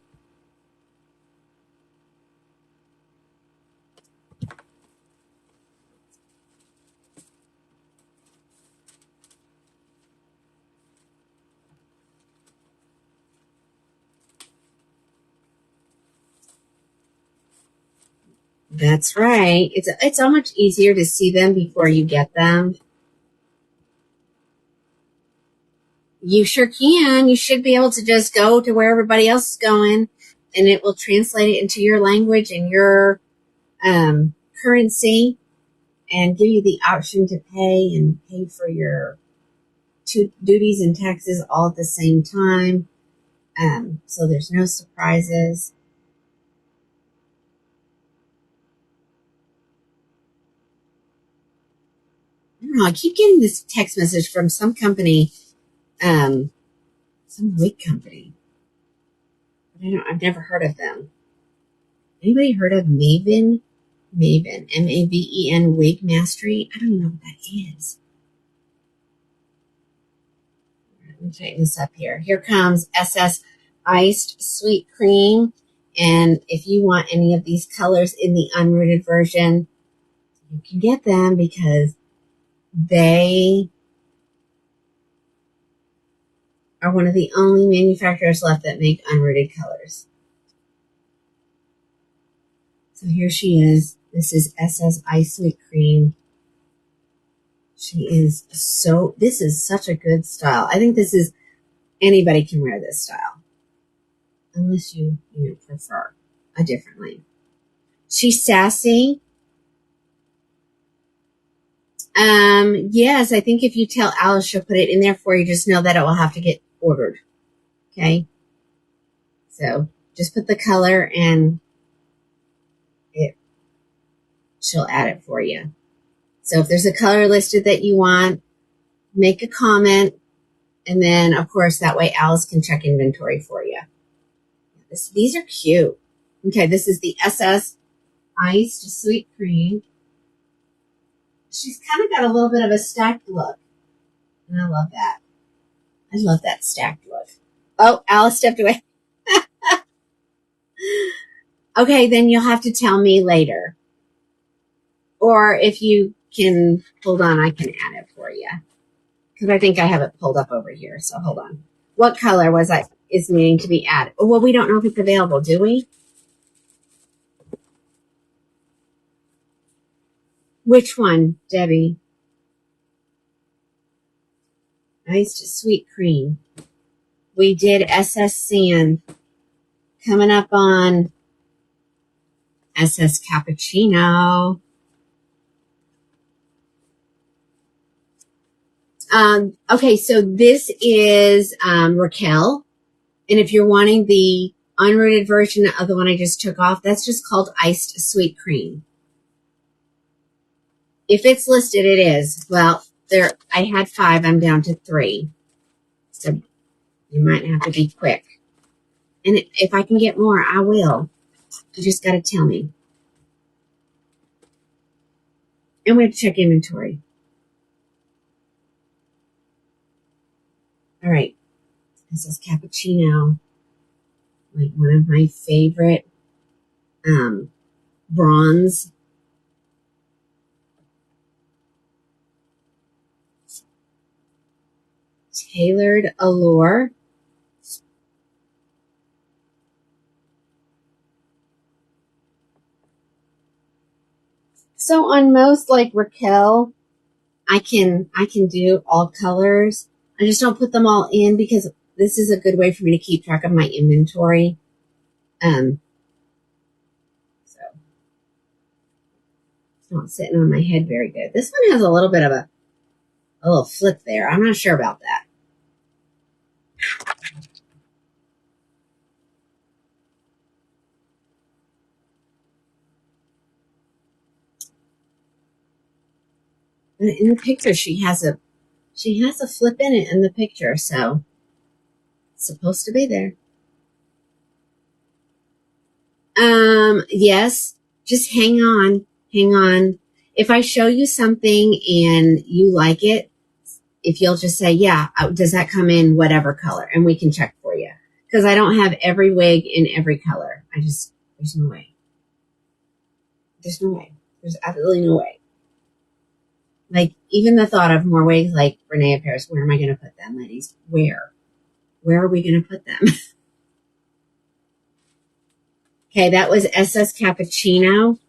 That's right. It's so much easier to see them before you get them. You sure can. You should be able to just go to where everybody else is going, and it will translate it into your language and your currency and give you the option to pay for your duties and taxes all at the same time. So there's no surprises. don't know. I keep getting this text message from some company, some wig company. I've never heard of them. Anybody heard of Maven? Maven, Maven, Wig Mastery? I don't know what that is. Let me tighten this up here. Here comes SS Iced Sweet Cream. And if you want any of these colors in the unrooted version, you can get them because they are one of the only manufacturers left that make unrooted colors. So here she is. This is SS Ice Sweet Cream. This is such a good style. I think anybody can wear this style. Unless you prefer a different lane. She's sassy. Yes, I think if you tell Alice, she'll put it in there for you. Just know that it will have to get ordered. Okay? So just put the color and she'll add it for you. So if there's a color listed that you want, make a comment. And then, of course, that way Alice can check inventory for you. These are cute. Okay, this is the SS Iced Sweet Cream. She's kind of got a little bit of a stacked look. And I love that. I love that stacked look. Oh, Alice stepped away. Okay, then you'll have to tell me later. Or if you can, hold on, I can add it for you. Because I think I have it pulled up over here, so hold on. What color is needing to be added? Well, we don't know if it's available, do we? Which one, Debbie? Iced Sweet Cream. We did SS Sand. Coming up on SS Cappuccino. Okay, so this is Raquel. And if you're wanting the unrooted version of the one I just took off, that's just called Iced Sweet Cream. If it's listed, it is. Well, I had 5. I'm down to 3. So you might have to be quick. And if I can get more, I will. You just got to tell me. And we have to check inventory. All right. This is Cappuccino. Like one of my favorite bronze. Tailored Allure. So on most like Raquel, I can do all colors. I just don't put them all in because this is a good way for me to keep track of my inventory. So it's not sitting on my head very good. This one has a little bit of a little flip there. I'm not sure about that. In the picture, she has a flip in it in the picture, so it's supposed to be there. Yes, just hang on. If I show you something and you like it, if you'll just say, yeah, does that come in whatever color? And we can check for you. Because I don't have every wig in every color. There's no way. There's no way. There's absolutely no way. Like, even the thought of more wigs like Renee Paris, where am I going to put them, ladies? Where are we going to put them? Okay, that was SS Cappuccino.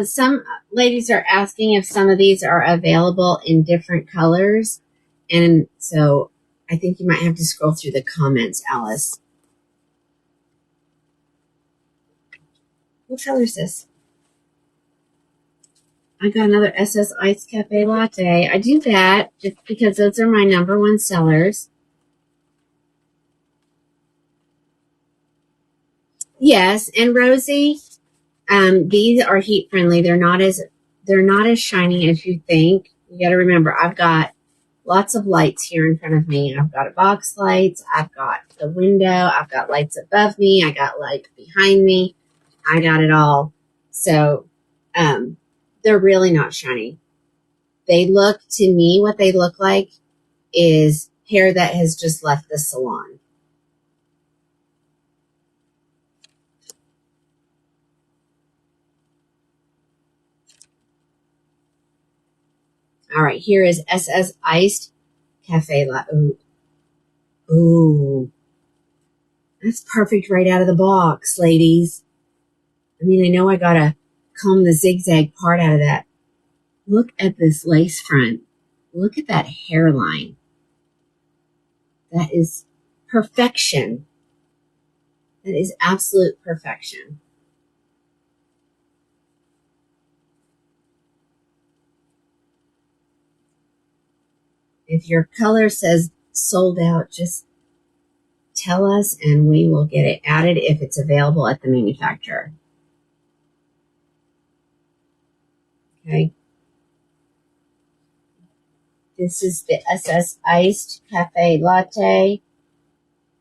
Some ladies are asking if some of these are available in different colors. And so I think you might have to scroll through the comments, Alice. What color is this? I got another SS Iced Cafe Latte. I do that just because those are my #1 sellers. Yes, and Rosie, these are heat friendly. They're not as shiny as you think. You got to remember, I've got lots of lights here in front of me. I've got box lights. I've got the window. I've got lights above me. I got light behind me. I got it all. So, they're really not shiny. They look to me, what they look like is hair that has just left the salon. All right, here is SS Iced Cafe Latte. Ooh, that's perfect right out of the box, ladies. I mean, I know I gotta comb the zigzag part out of that. Look at this lace front. Look at that hairline. That is perfection. That is absolute perfection. If your color says sold out, just tell us and we will get it added if it's available at the manufacturer. Okay. This is the SS Iced Cafe Latte.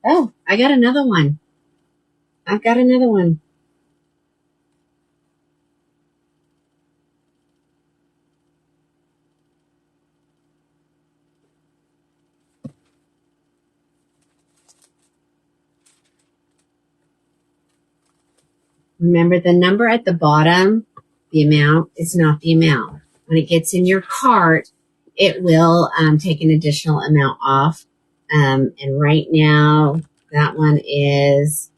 Oh, I got another one. I've got another one. Remember, the number at the bottom, the amount, is not the amount. When it gets in your cart, it will take an additional amount off. And right now, that one is,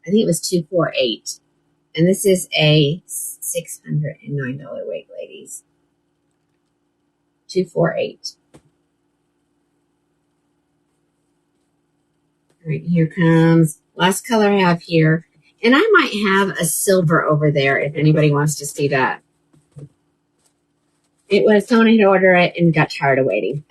I think it was $248. And this is a $609 weight, ladies. $248. All right, here comes last color I have here. And I might have a silver over there if anybody wants to see that. It was someone had ordered it and got tired of waiting,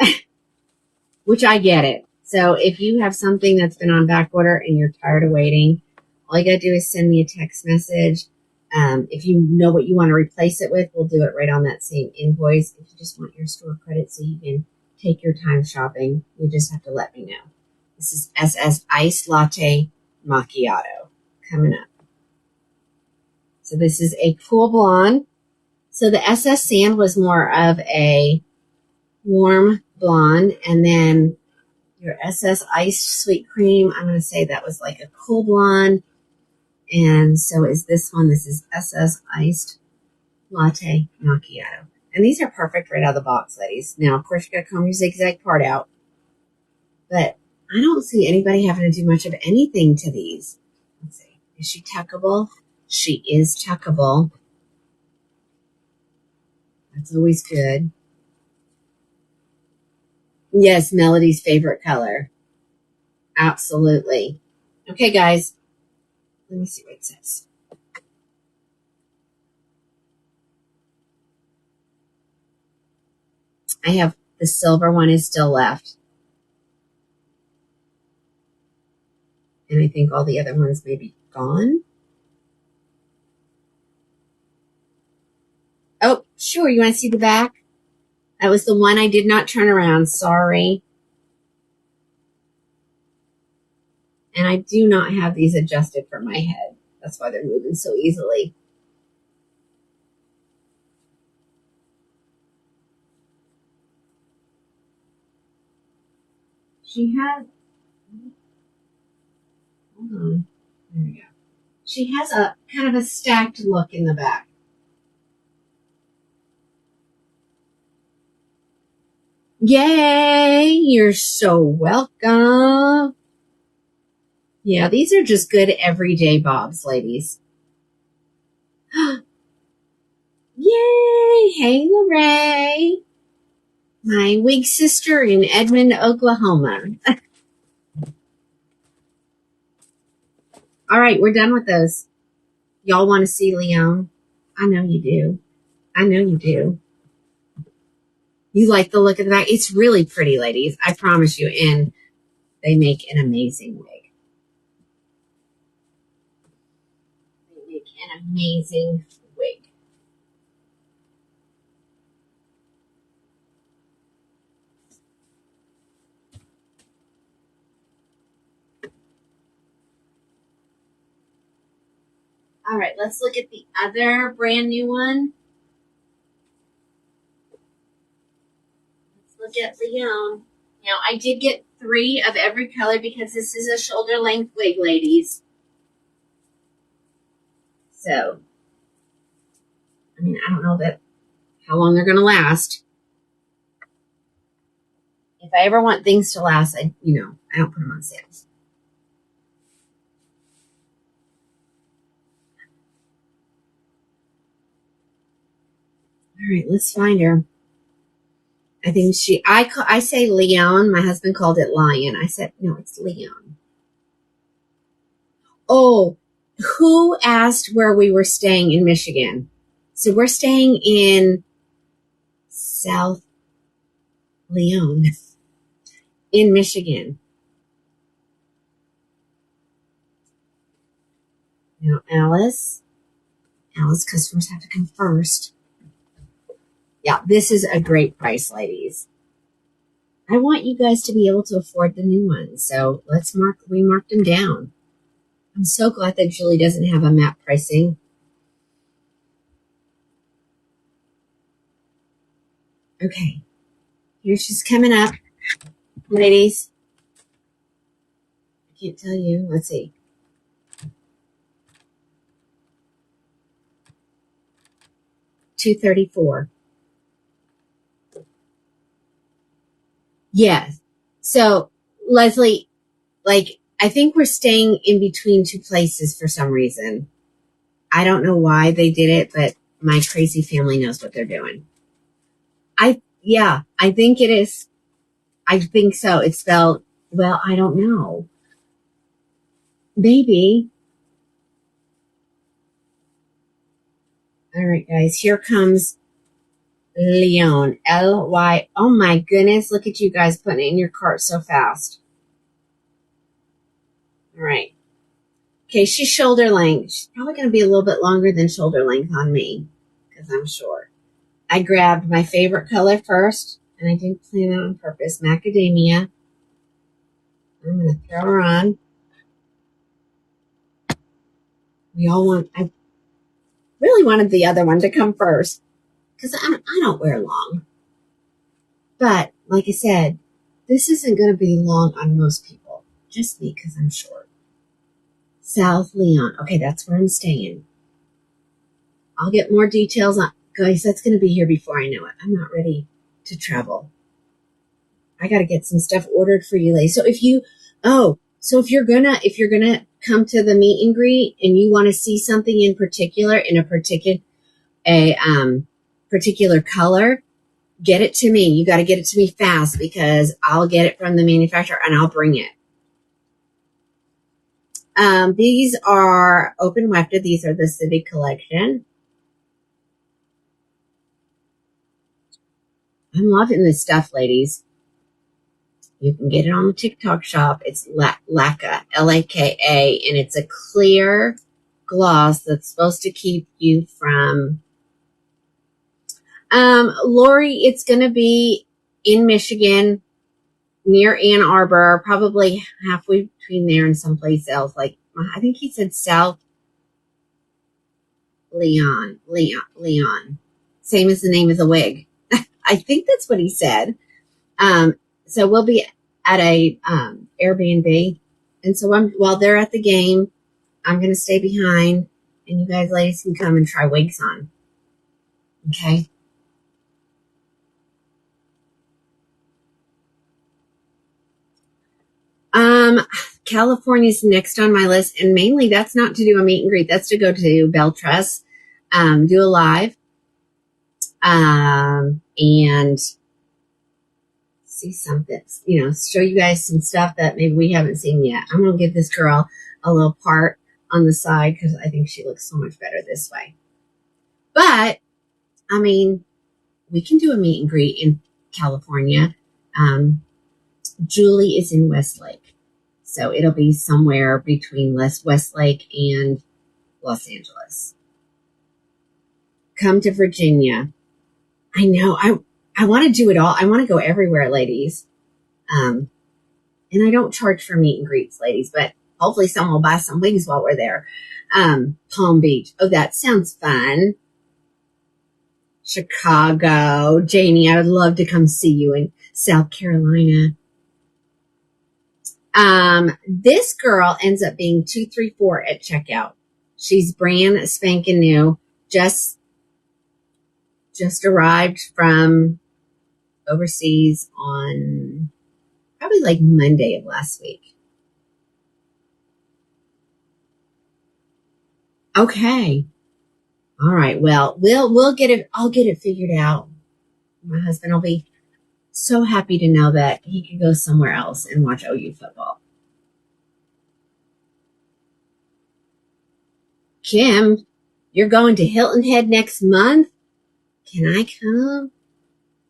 which I get it. So if you have something that's been on back order and you're tired of waiting, all you got to do is send me a text message. If you know what you want to replace it with, we'll do it right on that same invoice. If you just want your store credit so you can take your time shopping, you just have to let me know. This is SS Iced Latte Macchiato coming up. So this is a cool blonde. So the SS Sand was more of a warm blonde, and then your SS Iced Sweet Cream, I'm going to say that was like a cool blonde. And so is this one. This is SS Iced Latte Macchiato. And these are perfect right out of the box, ladies. Now, of course, you got to comb your zigzag part out. But I don't see anybody having to do much of anything to these. Let's see. Is she tuckable? She is tuckable. That's always good. Yes, Melody's favorite color. Absolutely. Okay, guys. Let me see what it says. I have the silver one is still left. And I think all the other ones may be gone. Oh, sure. You want to see the back? That was the one I did not turn around. Sorry. And I do not have these adjusted for my head. That's why they're moving so easily. She has, hold on. There we go. She has a kind of a stacked look in the back. Yay! You're so welcome. Yeah, these are just good everyday bobs, ladies. Yay! Hey, Lorraine. My wig sister in Edmond, Oklahoma. All right, we're done with those. Y'all want to see Leon? I know you do. I know you do. You like the look of the back? It's really pretty, ladies. I promise you. And they make an amazing wig. amazing wig. All right, let's look at the other brand new one. Let's look at Leon. Now, I did get 3 of every color because this is a shoulder length wig, ladies. So, I mean, I don't know how long they're going to last. If I ever want things to last, I don't put them on sales. All right, let's find her. I think I say Leon. My husband called it Lion. I said, no, it's Leon. Oh, who asked where we were staying in Michigan? So we're staying in South Leon in Michigan. Now, Alice, customers have to come first. Yeah, this is a great price, ladies. I want you guys to be able to afford the new ones. So we marked them down. I'm so glad that Julie doesn't have a MAP pricing. Okay, here she's coming up, ladies. I can't tell you. Let's see. $234. Yes. So, Leslie, I think we're staying in between 2 places for some reason. I don't know why they did it, but my crazy family knows what they're doing. I think it is. I think so. It's spelled, well, I don't know. Maybe. All right, guys, here comes Leon. L-Y. Oh my goodness. Look at you guys putting it in your cart so fast. All right. Okay, she's shoulder length. She's probably going to be a little bit longer than shoulder length on me because I'm short. I grabbed my favorite color first, and I didn't plan that on purpose. Macadamia. I'm going to throw her on. I really wanted the other one to come first because I don't wear long. But like I said, this isn't going to be long on most people. Just me because I'm short. South Leon. Okay, that's where I'm staying. I'll get more details on. Guys, that's going to be here before I know it. I'm not ready to travel. I got to get some stuff ordered for you, ladies. So if you're gonna come to the meet and greet and you want to see something in a particular color, get it to me. You got to get it to me fast because I'll get it from the manufacturer and I'll bring it. These are open wefted. These are the Civic Collection. I'm loving this stuff, ladies. You can get it on the TikTok shop. It's Laka, L-A-K-A, and it's a clear gloss that's supposed to keep you from... Lori, it's going to be in Michigan, near Ann Arbor, probably halfway between there and someplace else. Like, I think he said South Leon. Same as the name of the wig. I think that's what he said. So we'll be at a Airbnb. And so while they're at the game, I'm going to stay behind and you guys ladies can come and try wigs on. Okay. California's next on my list, and mainly that's not to do a meet and greet. That's to go to Beltress, do a live, and see something, show you guys some stuff that maybe we haven't seen yet. I'm going to give this girl a little part on the side because I think she looks so much better this way. But, I mean, we can do a meet and greet in California. Julie is in Westlake. So it'll be somewhere between Westlake and Los Angeles. Come to Virginia. I know. I want to do it all. I want to go everywhere, ladies. And I don't charge for meet and greets, ladies, but hopefully someone will buy some wings while we're there. Palm Beach. Oh, that sounds fun. Chicago. Janie, I would love to come see you in South Carolina. This girl ends up being 234 at checkout. She's brand spanking new. Just arrived from overseas on probably like Monday of last week. Okay. All right. Well, we'll get it. I'll get it figured out. My husband will be so happy to know that he can go somewhere else and watch OU football. Kim, you're going to Hilton Head next month? Can I come?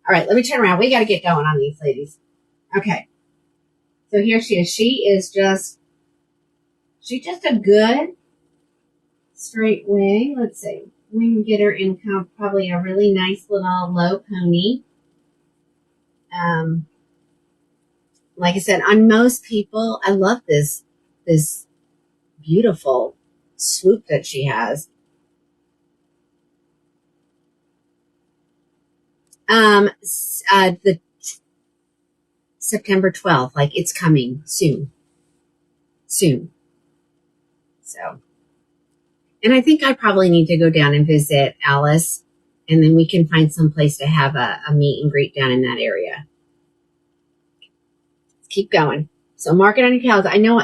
All right, let me turn around. We got to get going on these ladies. Okay. So here she is. She's just a good straight wing. Let's see. We can get her in probably a really nice little low pony. Like I said, on most people, I love this beautiful swoop that she has. The September 12th, like it's coming soon. So, and I think I probably need to go down and visit Alice, and then we can find some place to have a meet and greet down in that area. Let's keep going. So mark it on your calendar. I know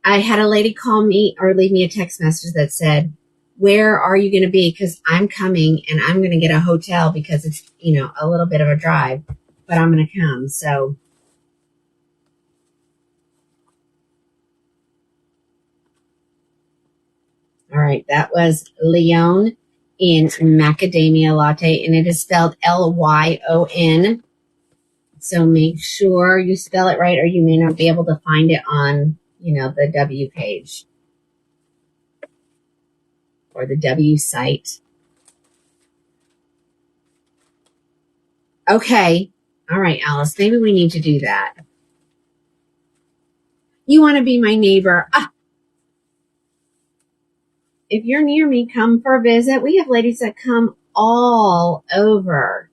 I had a lady call me or leave me a text message that said, where are you going to be? Because I'm coming and I'm going to get a hotel because it's, a little bit of a drive, but I'm going to come. So all right, that was Lyon in Macadamia Latte, and it is spelled Lyon. So make sure you spell it right, or you may not be able to find it on, the W page or the W site. Okay. All right, Alice, maybe we need to do that. You want to be my neighbor? If you're near me, come for a visit. We have ladies that come all over.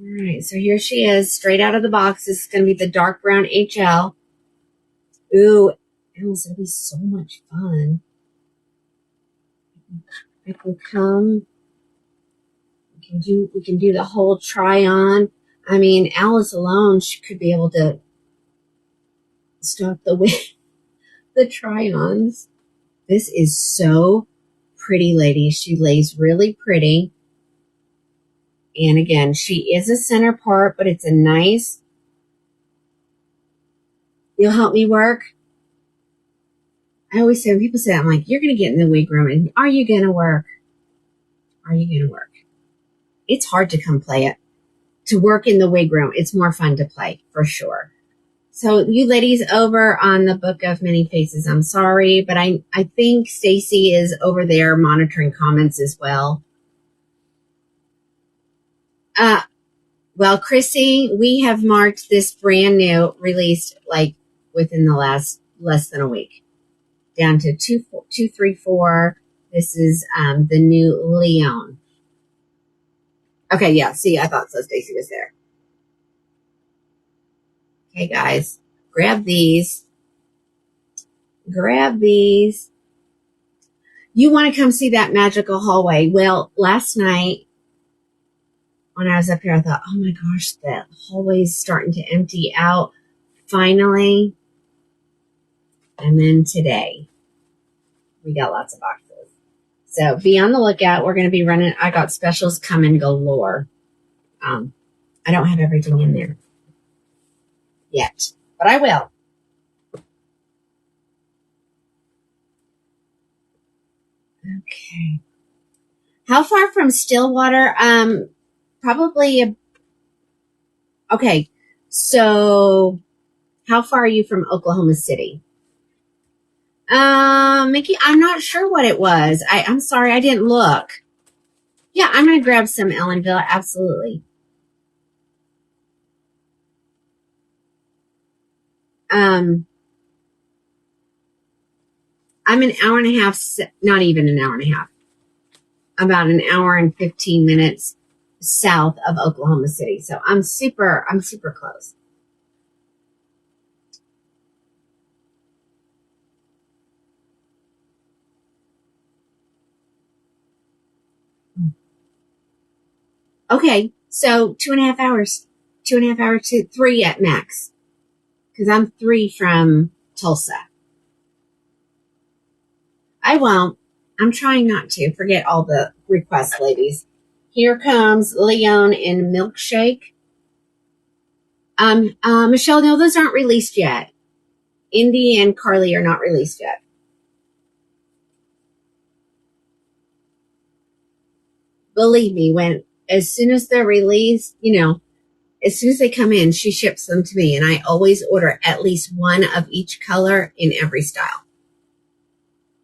All right, so here she is, straight out of the box. This is going to be the dark brown HL. Ooh, Alice, it'll be so much fun. I can come. We can do the whole try on. I mean, Alice alone, she could be able to start the try-ons. This is so pretty, ladies. She lays really pretty. And again, she is a center part, but it's a nice. You'll help me work? I always say, when people say that, I'm like, you're going to get in the wig room, and are you going to work? Are you going to work? It's hard to come play it. To work in the wig room, it's more fun to play, for sure. So you ladies over on the Book of Many Faces, I'm sorry, but I think Stacy is over there monitoring comments as well. Well, Chrissy, we have marked this brand new, released like within the last less than a week, down to 234. This is the new Lyon. Okay, yeah. See, I thought so. Stacy was there. Okay, guys, grab these. You want to come see that magical hallway? Well, last night when I was up here, I thought, oh my gosh, the hallway's starting to empty out finally. And then today, we got lots of boxes. So be on the lookout. We're going to be running. I got specials coming galore. I don't have everything in there yet, but I will. Okay. How far from Stillwater? Probably. Okay. So how far are you from Oklahoma City? Mickey, I'm not sure what it was. I'm sorry, I didn't look. Yeah, I'm gonna grab some Ellenville, absolutely. I'm an hour and a half, not even an hour and a half, about an hour and 15 minutes south of Oklahoma City. So I'm super close. Okay, so 2.5 hours, 2.5 hours to 3 at max, because I'm 3 from Tulsa. I won't. I'm trying not to. Forget all the requests, ladies. Here comes Leon in Milkshake. Michelle, no, those aren't released yet. Indy and Carly are not released yet. Believe me, as soon as they're released, as soon as they come in, she ships them to me, and I always order at least one of each color in every style.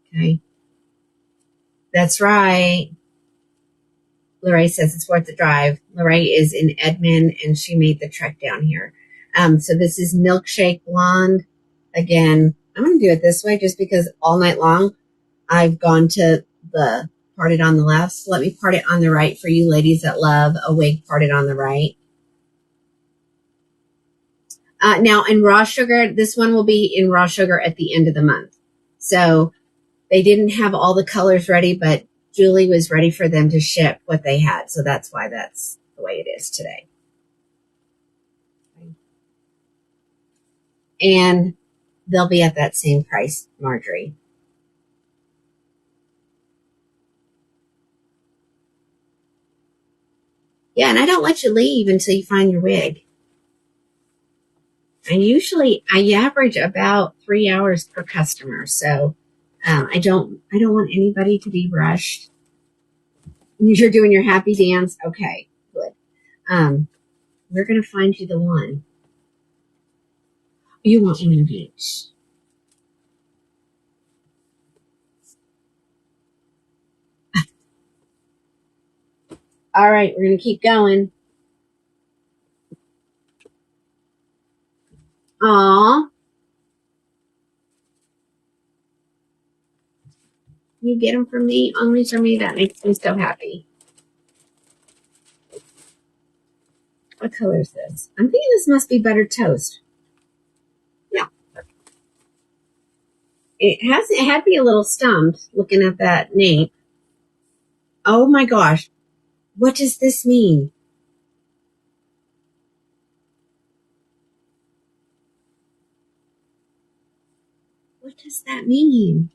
Okay. That's right. Lorraine says it's worth the drive. Lorraine is in Edmond, and she made the trek down here. So this is Milkshake Blonde. Again, I'm going to do it this way just because all night long I've gone to the parted on the left. So let me part it on the right for you ladies that love a wig parted on the right. Now in raw sugar, this one will be in raw sugar at the end of the month. So they didn't have all the colors ready, but Julie was ready for them to ship what they had. So that's why that's the way it is today. And they'll be at that same price, Marjorie. Yeah, and I don't let you leave until you find your wig. And usually I average about 3 hours per customer. So I don't want anybody to be rushed. You're doing your happy dance. Okay, good. We're going to find you the one. You want one of each. All right, we're going to keep going. Aw. You get them for me, only for me. That makes me so happy. What color is this? I'm thinking this must be buttered toast. Yeah. It had me a little stumped looking at that name. Oh my gosh. What does this mean? What does that mean?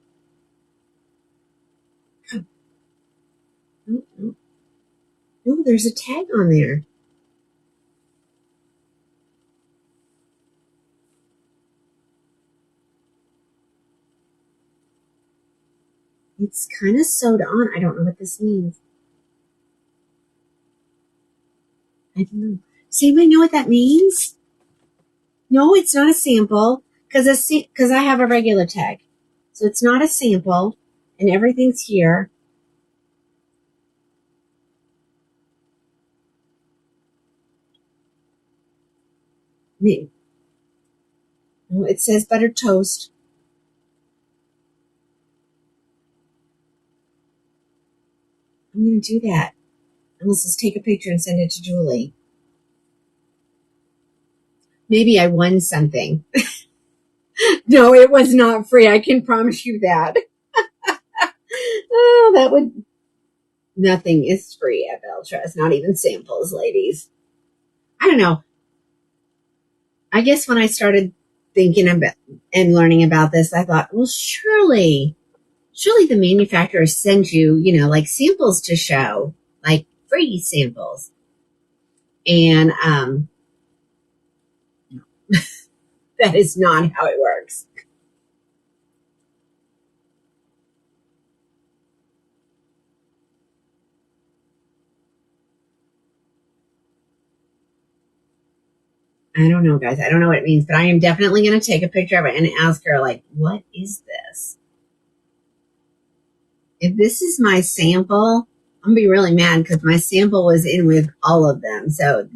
Oh, oh, oh. Oh, there's a tag on there. It's kind of sewed on. I don't know what this means. I don't know. Does anybody know what that means? No, it's not a sample because I have a regular tag. So it's not a sample and everything's here. It says buttered toast. I'm going to do that. Unless let's take a picture and send it to Julie. Maybe I won something. No, it was not free. I can promise you that. Oh, that would. Nothing is free at Beltrust. Not even samples, ladies. I don't know. I guess when I started thinking about and learning about this, I thought, well, surely the manufacturers send you, like samples to show, like free samples. And that is not how it works. I don't know, guys. I don't know what it means, but I am definitely going to take a picture of it and ask her, like, what is this? If this is my sample, I'm gonna be really mad because my sample was in with all of them. So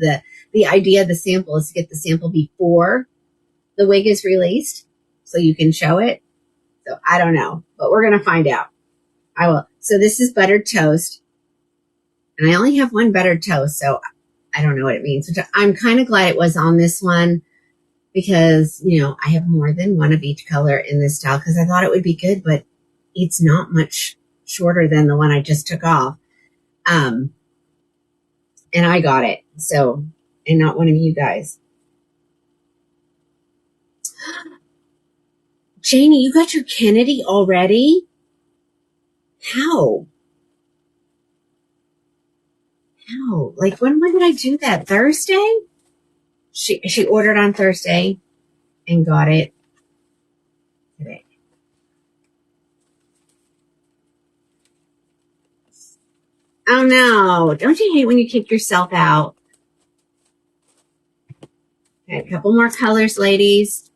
the idea of the sample is to get the sample before the wig is released so you can show it. So I don't know, but we're gonna find out. I will. So this is buttered toast, and I only have one buttered toast, so I don't know what it means. Which I'm kind of glad it was on this one because, you know, I have more than one of each color in this style because I thought it would be good, but it's not much shorter than the one I just took off. And I got it. So, and not one of you guys. Janie, you got your Kennedy already? How? How? Like, when did I do that? Thursday? She ordered on Thursday and got it today. Oh no. Don't you hate when you kick yourself out? Okay, a couple more colors, ladies.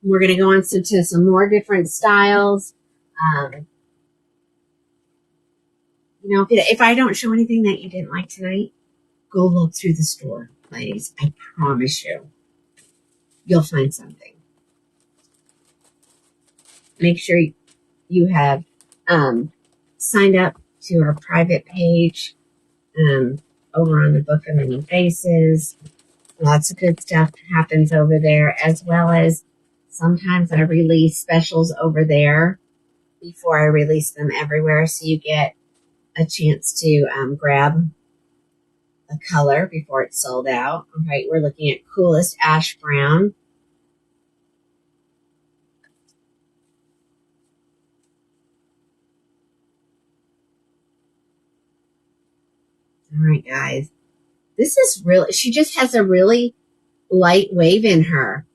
We're going to go on to some more different styles. You know, if I don't show anything that you didn't like tonight, go look through the store, ladies. I promise you, you'll find something. Make sure you have signed up to our private page over on the Book of Many Faces. Lots of good stuff happens over there, as well as sometimes I release specials over there before I release them everywhere, so you get a chance to grab a color before it's sold out. All right, we're looking at Coolest Ash Brown. All right, guys. This is really, she just has a really light wave in her.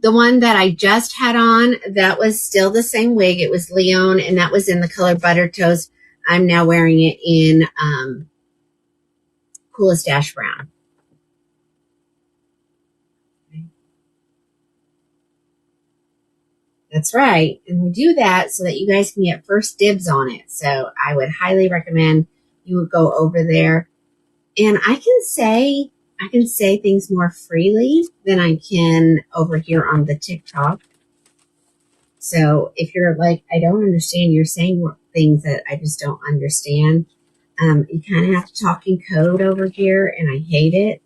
The one that I just had on, that was still the same wig. It was Leon, and that was in the color Butter Toast. I'm now wearing it in Coolest Ash Brown. That's right. And we do that so that you guys can get first dibs on it. So I would highly recommend you would go over there. And I can say things more freely than I can over here on the TikTok. So if you're like, I don't understand, you're saying things that I just don't understand. You kind of have to talk in code over here, and I hate it.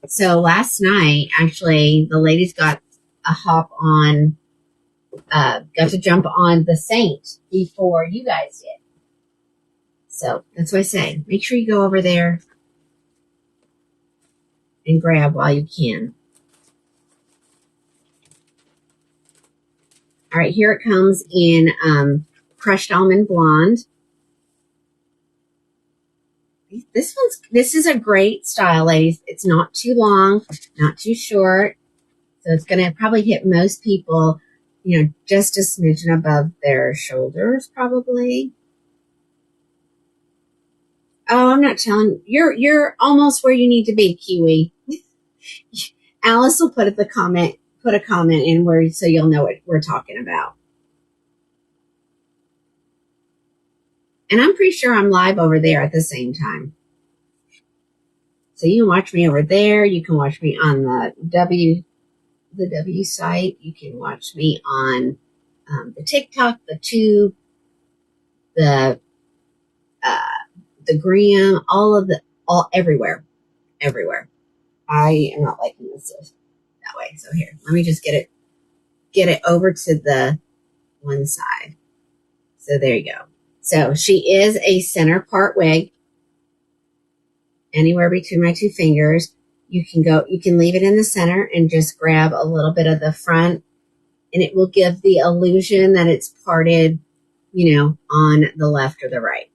So last night, actually, the ladies got a hop on, got to jump on the Saint before you guys did. So that's what I say. Make sure you go over there and grab while you can. All right, here it comes in Crushed Almond Blonde. This is a great style, ladies. It's not too long, not too short. So it's going to probably hit most people, you know, just a smidgen above their shoulders, probably. Oh, I'm not telling you're almost where you need to be, Kiwi. Alice will put a comment in where so you'll know what we're talking about. And I'm pretty sure I'm live over there at the same time. So you can watch me over there. You can watch me on the W site. You can watch me on the TikTok, the Tube, the Gram, everywhere. I am not liking this that way. So here, let me just get it over to the one side. So there you go. So she is a center part wig, anywhere between my two fingers. You can leave it in the center and just grab a little bit of the front, and it will give the illusion that it's parted, you know, on the left or the right.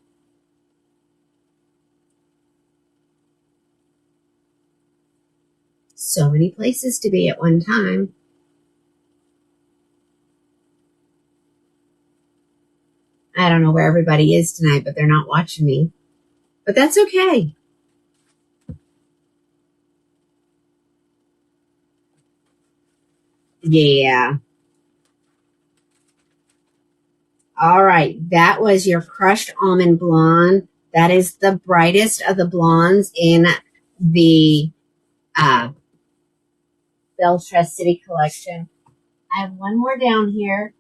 So many places to be at one time. I don't know where everybody is tonight, but they're not watching me. But that's okay. Yeah. All right, that was your crushed almond blonde. That is the brightest of the blondes in the Belle-Tress City collection. I have one more down here.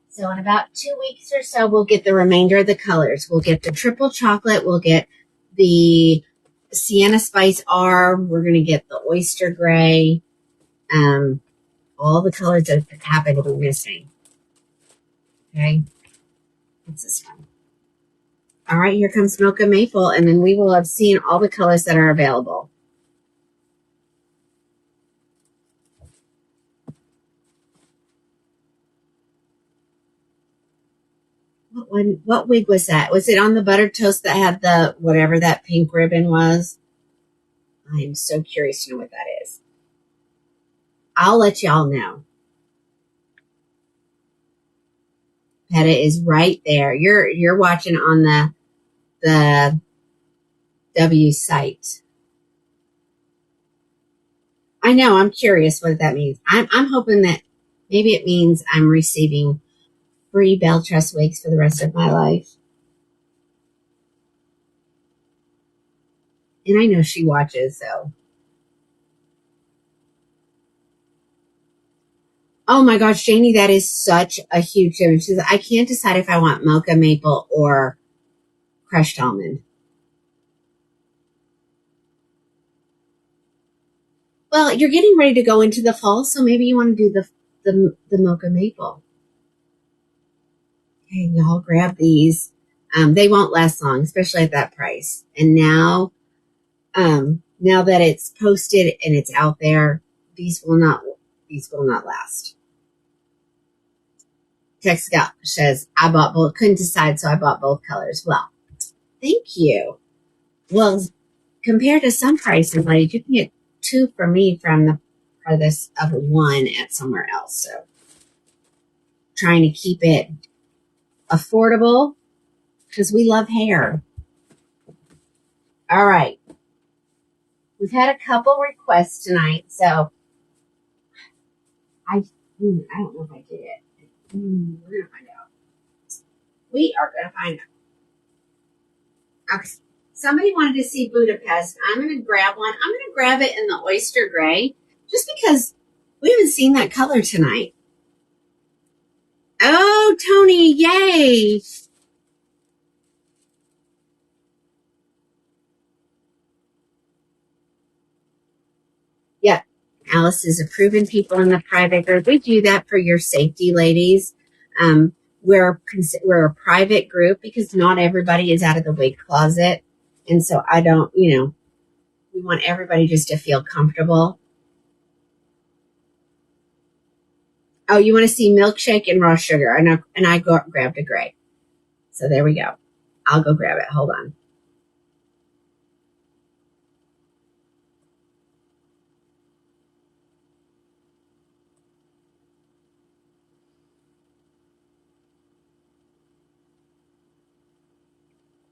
So in about 2 weeks or so, we'll get the remainder of the colors. We'll get the triple chocolate. We'll get the Sienna Spice R. We're going to get the oyster gray. All the colors that happen to be missing. Okay. What's this one? All right, here comes Mocha Maple, and then we will have seen all the colors that are available. What wig was that? Was it on the buttered toast that had the whatever that pink ribbon was? I am so curious to know what that is. I'll let y'all know. Peta is right there. You're watching on the W site. I know. I'm curious what that means. I'm hoping that maybe it means I'm receiving free Belle-Tress wigs for the rest of my life. And I know she watches, so. Oh my gosh, Janie, that is such a huge difference. I can't decide if I want mocha maple or crushed almond. Well, you're getting ready to go into the fall, so maybe you want to do the mocha maple. Okay, y'all grab these. They won't last long, especially at that price. And now that it's posted and it's out there, these will not last. Text Scout says, I bought both, couldn't decide, so I bought both colors. Well, thank you. Well, compared to some prices, ladies, you can get two for me from the price of one at somewhere else. So trying to keep it affordable because we love hair. All right. We've had a couple requests tonight, so I don't know if I did it. We're going to find out. We are going to find out. Okay. Somebody wanted to see Budapest. I'm going to grab one. I'm going to grab it in the oyster gray just because we haven't seen that color tonight. Oh, Tony, yay. Yeah, Alice is approving people in the private group. We do that for your safety, ladies. We're a private group because not everybody is out of the wig closet. And so I don't, we want everybody just to feel comfortable. Oh, you want to see milkshake and raw sugar. And I grabbed a gray. So there we go. I'll go grab it. Hold on.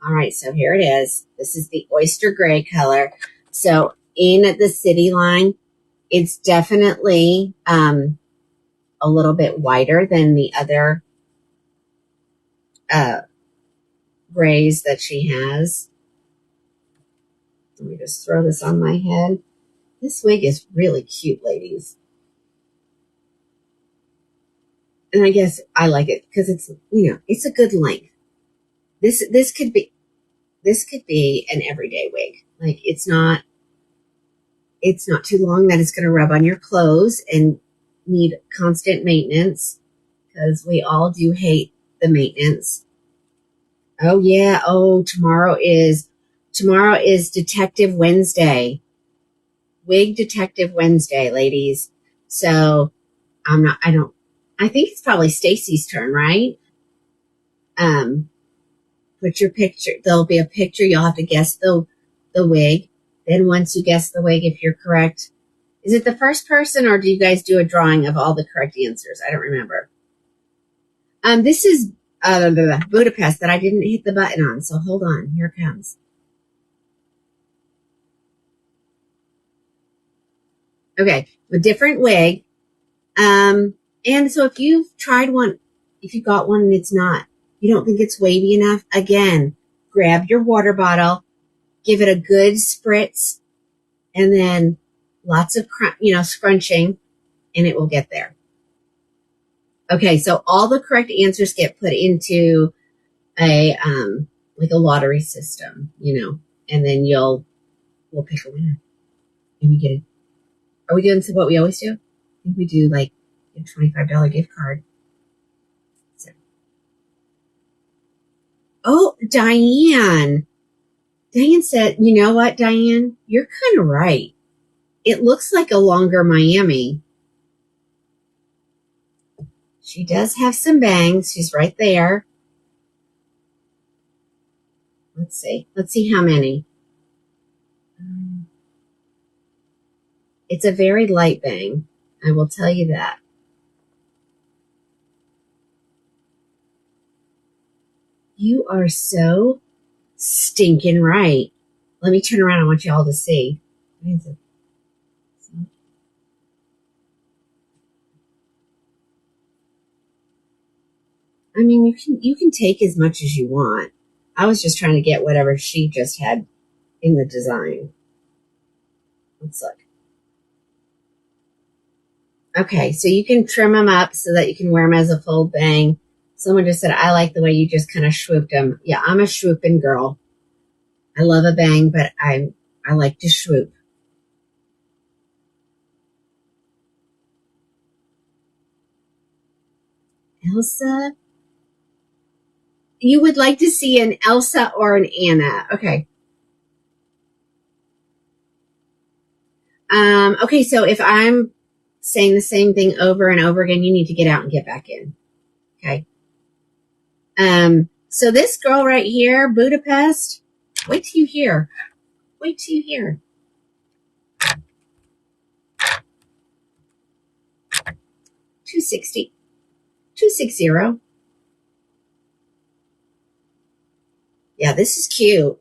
All right, so here it is. This is the oyster gray color. So in the city line, it's definitely a little bit whiter than the other grays that she has. Let me just throw this on my head. This wig is really cute, ladies. And I guess I like it because it's, it's a good length. This could be an everyday wig. Like it's not too long that it's going to rub on your clothes and need constant maintenance because we all do hate the maintenance. Oh yeah. Oh, tomorrow is Detective Wednesday. Wig Detective Wednesday, ladies. So I think it's probably Stacy's turn, right? Put your picture. There'll be a picture. You'll have to guess the wig. Then once you guess the wig, if you're correct, is it the first person or do you guys do a drawing of all the correct answers? I don't remember. This is Budapest that I didn't hit the button on. So hold on. Here it comes. Okay, a different wig. And so if you've tried one, if you got one and it's not You don't think it's wavy enough? Again, grab your water bottle, give it a good spritz, and then lots of, scrunching, and it will get there. Okay, so all the correct answers get put into a like a lottery system, and then we'll pick a winner, and you get it. Are we doing what we always do? I think we do like a $25 gift card. So. Oh, Diane said, you know what, Diane? You're kind of right. It looks like a longer Miami. She does have some bangs. She's right there. Let's see. Let's see how many. It's a very light bang. I will tell you that. You are so stinking right. Let me turn around. I want you all to see. I mean, you can take as much as you want. I was just trying to get whatever she just had in the design. Let's look. Okay, so you can trim them up so that you can wear them as a full bang. Someone just said, I like the way you just kind of swooped them. Yeah, I'm a swooping girl. I love a bang, but I like to swoop. Elsa? You would like to see an Elsa or an Anna. Okay. Okay, so if I'm saying the same thing over and over again, you need to get out and get back in. Okay. So this girl right here, Budapest, wait till you hear. Wait till you hear. $260. $260. Yeah, this is cute.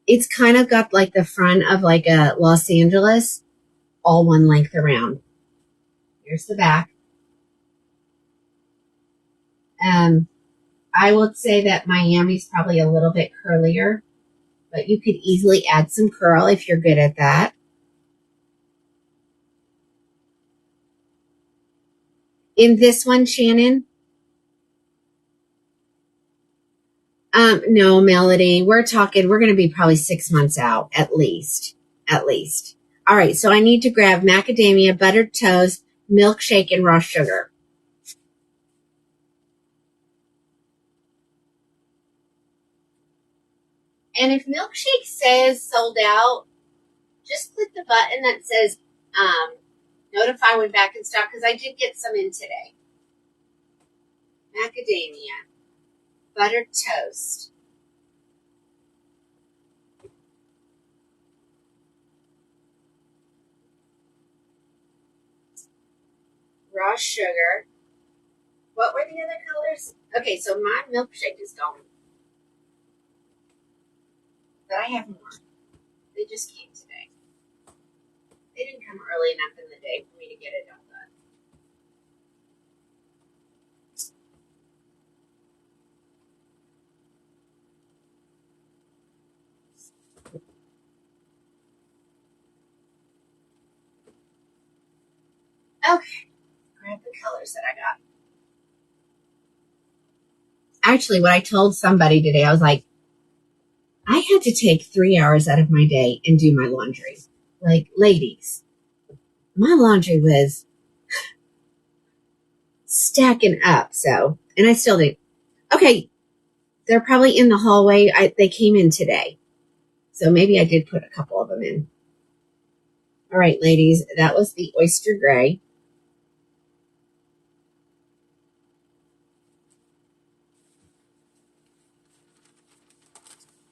It's kind of got like the front of like a Los Angeles, all one length around. Here's the back. I would say that Miami's probably a little bit curlier, but you could easily add some curl if you're good at that. In this one, Shannon? No, Melody. We're going to be probably 6 months out, at least. At least. All right, so I need to grab macadamia, buttered toast, milkshake, and raw sugar. And if milkshake says sold out, just click the button that says notify when back in stock, because I did get some in today. Macadamia, buttered toast, raw sugar. What were the other colors? Okay, so my milkshake is gone. But I have more. They just came today. They didn't come early enough in the day for me to get it all done. Okay, grab the colors that I got. Actually, what I told somebody today, I was like, I had to take 3 hours out of my day and do my laundry. Like, ladies, my laundry was stacking up. So, and I still do. Okay, they're probably in the hallway. They came in today. So maybe I did put a couple of them in. All right, ladies, that was the oyster gray.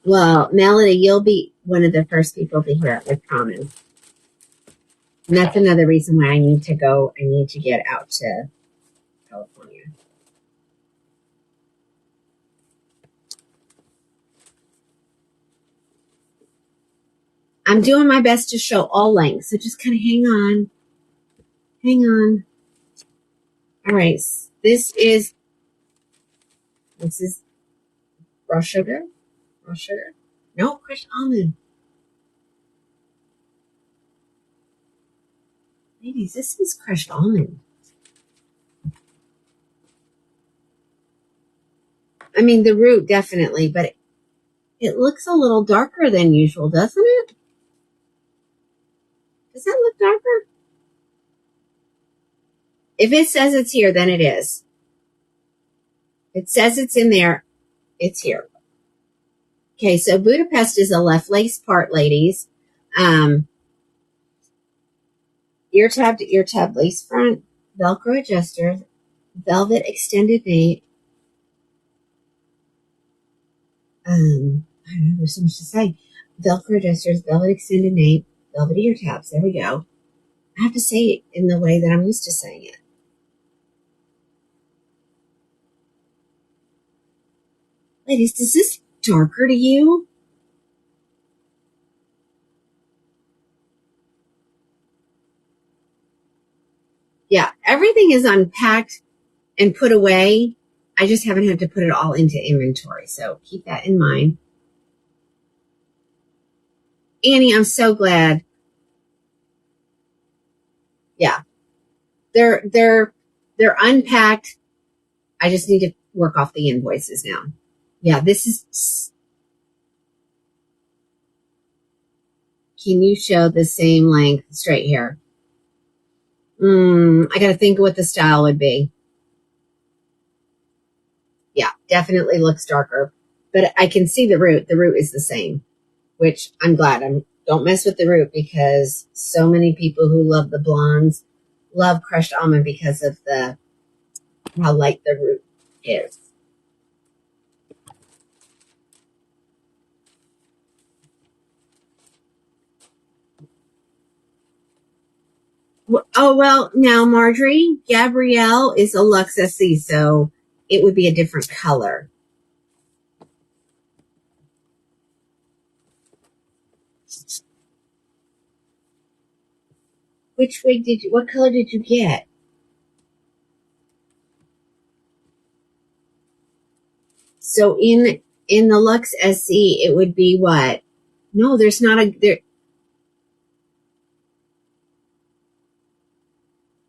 Well, Melody, you'll be one of the first people to hear it, I promise. And that's another reason why I need to go. I need to get out to California. I'm doing my best to show all lengths, so just kind of hang on. Hang on. All right, this is This is raw sugar. Raw sugar. No, crushed almond. Ladies, this is crushed almond. I mean, the root definitely, but it looks a little darker than usual, doesn't it? Does that look darker? If it says it's here, then it is. It says it's in there. It's here. Okay, so Budapest is a left lace part, ladies. Ear tab to ear tab, lace front, Velcro adjuster, velvet extended nape. I don't know, there's so much to say. Velcro adjusters, velvet extended nape, velvet ear tabs. There we go. I have to say it in the way that I'm used to saying it. Ladies, does this darker to you? Yeah, everything is unpacked and put away. I just haven't had to put it all into inventory, so keep that in mind. Annie, I'm so glad. Yeah, they're unpacked. I just need to work off the invoices now. Yeah, this is. Can you show the same length straight hair? I got to think of what the style would be. Yeah, definitely looks darker, but I can see the root. The root is the same, which I'm glad. Don't mess with the root because so many people who love the blondes love crushed almond because of how light the root is. Oh, well, now, Marjorie, Gabrielle is a Luxe SC, so it would be a different color. What color did you get? So in the Luxe SC, it would be what? No, there's not there.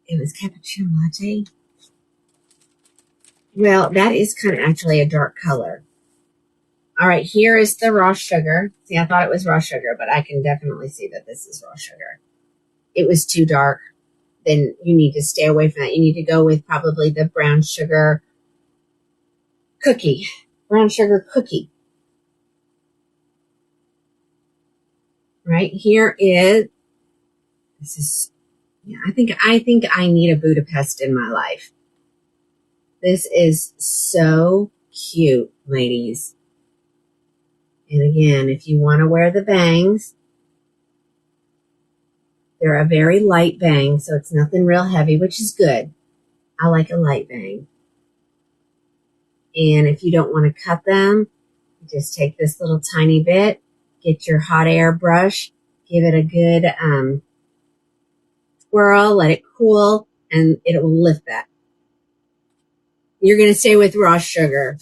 It was cappuccino latte. Well, that is kind of actually a dark color. All right, here is the raw sugar. See, I thought it was raw sugar, but I can definitely see that this is raw sugar. It was too dark. Then you need to stay away from that. You need to go with probably the brown sugar cookie. Brown sugar cookie. Right here is, this is, yeah, I think I need a Budapest in my life. This is so cute, ladies. And again, if you want to wear the bangs, they're a very light bang, so it's nothing real heavy, which is good. I like a light bang. And if you don't want to cut them, just take this little tiny bit, get your hot air brush, give it a good swirl, let it cool, and it will lift that. You're going to stay with raw sugar.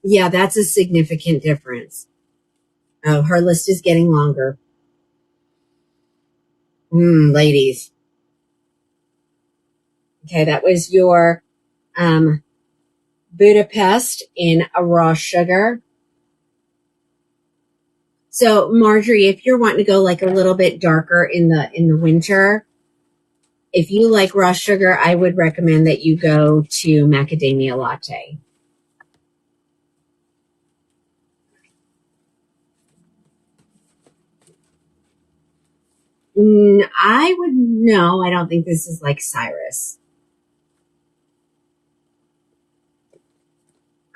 Yeah, that's a significant difference. Oh, her list is getting longer. Ladies. Okay, that was your Budapest in a raw sugar. So, Marjorie, if you're wanting to go like a little bit darker in the winter, if you like raw sugar, I would recommend that you go to macadamia latte. I don't think this is like Cyrus.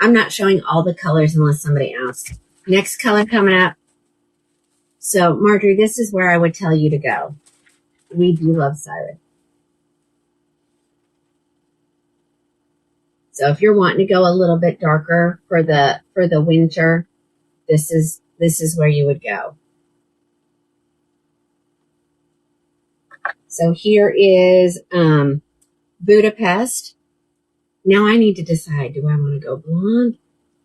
I'm not showing all the colors unless somebody asks. Next color coming up. So, Marjorie, this is where I would tell you to go. We do love Cyrus. So if you're wanting to go a little bit darker for the winter, this is where you would go. So here is Budapest. Now I need to decide, do I want to go blonde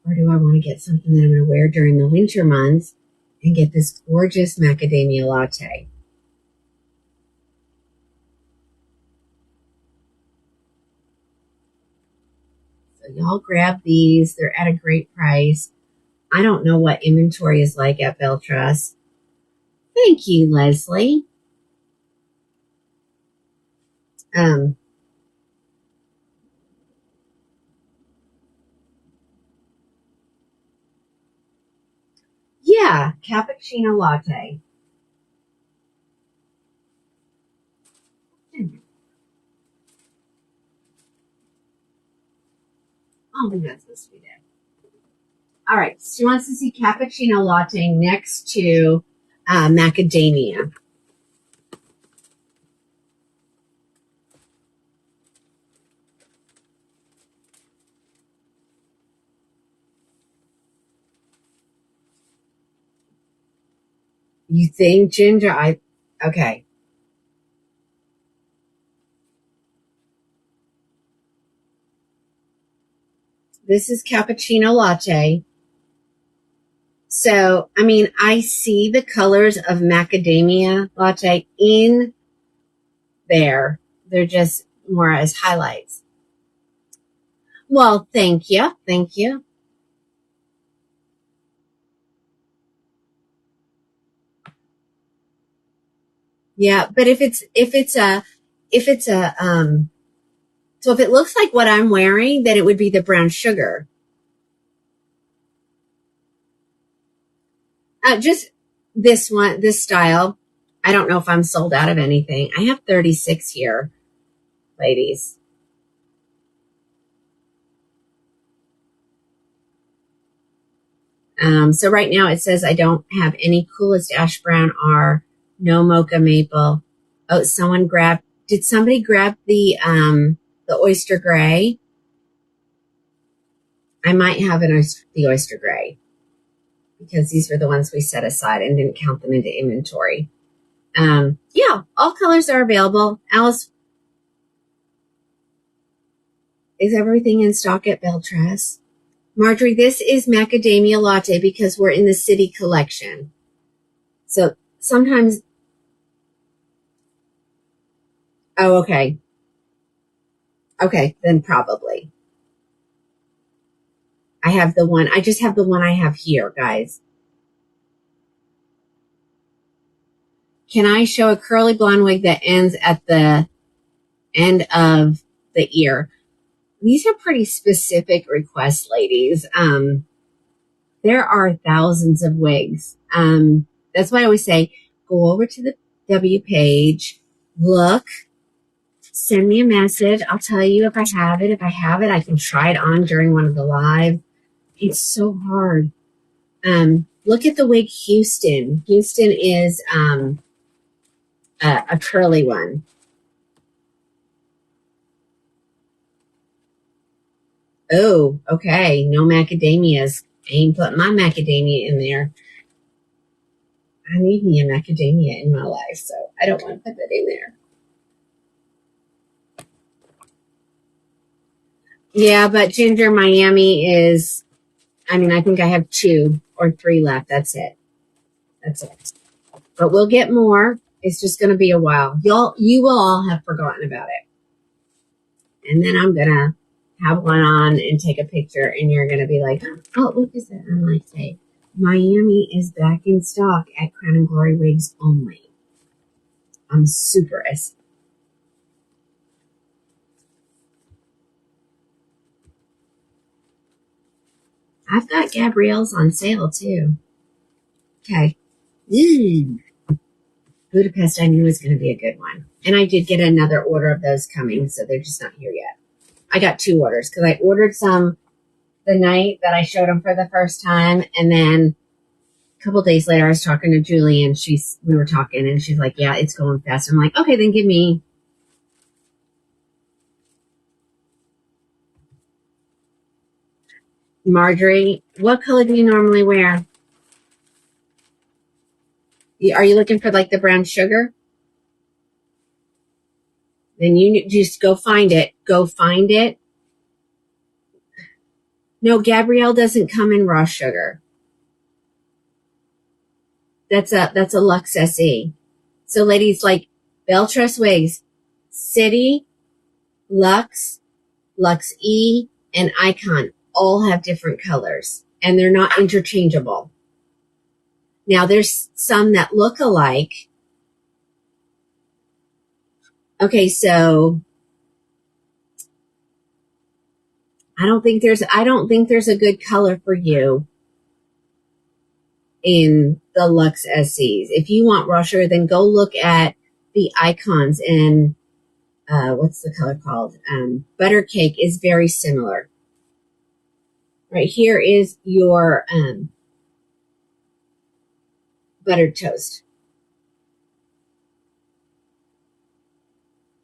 Or do I want to get something that I'm going to wear during the winter months and get this gorgeous macadamia latte? So y'all grab these. They're at a great price. I don't know what inventory is like at Belle Trust. Thank you, Leslie. Yeah, cappuccino latte. Oh, that's so sweet. All right, she wants to see cappuccino latte next to macadamia. You think ginger? Okay. This is cappuccino latte. So, I mean, I see the colors of macadamia latte in there. They're just more as highlights. Well, thank you. Thank you. Yeah, but if it's a so if it looks like what I'm wearing, then it would be the brown sugar. Just this one, this style. I don't know if I'm sold out of anything. I have 36 here, ladies. So right now it says I don't have any coolest ash brown or no mocha maple. Oh, did somebody grab the oyster gray? I might have the oyster gray because these were the ones we set aside and didn't count them into inventory. Yeah, all colors are available. Alice, is everything in stock at Belle Trust? Marjorie, this is macadamia latte because we're in the city collection. So sometimes, oh, okay. Okay, then probably. I just have the one I have here, guys. Can I show a curly blonde wig that ends at the end of the ear? These are pretty specific requests, ladies. There are thousands of wigs. That's why I always say, go over to the W page, look, send me a message. I'll tell you if I have it. If I have it, I can try it on during one of the live. It's so hard. Look at the wig Houston. Houston is a curly one. Oh, okay. No macadamias. I ain't putting my macadamia in there. I need me a macadamia in my life, so I don't want to put that in there. Yeah, but Ginger Miami is, I mean, I think I have 2 or 3 left. That's it. That's it. But we'll get more. It's just going to be a while. You will all have forgotten about it. And then I'm going to have one on and take a picture, and you're going to be like, oh, what is that? I'm like, say, Miami is back in stock at Crown and Glory Wigs only. I'm super excited. I've got Gabrielle's on sale too. Okay. Budapest I knew was going to be a good one. And I did get another order of those coming, so they're just not here yet. I got 2 orders because I ordered some the night that I showed them for the first time, and then a couple days later I was talking to Julie, and we were talking, and she's like, yeah, it's going fast. I'm like, okay, then give me. Marjorie, what color do you normally wear? Are you looking for like the brown sugar? Then you just go find it. Go find it. No, Gabrielle doesn't come in raw sugar. That's a Luxe SE. So ladies, like Belle Tress Wigs, City, Luxe, Luxe E, and Icon all have different colors, and they're not interchangeable. Now there's some that look alike. Okay, so I don't think there's a good color for you in the Luxe SEs. If you want raw sugar, then go look at the Icons, and what's the color called? Butter Cake is very similar. Right here is your buttered toast.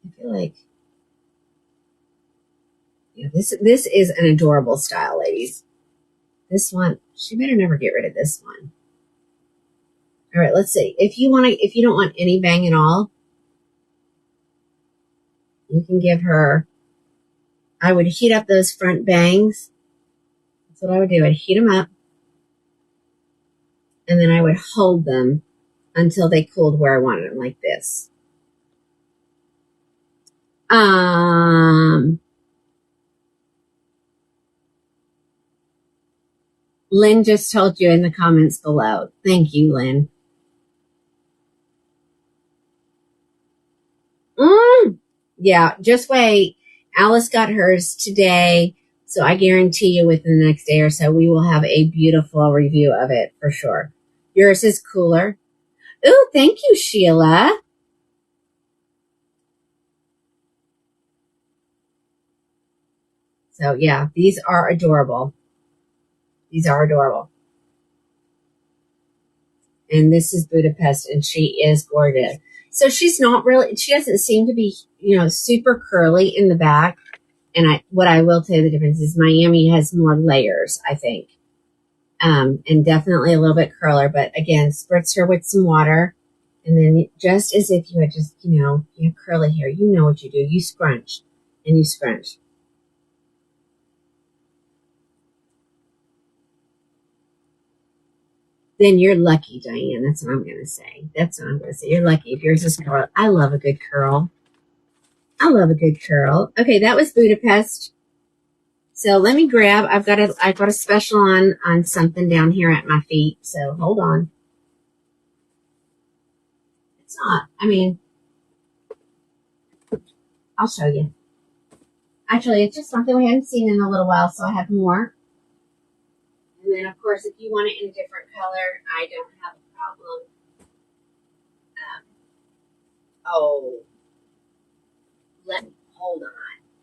I feel like, yeah, this is an adorable style, ladies. This one, she better never get rid of this one. All right, let's see. If you don't want any bang at all, you can give her, I would heat up those front bangs. That's what I would do. I'd heat them up, and then I would hold them until they cooled where I wanted them, like this. Lynn just told you in the comments below. Thank you, Lynn. Yeah, just wait. Alice got hers today, so I guarantee you within the next day or so, we will have a beautiful review of it for sure. Yours is cooler. Ooh, thank you, Sheila. So yeah, these are adorable. These are adorable. And this is Budapest, and she is gorgeous. So she doesn't seem to be, super curly in the back. And what I will tell you the difference is Miami has more layers, I think. And definitely a little bit curler, but again, spritz her with some water. And then just as if you had just, you have curly hair, you know what you do. You scrunch and you scrunch. Then you're lucky, Diane. That's what I'm going to say. You're lucky if yours is curl. I love a good curl. Okay, that was Budapest. So let me grab. I've got a special on something down here at my feet. So hold on. It's not. I'll show you. Actually, it's just something we hadn't seen in a little while, so I have more. And then, of course, if you want it in a different color, I don't have a problem.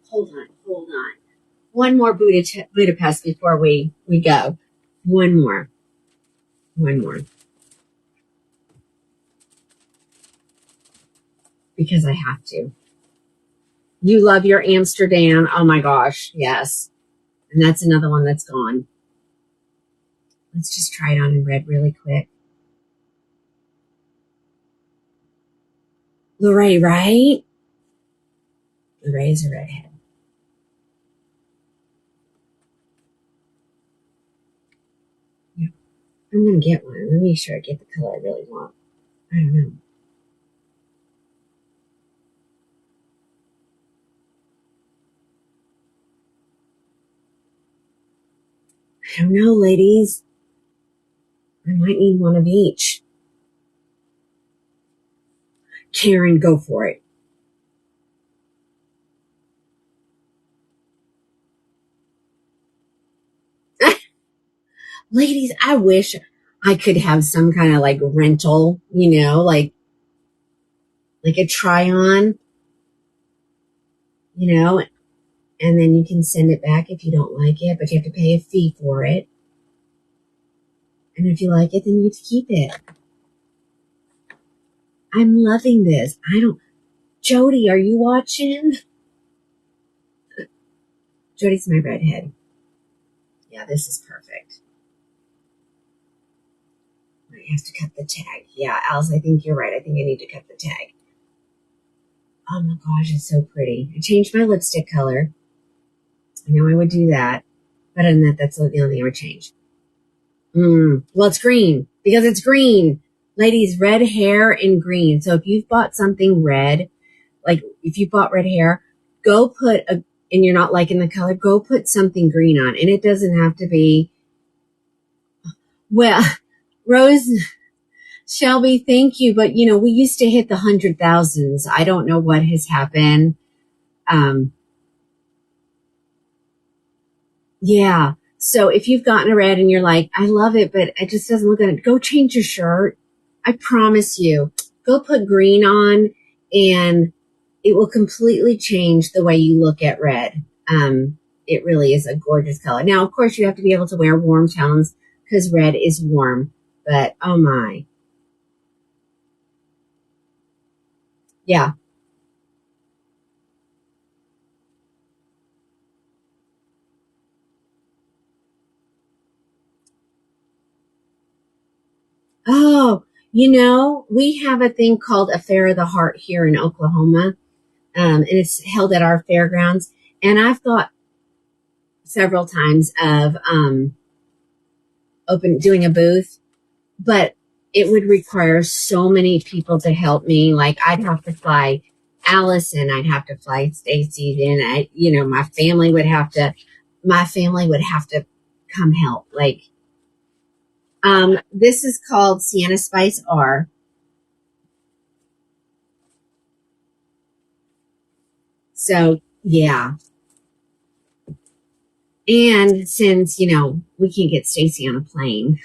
Hold on. One more Budapest before we go. One more. Because I have to. You love your Amsterdam. Oh my gosh, yes. And that's another one that's gone. Let's just try it on in red really quick. Lorraine, right? Lorraine is a redhead. Yeah. I'm going to get one. Let me make sure I get the color I really want. I don't know. I don't know, ladies. I might need one of each. Karen, go for it. Ladies, I wish I could have some kind of like rental, like a try on, and then you can send it back if you don't like it, but you have to pay a fee for it. And if you like it, then you keep it. I'm loving this. Jody, are you watching? Jody's my redhead. Yeah, this is perfect. I have to cut the tag. Yeah, Alice, I think you're right. I think I need to cut the tag. Oh my gosh, it's so pretty. I changed my lipstick color. I know I would do that. But other than that, that's the only thing I would change. Well, it's green because it's green. Ladies, red hair and green. So if you've bought something red, like if you bought red hair, go put and you're not liking the color, go put something green on. And it doesn't have to be, well, Rose, Shelby, thank you. But we used to hit the 100,000s. I don't know what has happened. Yeah. So if you've gotten a red and you're like, I love it, but it just doesn't look good, go change your shirt. I promise you, go put green on and it will completely change the way you look at red. It really is a gorgeous color. Now, of course, you have to be able to wear warm tones because red is warm, but oh my. Yeah. Oh, we have a thing called a Fair of the Heart here in Oklahoma. And it's held at our fairgrounds. And I've thought several times of doing a booth, but it would require so many people to help me. Like I'd have to fly Allison, I'd have to fly Stacy, then my family would have to come help. Like this is called Sienna Spice R. So yeah. And since, we can't get Stacy on a plane,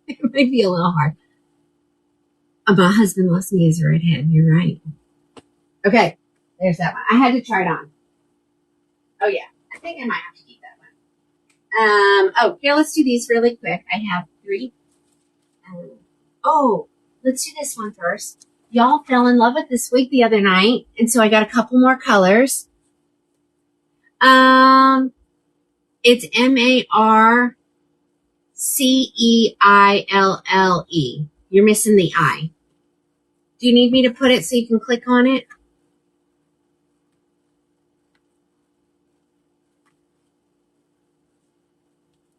it might be a little hard. My husband loves me as a redhead. You're right. Okay. There's that one. I had to try it on. Oh, yeah. I think I might have to keep that one. Here, let's do these really quick. I have 3. Let's do this one first. Y'all fell in love with this wig the other night. And so I got a couple more colors. It's Marceille. You're missing the I. Do you need me to put it so you can click on it?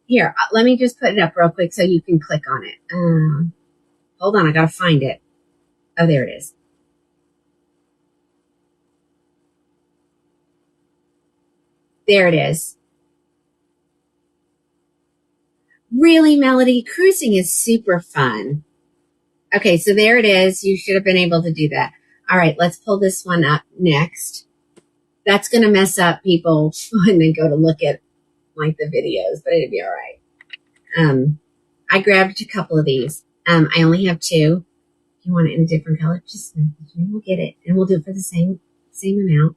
Here, let me just put it up real quick so you can click on it. Hold on, I gotta find it. Oh, there it is. There it is. Really, Melody? Cruising is super fun. Okay, so there it is. You should have been able to do that. All right, let's pull this one up next. That's going to mess up people when they go to look at like the videos, but it'll be all right. I grabbed a couple of these. I only have 2. If you want it in a different color, just message me. We'll get it, and we'll do it for the same amount.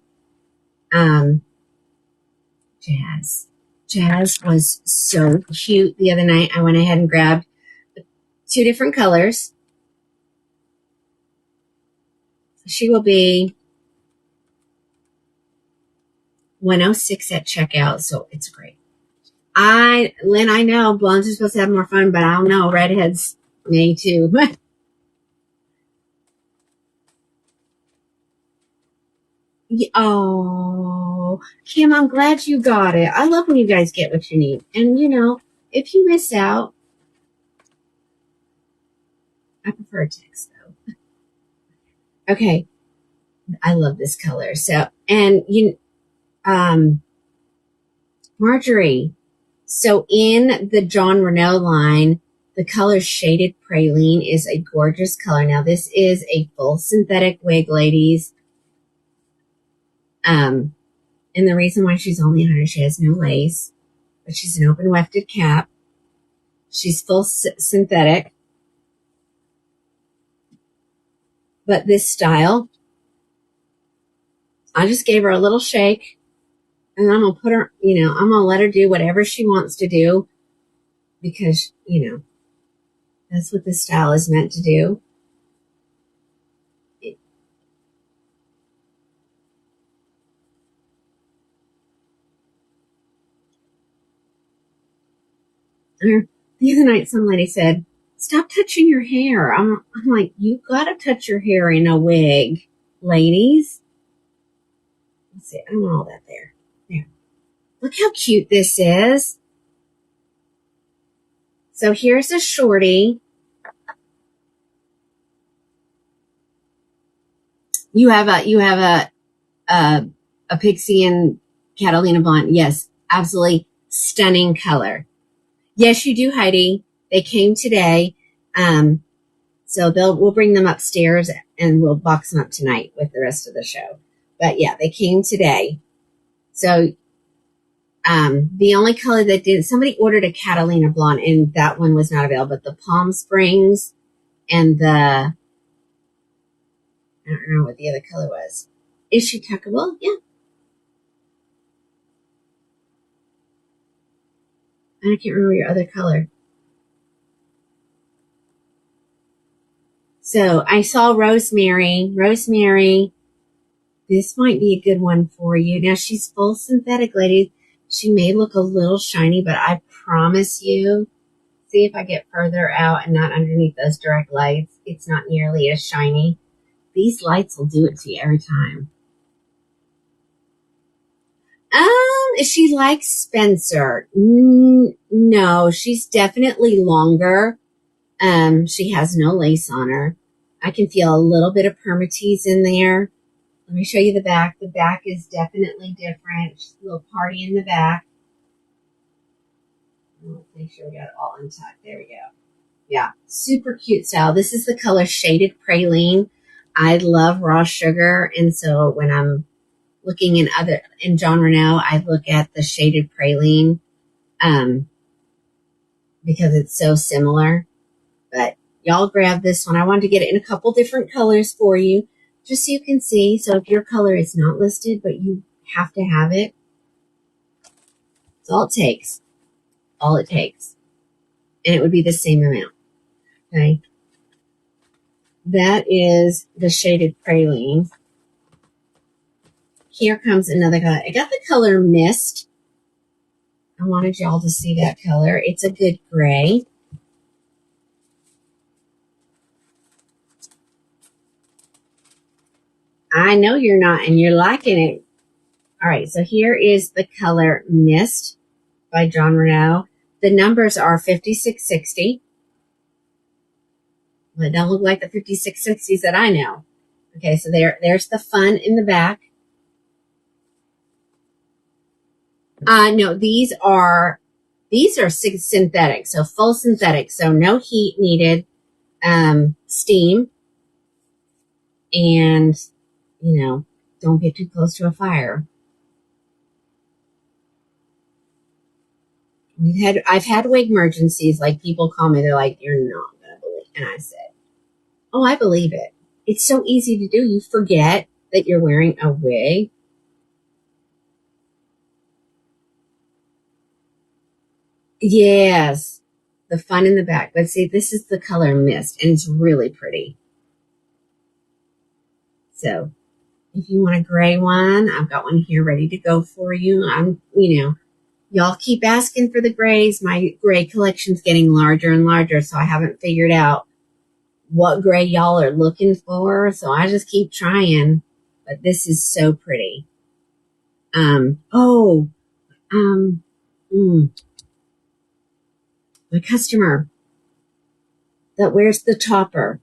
Jazz was so cute the other night. I went ahead and grabbed 2 different colors. She will be 106 at checkout, so it's great. Lynn, I know blondes are supposed to have more fun, but I don't know. Redheads may too. Oh, Kim, I'm glad you got it. I love when you guys get what you need. And, if you miss out, I prefer text, though. Okay. I love this color. So, and, Marjorie, so in the John Renault line, the color Shaded Praline is a gorgeous color. Now, this is a full synthetic wig, ladies. And the reason why she's only 100, she has no lace, but she's an open wefted cap. She's full synthetic. But this style, I just gave her a little shake, and I'm going to put her, I'm going to let her do whatever she wants to do because, that's what this style is meant to do. The other night, some lady said, "Stop touching your hair." I'm like, you gotta touch your hair in a wig, ladies. Let's see. I don't want all that there. There. Look how cute this is. So here's a shorty. You have a Pixie and Catalina Blonde. Yes, absolutely stunning color. Yes, you do, Heidi. They came today. So we'll bring them upstairs and we'll box them up tonight with the rest of the show. But yeah, they came today. So the only color that didn't, somebody ordered a Catalina Blonde and that one was not available, but the Palm Springs and I don't know what the other color was. Is she tuckable? Yeah. And I can't remember your other color. So I saw Rosemary. Rosemary, this might be a good one for you. Now she's full synthetic, ladies. She may look a little shiny, but I promise you, see if I get further out and not underneath those direct lights, it's not nearly as shiny. These lights will do it to you every time. Is she like Spencer? No, she's definitely longer. She has no lace on her. I can feel a little bit of permatease in there. Let me show you the back. The back is definitely different. Just a little party in the back. Let's make sure we got it all untucked. There we go. Yeah, super cute style. This is the color Shaded Praline. I love raw sugar, and so when I'm looking in Jon Renau, I look at the Shaded Praline because it's so similar. But y'all grab this one. I wanted to get it in a couple different colors for you, just so you can see. So if your color is not listed, but you have to have it, it's all it takes. All it takes. And it would be the same amount. Okay. That is the Shaded Praline. Here comes another color. I got the color Mist. I wanted y'all to see that color. It's a good gray. I know you're not, and you're liking it. All right, so here is the color Mist by Jon Renau. The numbers are 5660. Well, it don't look like the 5660s that I know. Okay, so there's the fun in the back. No, these are synthetic, so full synthetic, so no heat needed, steam, and don't get too close to a fire. I've had wig emergencies, like people call me, they're like, "You're not gonna believe," and I said, "Oh, I believe it. It's so easy to do. You forget that you're wearing a wig." Yes, the fun in the back. But see, this is the color Mist, and it's really pretty. So if you want a gray one, I've got one here ready to go for you. Y'all keep asking for the grays. My gray collection's getting larger and larger, so I haven't figured out what gray y'all are looking for. So I just keep trying. But this is so pretty. My customer that wears the topper.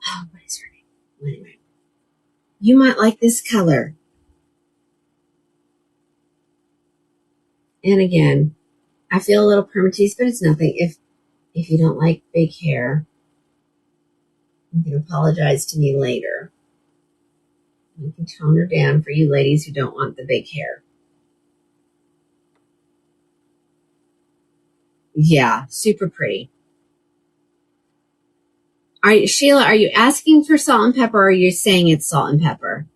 Oh, what is her name? Anyway, you might like this color. And again, I feel a little permatease, but it's nothing. If you don't like big hair, you can apologize to me later. You can tone her down for you ladies who don't want the big hair. Yeah, super pretty. Sheila, are you asking for salt and pepper, or are you saying it's salt and pepper?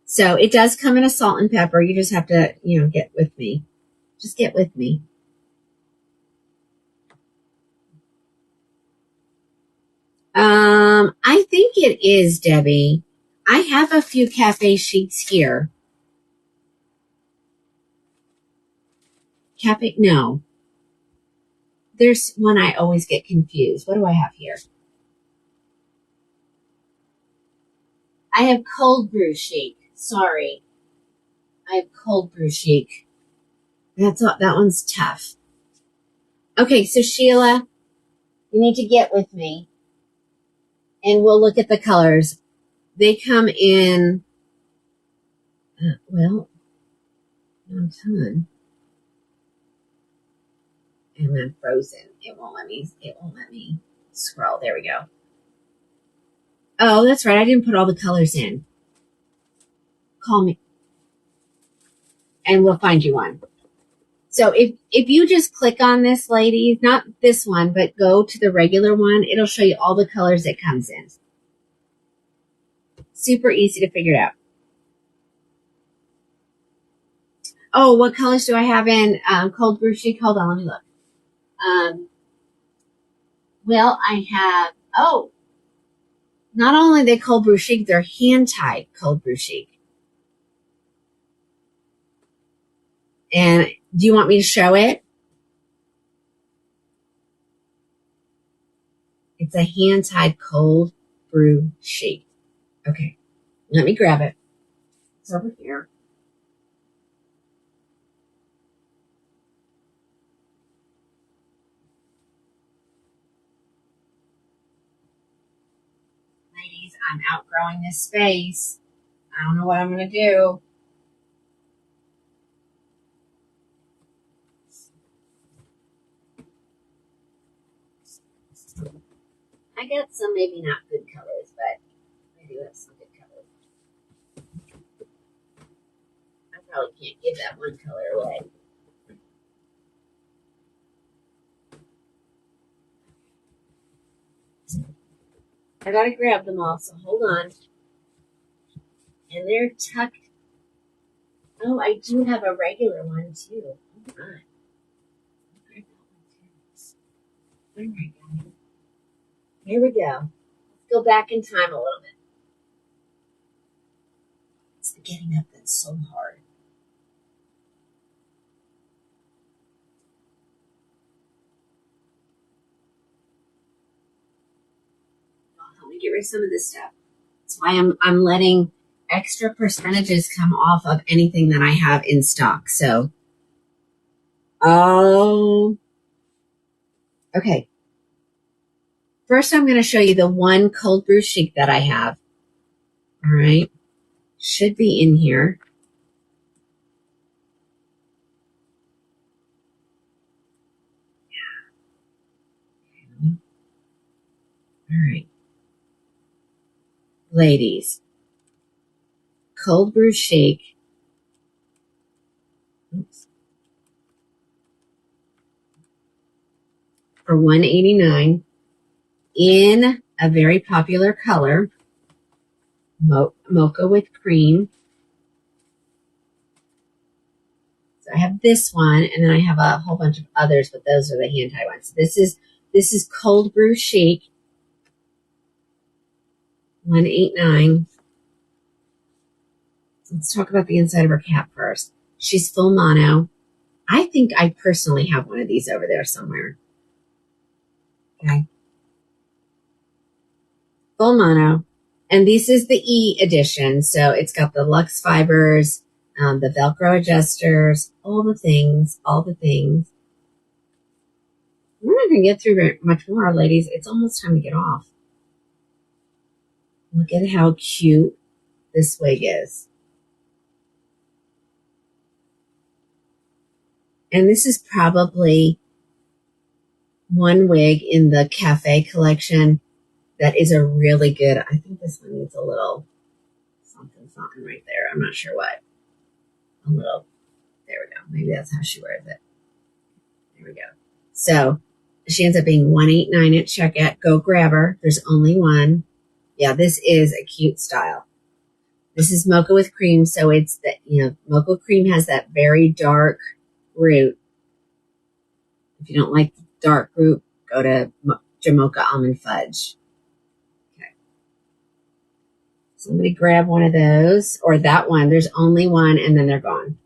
So it does come in a salt and pepper. You just have to, get with me. Just get with me. I think it is, Debbie. I have a few Cafe Chics here. No. There's one I always get confused. What do I have here? I have Cold Brew Chic. Sorry. I have Cold Brew Chic. That one's tough. Okay, so Sheila, you need to get with me and we'll look at the colors. They come in, well, not a ton. And then frozen. It won't let me scroll. There we go. Oh, that's right. I didn't put all the colors in. Call me and we'll find you one. So if you just click on this, ladies, not this one, but go to the regular one, it'll show you all the colors it comes in. Super easy to figure it out. Oh, what colors do I have in cold brew chic? Hold on, let me look. Well, I have, not only are they cold brew chic, they're hand-tied cold brew chic. And do you want me to show it? It's a hand-tied cold brew chic. Okay, let me grab it. It's over here. Ladies, I'm outgrowing this space. I don't know what I'm going to do. I got some maybe not good colors, but I do have some good colors. I probably can't give that one color away. I gotta grab them all, so hold on. And they're tucked. Oh, I do have a regular one too. Hold on. All right, guys. Here we go. Let's go back in time a little bit. It's the getting up that's so hard. Help me get rid of some of this stuff. That's why I'm letting extra percentages come off of anything that I have in stock. So, okay. First, I'm going to show you the one cold brew chic that I have. All right. Should be in here. All right. Ladies, cold brew chic. Oops. For $189 in a very popular color, mocha with cream. So I have this one, and then I have a whole bunch of others, but those are the hand tie ones. So this is cold brew chic, $189. Let's talk about the inside of her cap first. She's full mono. I think I personally have one of these over there somewhere. Okay. Full mono. And this is the E edition. So it's got the luxe fibers, the Velcro adjusters, all the things. We're not going to get through very much more, ladies. It's almost time to get off. Look at how cute this wig is. And this is probably one wig in the cafe collection that is a really good. I think this one needs a little something right there. I'm not sure what. A little. There we go. Maybe that's how she wears it. There we go. So she ends up being $189 at checkout. Go grab her. There's only one. Yeah, this is a cute style. This is mocha with cream, so it's that mocha cream has that very dark root. If you don't like the dark root, go to Jamocha almond fudge. Okay. Somebody grab one of those or that one. There's only one, and then they're gone.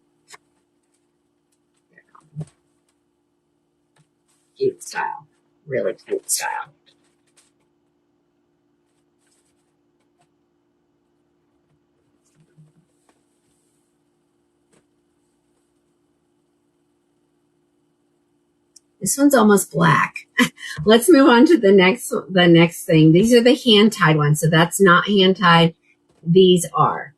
Cute style, really cute style. This one's almost black. Let's move on to the next thing. These are the hand-tied ones. So that's not hand-tied. These are.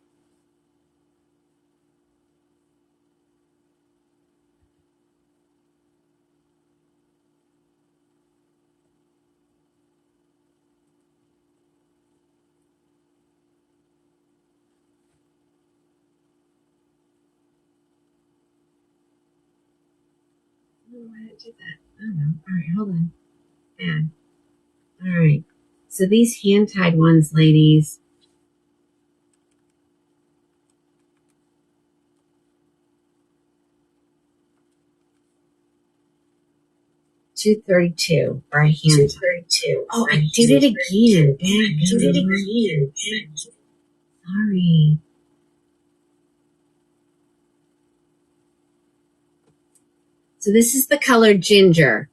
Why did I do that? I don't know. All right, hold on. Add. All right. So these hand-tied ones, ladies. $232 for a hand. $232. Oh, I did it again. Did it again. Sorry. So this is the color ginger.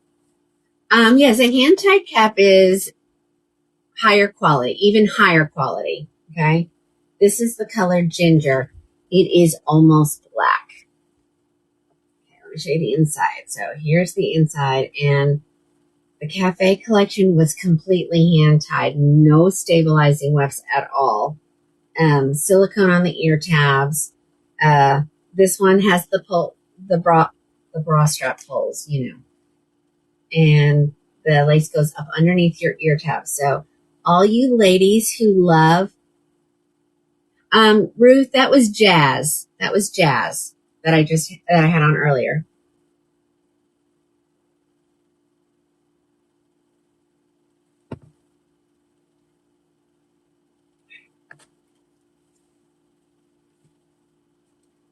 Yes, a hand-tied cap is higher quality, even higher quality. Okay. This is the color ginger. It is almost black. Okay, let me show you the inside. So here's the inside, and the Cafe collection was completely hand-tied, no stabilizing wefts at all. Silicone on the ear tabs. This one has the bra strap pulls, and the lace goes up underneath your ear tabs. So all you ladies who love, Ruth, that was Jazz. That was Jazz that I had on earlier.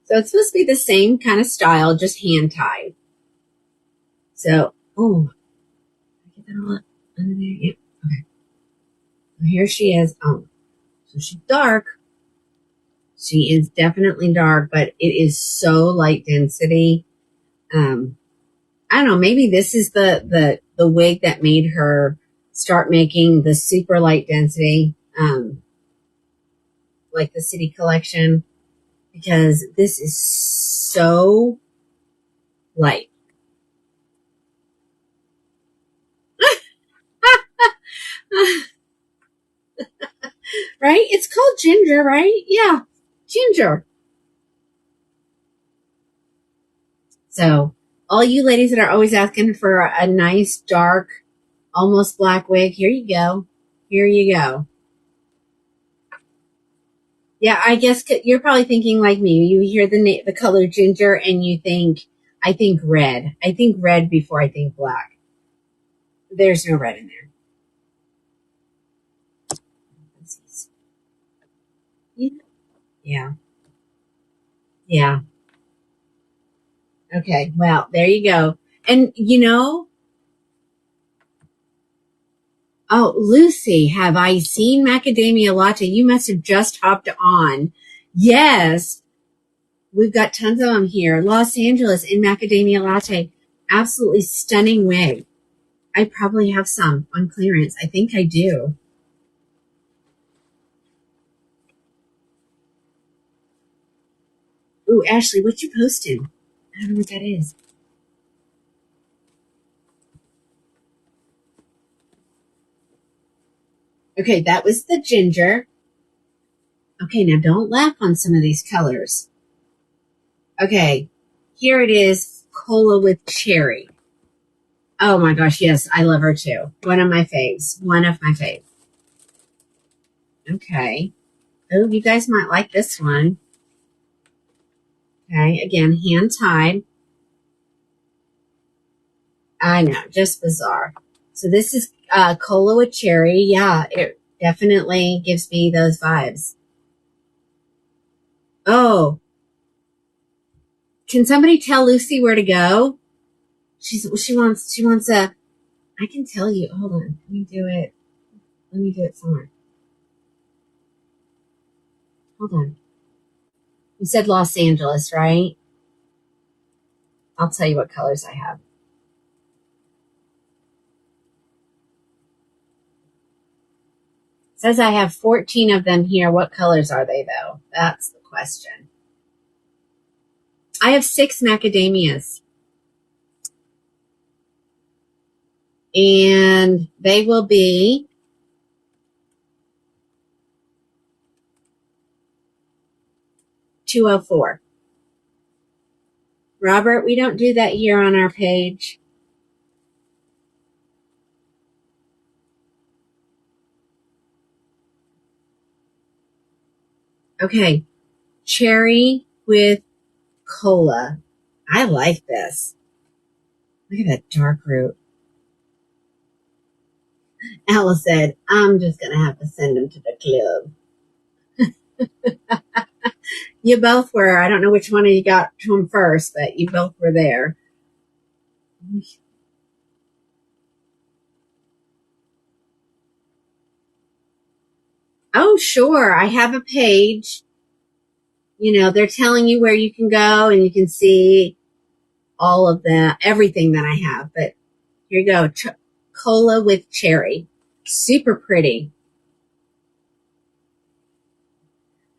So it's supposed to be the same kind of style, just hand tied. So, get that all up under there. Yep. Okay. So here she is. Oh, so she's dark. She is definitely dark, but it is so light density. I don't know. Maybe this is the wig that made her start making the super light density, like the City Collection, because this is so light. Right? It's called ginger, right? Yeah, ginger. So all you ladies that are always asking for a nice, dark, almost black wig, here you go. Here you go. Yeah, I guess you're probably thinking like me. You hear the color ginger and you think, I think red. I think red before I think black. There's no red in there. Yeah. Yeah. Okay. Well, there you go. And oh, Lucy, have I seen Macadamia Latte? You must have just hopped on. Yes. We've got tons of them here. Los Angeles in Macadamia Latte. Absolutely stunning wig. I probably have some on clearance. I think I do. Ooh, Ashley, what you posting? I don't know what that is. Okay, that was the ginger. Okay, now don't laugh on some of these colors. Okay, here it is, cola with cherry. Oh my gosh, yes, I love her too. One of my faves. One of my faves. Okay. Oh, you guys might like this one. Okay, again, hand tied. I know, just bizarre. So this is cola with cherry. Yeah, it definitely gives me those vibes. Oh, can somebody tell Lucy where to go? She wants a. I can tell you. Hold on. Let me do it. Let me do it somewhere. Hold on. You said Los Angeles, right? I'll tell you what colors I have. It says I have 14 of them here. What colors are they, though? That's the question. I have 6 macadamias. And they will be $204. Robert, we don't do that here on our page. Okay. Cherry with cola. I like this. Look at that dark root. Alice said, I'm just going to have to send him to the club. You both were. I don't know which one of you got to him first, but you both were there. Oh, sure. I have a page. You know, they're telling you where you can go and you can see all of everything that I have. But here you go. Cola with cherry. Super pretty.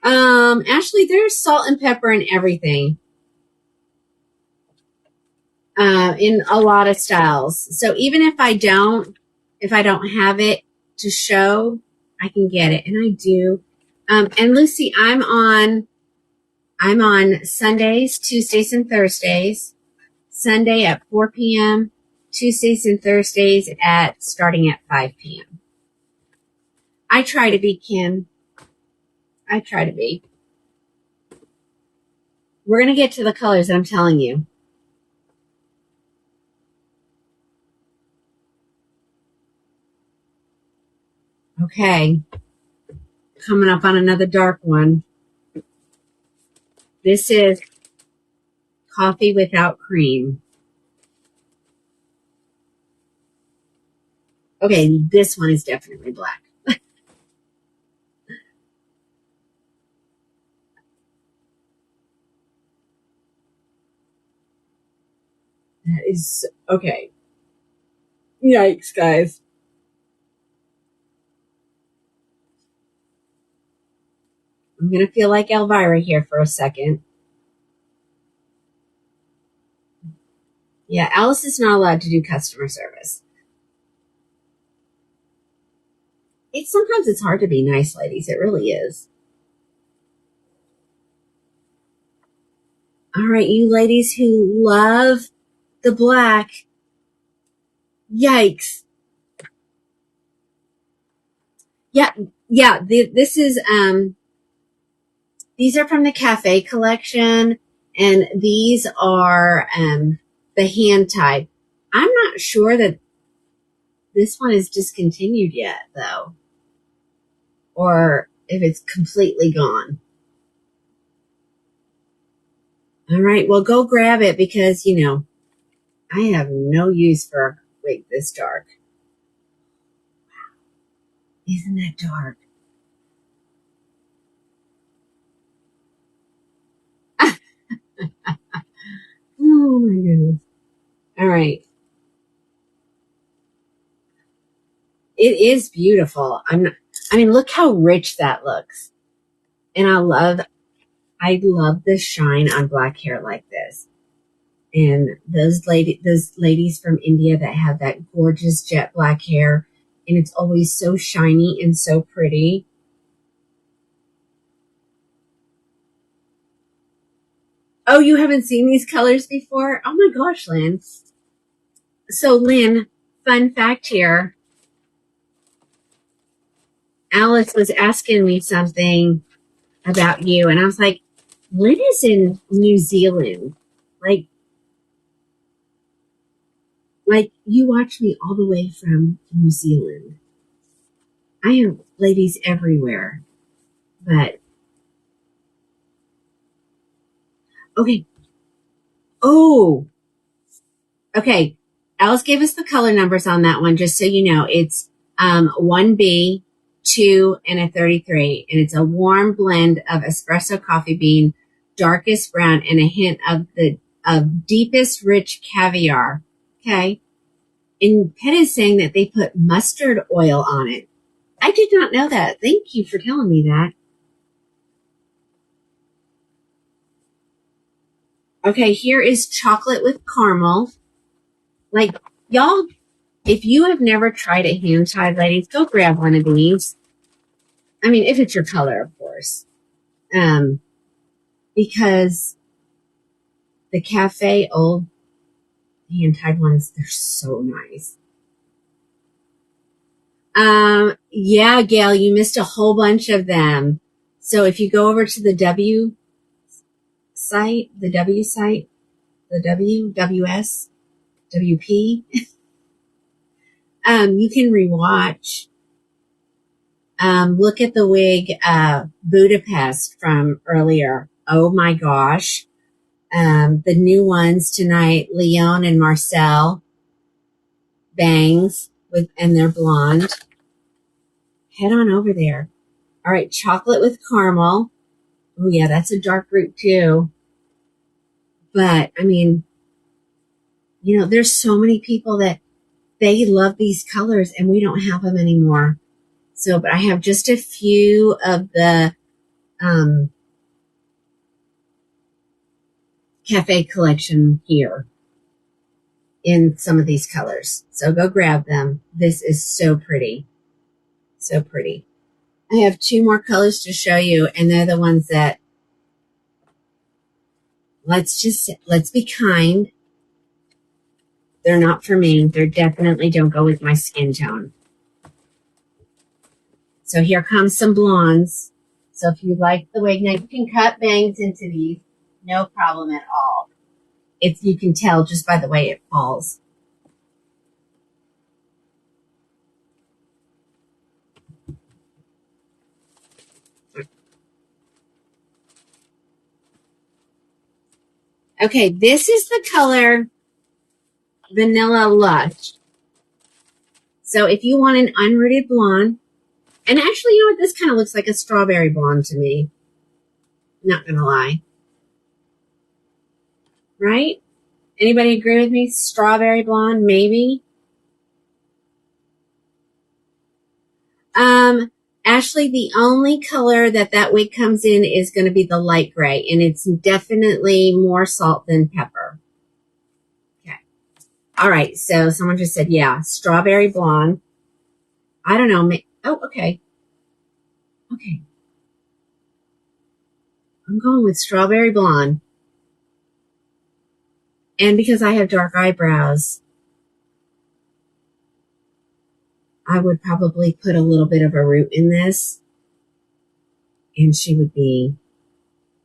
Ashley, there's salt and pepper in everything. In a lot of styles. So even if I don't have it to show, I can get it. And I do. And Lucy, I'm on Sundays, Tuesdays, and Thursdays. Sunday at 4 p.m., Tuesdays and Thursdays starting at 5 p.m. I try to be, Kim. I try to be. We're going to get to the colors that I'm telling you. Okay. Coming up on another dark one. This is coffee without cream. Okay, this one is definitely black. That is, okay. Yikes, guys. I'm going to feel like Elvira here for a second. Yeah, Alice is not allowed to do customer service. Sometimes it's hard to be nice, ladies. It really is. All right, you ladies who love the black. Yikes. Yeah. This is, these are from the Cafe collection, and these are, the hand type. I'm not sure that this one is discontinued yet, though, or if it's completely gone. All right, well, go grab it because, I have no use for a wig this dark. Isn't that dark? Oh my goodness. All right. It is beautiful. Look how rich that looks. And I love the shine on black hair like this. And those ladies from India that have that gorgeous jet black hair, and it's always so shiny and so pretty. Oh, you haven't seen these colors before? Oh my gosh, Lynn. So Lynn, fun fact here. Alice was asking me something about you, and I was like, Lynn is in New Zealand. Like you watch me all the way from New Zealand. I have ladies everywhere. But okay. Oh, okay. Alice gave us the color numbers on that one, just so you know. It's 1B, 2, and a 33. And it's a warm blend of espresso coffee bean, darkest brown, and a hint of deepest rich caviar. Okay. And Pet is saying that they put mustard oil on it. I did not know that. Thank you for telling me that. Okay, here is chocolate with caramel. Like, y'all If you have never tried a hand-tied, ladies, go grab one of these. I mean, if it's your color, of course. Because the Cafe Old hand-tied ones, they're so nice. Yeah, Gail, you missed a whole bunch of them. So if you go over to the W site, the WS, WP, you can rewatch. Look at the wig, Budapest from earlier. Oh my gosh. The new ones tonight, Leon and Marcel, bangs and they're blonde. Head on over there. All right, chocolate with caramel. Oh yeah, that's a dark root too. But I mean, there's so many people that they love these colors and we don't have them anymore. So, but I have just a few of the Cafe collection here in some of these colors. So go grab them. This is so pretty. So pretty. I have 2 more colors to show you, and they're the ones that let's be kind. They're not for me. They definitely don't go with my skin tone. So here comes some blondes. So if you like the wig, now you can cut bangs into these. No problem at all. You can tell just by the way it falls. Okay, this is the color Vanilla Lush. So if you want an unrooted blonde, and actually, you know what? This kind of looks like a strawberry blonde to me. Not gonna lie. Right? Anybody agree with me? Strawberry blonde, maybe? Ashley, the only color that wig comes in is going to be the light gray, and it's definitely more salt than pepper. Okay. All right. So someone just said, yeah, strawberry blonde. I don't know. Oh, okay. Okay. I'm going with strawberry blonde. And because I have dark eyebrows, I would probably put a little bit of a root in this, and she would be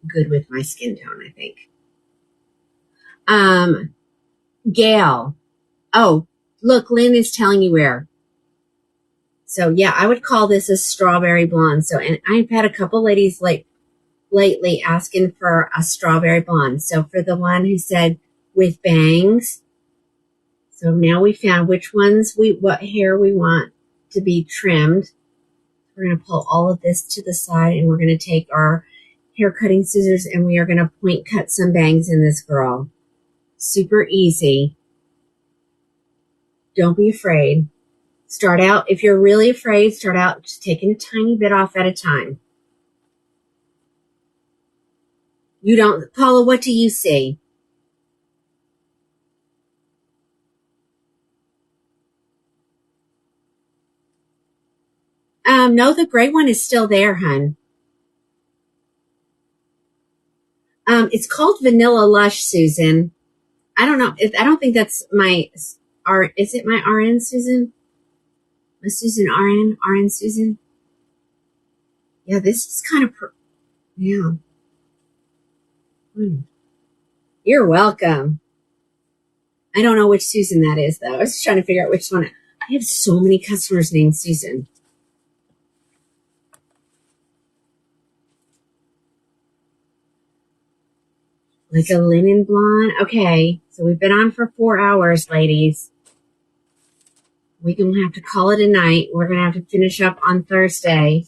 good with my skin tone, I think. Gail. Oh, look, Lynn is telling you where. So yeah, I would call this a strawberry blonde. So, and I've had a couple ladies lately asking for a strawberry blonde. So for the one who said with bangs, so now we found which ones what hair we want to be trimmed. We're going to pull all of this to the side, and we're going to take our hair cutting scissors, and we are going to point cut some bangs in this girl. Super easy. Don't be afraid. Start out, if you're really afraid, start out just taking a tiny bit off at a time. Paula, what do you see? No, the gray one is still there, hun. It's called Vanilla Lush, Susan. I don't know. I don't think that's is it my RN, Susan? My Susan RN? RN Susan? Yeah, this is kind of, yeah. You're welcome. I don't know which Susan that is, though. I was trying to figure out which one. I have so many customers named Susan. Like a linen blonde. Okay, so we've been on for 4 hours, ladies. We're going to have to call it a night. We're going to have to finish up on Thursday.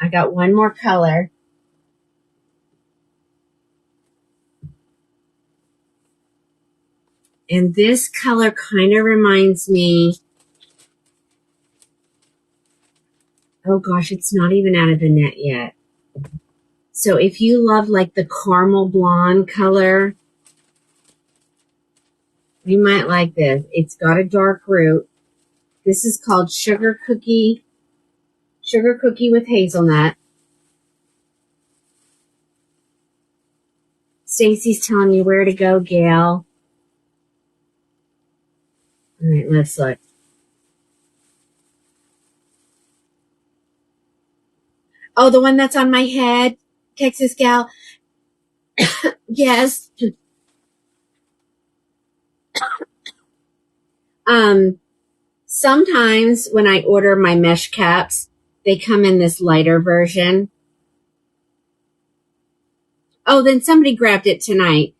I got one more color. And this color kind of reminds me, oh gosh, it's not even out of the net yet. So if you love like the caramel blonde color, You might like this. It's got a dark root. This is called Sugar Cookie with Hazelnut. Stacy's telling you where to go, Gail. All right, let's look. Oh, the one that's on my head, Texas Gal. Yes. Sometimes when I order my mesh caps, they come in this lighter version. Oh, then somebody grabbed it tonight.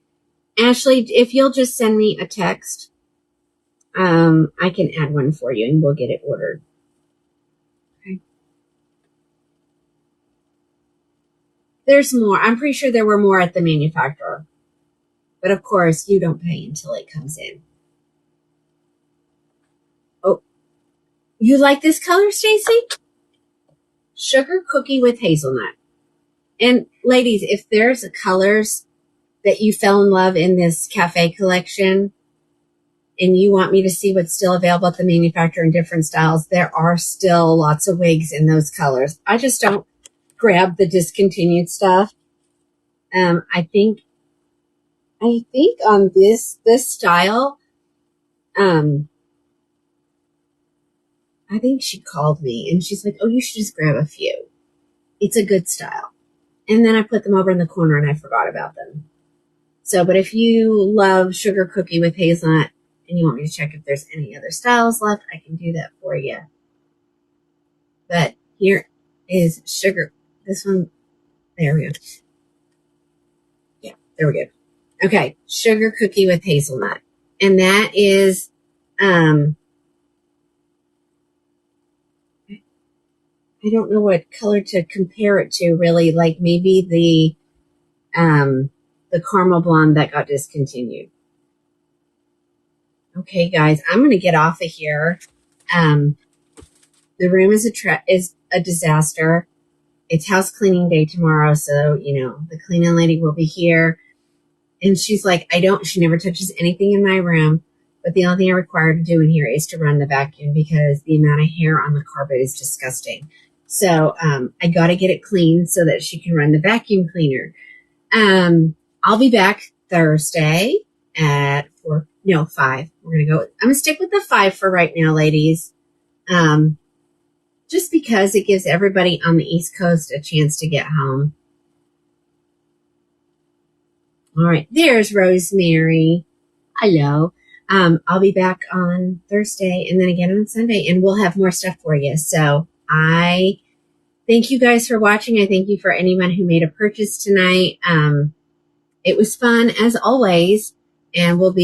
Ashley, if you'll just send me a text, I can add one for you and we'll get it ordered. Okay. There's more. I'm pretty sure there were more at the manufacturer. But of course, you don't pay until it comes in. Oh, you like this color, Stacy? Sugar Cookie with Hazelnut. And ladies, if there's colors that you fell in love in this cafe collection and you want me to see what's still available at the manufacturer in different styles, there are still lots of wigs in those colors. I just don't grab the discontinued stuff. I think on this style, I think she called me and she's like, oh, you should just grab a few. It's a good style. And then I put them over in the corner and I forgot about them. So, but if you love Sugar Cookie with Hazelnut and you want me to check if there's any other styles left, I can do that for you. But here is sugar. This one, there we go. Yeah, there we go. Okay, Sugar Cookie with Hazelnut. And that is, I don't know what color to compare it to really, like maybe the caramel blonde that got discontinued. Okay, guys, I'm going to get off of here. The room is a disaster. It's house cleaning day tomorrow, so, the cleaning lady will be here. And she's like, she never touches anything in my room, but the only thing I require to do in here is to run the vacuum because the amount of hair on the carpet is disgusting. So, I got to get it clean so that she can run the vacuum cleaner. I'll be back Thursday at 5. We're going to go, I'm going to stick with the 5 for right now, ladies. Just because it gives everybody on the East Coast a chance to get home. All right. There's Rosemary. Hello. I'll be back on Thursday and then again on Sunday and we'll have more stuff for you. So I thank you guys for watching. I thank you for anyone who made a purchase tonight. It was fun as always and we'll be